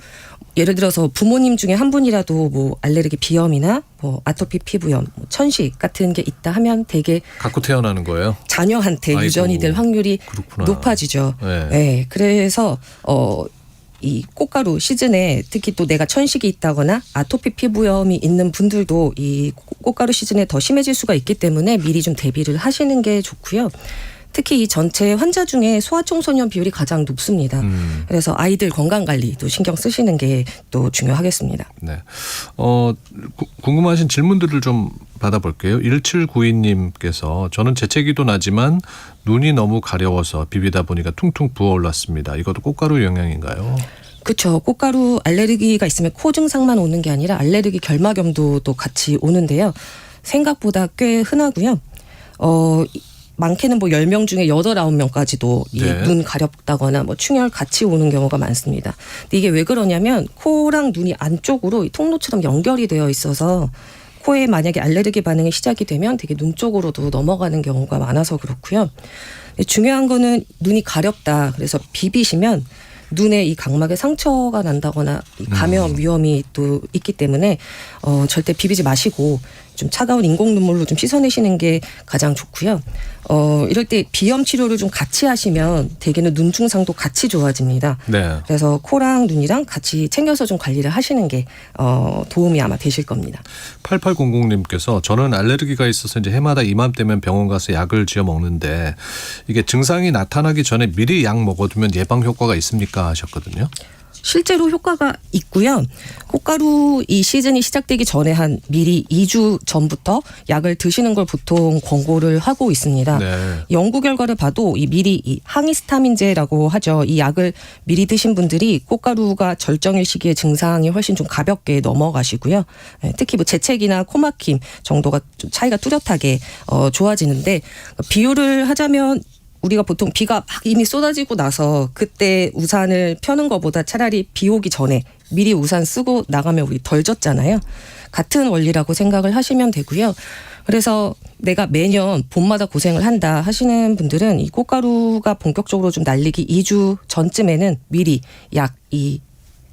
예를 들어서 부모님 중에 한 분이라도 뭐 알레르기 비염이나 뭐 아토피 피부염, 뭐 천식 같은 게 있다 하면 되게
갖고 태어나는 거예요?
자녀한테 유전이 될 확률이 높아지죠. 네. 그래서 이 꽃가루 시즌에 특히 또 내가 천식이 있다거나 아토피 피부염이 있는 분들도 이 꽃가루 시즌에 더 심해질 수가 있기 때문에 미리 좀 대비를 하시는 게 좋고요. 특히 이 전체 환자 중에 소아청소년 비율이 가장 높습니다. 그래서 아이들 건강 관리도 신경 쓰시는 게 또 중요하겠습니다.
네. 궁금하신 질문들을 좀 받아볼게요. 1792님께서 저는 재채기도 나지만 눈이 너무 가려워서 비비다 보니까 퉁퉁 부어올랐습니다. 이것도 꽃가루 영향인가요?
그렇죠. 꽃가루 알레르기가 있으면 코 증상만 오는 게 아니라 알레르기 결막염도 또 같이 오는데요. 생각보다 꽤 흔하고요. 많게는 뭐 10명 중에 8, 9명까지도 이 눈 가렵다거나 뭐 충혈 같이 오는 경우가 많습니다. 근데 이게 왜 그러냐면 코랑 눈이 안쪽으로 통로처럼 연결이 되어 있어서 코에 만약에 알레르기 반응이 시작이 되면 되게 눈 쪽으로도 넘어가는 경우가 많아서 그렇고요. 중요한 거는 눈이 가렵다. 그래서 비비시면 눈에 이 각막에 상처가 난다거나 감염 위험이 또 있기 때문에 절대 비비지 마시고 좀 차가운 인공 눈물로 좀 씻어내시는 게 가장 좋고요. 이럴 때 비염 치료를 좀 같이 하시면 대개는 눈 증상도 같이 좋아집니다.
네.
그래서 코랑 눈이랑 같이 챙겨서 좀 관리를 하시는 게 도움이 아마 되실 겁니다.
8800님께서 저는 알레르기가 있어서 이제 해마다 이맘때면 병원 가서 약을 지어 먹는데 이게 증상이 나타나기 전에 미리 약 먹어두면 예방 효과가 있습니까 하셨거든요.
실제로 효과가 있고요. 꽃가루 이 시즌이 시작되기 전에 한 미리 2주 전부터 약을 드시는 걸 보통 권고를 하고 있습니다.
네.
연구 결과를 봐도 이 미리 이 항히스타민제라고 하죠. 이 약을 미리 드신 분들이 꽃가루가 절정일 시기에 증상이 훨씬 좀 가볍게 넘어가시고요. 특히 뭐 재채기나 코막힘 정도가 좀 차이가 뚜렷하게 좋아지는데 비유를 하자면 우리가 보통 비가 막 이미 쏟아지고 나서 그때 우산을 펴는 것보다 차라리 비 오기 전에 미리 우산 쓰고 나가면 우리 덜 젖잖아요. 같은 원리라고 생각을 하시면 되고요. 그래서 내가 매년 봄마다 고생을 한다 하시는 분들은 이 꽃가루가 본격적으로 좀 날리기 2주 전쯤에는 미리 약 이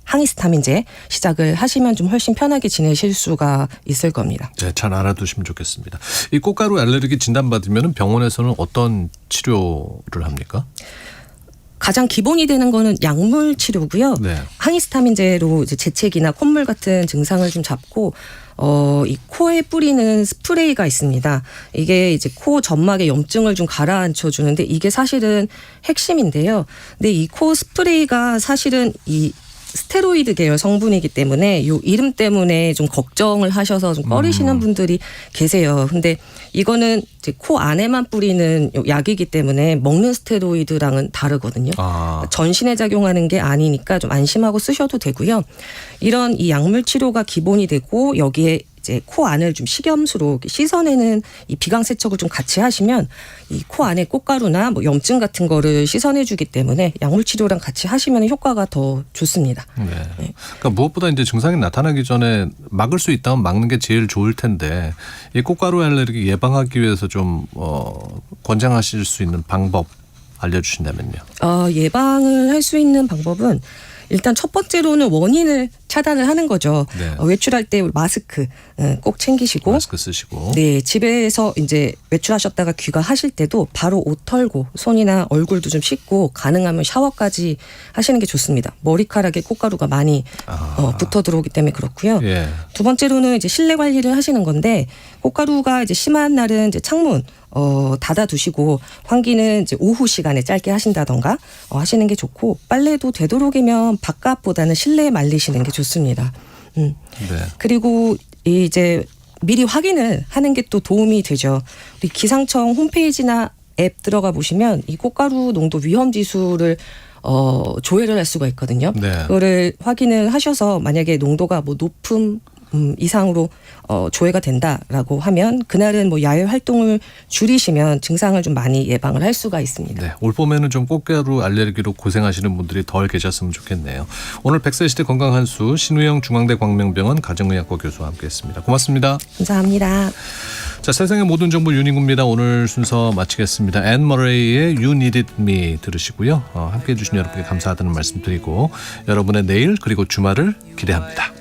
항히스타민제 시작을 하시면 좀 훨씬 편하게 지내실 수가 있을 겁니다.
네, 잘 알아두시면 좋겠습니다. 이 꽃가루 알레르기 진단받으면 병원에서는 어떤 치료를 합니까?
가장 기본이 되는 거는 약물 치료고요.
네.
항히스타민제로 이제 재채기나 콧물 같은 증상을 좀 잡고 이 코에 뿌리는 스프레이가 있습니다. 이게 이제 코 점막의 염증을 좀 가라앉혀 주는데 이게 사실은 핵심인데요. 근데 이 코 스프레이가 사실은 이 스테로이드 계열 성분이기 때문에 요 이름 때문에 좀 걱정을 하셔서 좀 꺼리시는 분들이 계세요. 근데 이거는 이제 코 안에만 뿌리는 약이기 때문에 먹는 스테로이드랑은 다르거든요. 전신에 작용하는 게 아니니까 좀 안심하고 쓰셔도 되고요. 이런 이 약물 치료가 기본이 되고 여기에 이제 코 안을 좀 식염수로 씻어내는 이 비강 세척을 좀 같이 하시면 이 코 안에 꽃가루나 뭐 염증 같은 거를 씻어내주기 때문에 약물 치료랑 같이 하시면 효과가 더 좋습니다.
네. 그러니까 무엇보다 이제 증상이 나타나기 전에 막을 수 있다면 막는 게 제일 좋을 텐데 이 꽃가루 알레르기 예방하기 위해서 좀 권장하실 수 있는 방법 알려주신다면요.
예방을 할 수 있는 방법은 일단 첫 번째로는 원인을 차단을 하는 거죠.
네.
외출할 때 마스크 꼭 챙기시고.
마스크 쓰시고.
네, 집에서 이제 외출하셨다가 귀가하실 때도 바로 옷 털고 손이나 얼굴도 좀 씻고 가능하면 샤워까지 하시는 게 좋습니다. 머리카락에 꽃가루가 많이 붙어 들어오기 때문에 그렇고요.
예.
두 번째로는 이제 실내 관리를 하시는 건데 꽃가루가 이제 심한 날은 이제 창문 닫아두시고 환기는 이제 오후 시간에 짧게 하신다던가 하시는 게 좋고 빨래도 되도록이면 바깥보다는 실내에 말리시는 게 좋습니다.
네.
그리고 이제 미리 확인을 하는 게 또 도움이 되죠. 우리 기상청 홈페이지나 앱 들어가 보시면 이 꽃가루 농도 위험 지수를 조회를 할 수가 있거든요.
네.
그거를 확인을 하셔서 만약에 농도가 뭐 높음 이상으로 조회가 된다라고 하면 그날은 뭐 야외 활동을 줄이시면 증상을 좀 많이 예방을 할 수가 있습니다.
네, 올 봄에는 좀 꽃가루 알레르기로 고생하시는 분들이 덜 계셨으면 좋겠네요. 오늘 100세 시대 건강 한수 신우영 중앙대 광명병원 가정의학과 교수와 함께했습니다. 고맙습니다.
감사합니다.
자, 세상의 모든 정보 윤희구입니다. 오늘 순서 마치겠습니다. 앤 머레이의 You Needed Me 들으시고요. 함께해 주신 여러분께 감사하다는 말씀 드리고 여러분의 내일 그리고 주말을 기대합니다.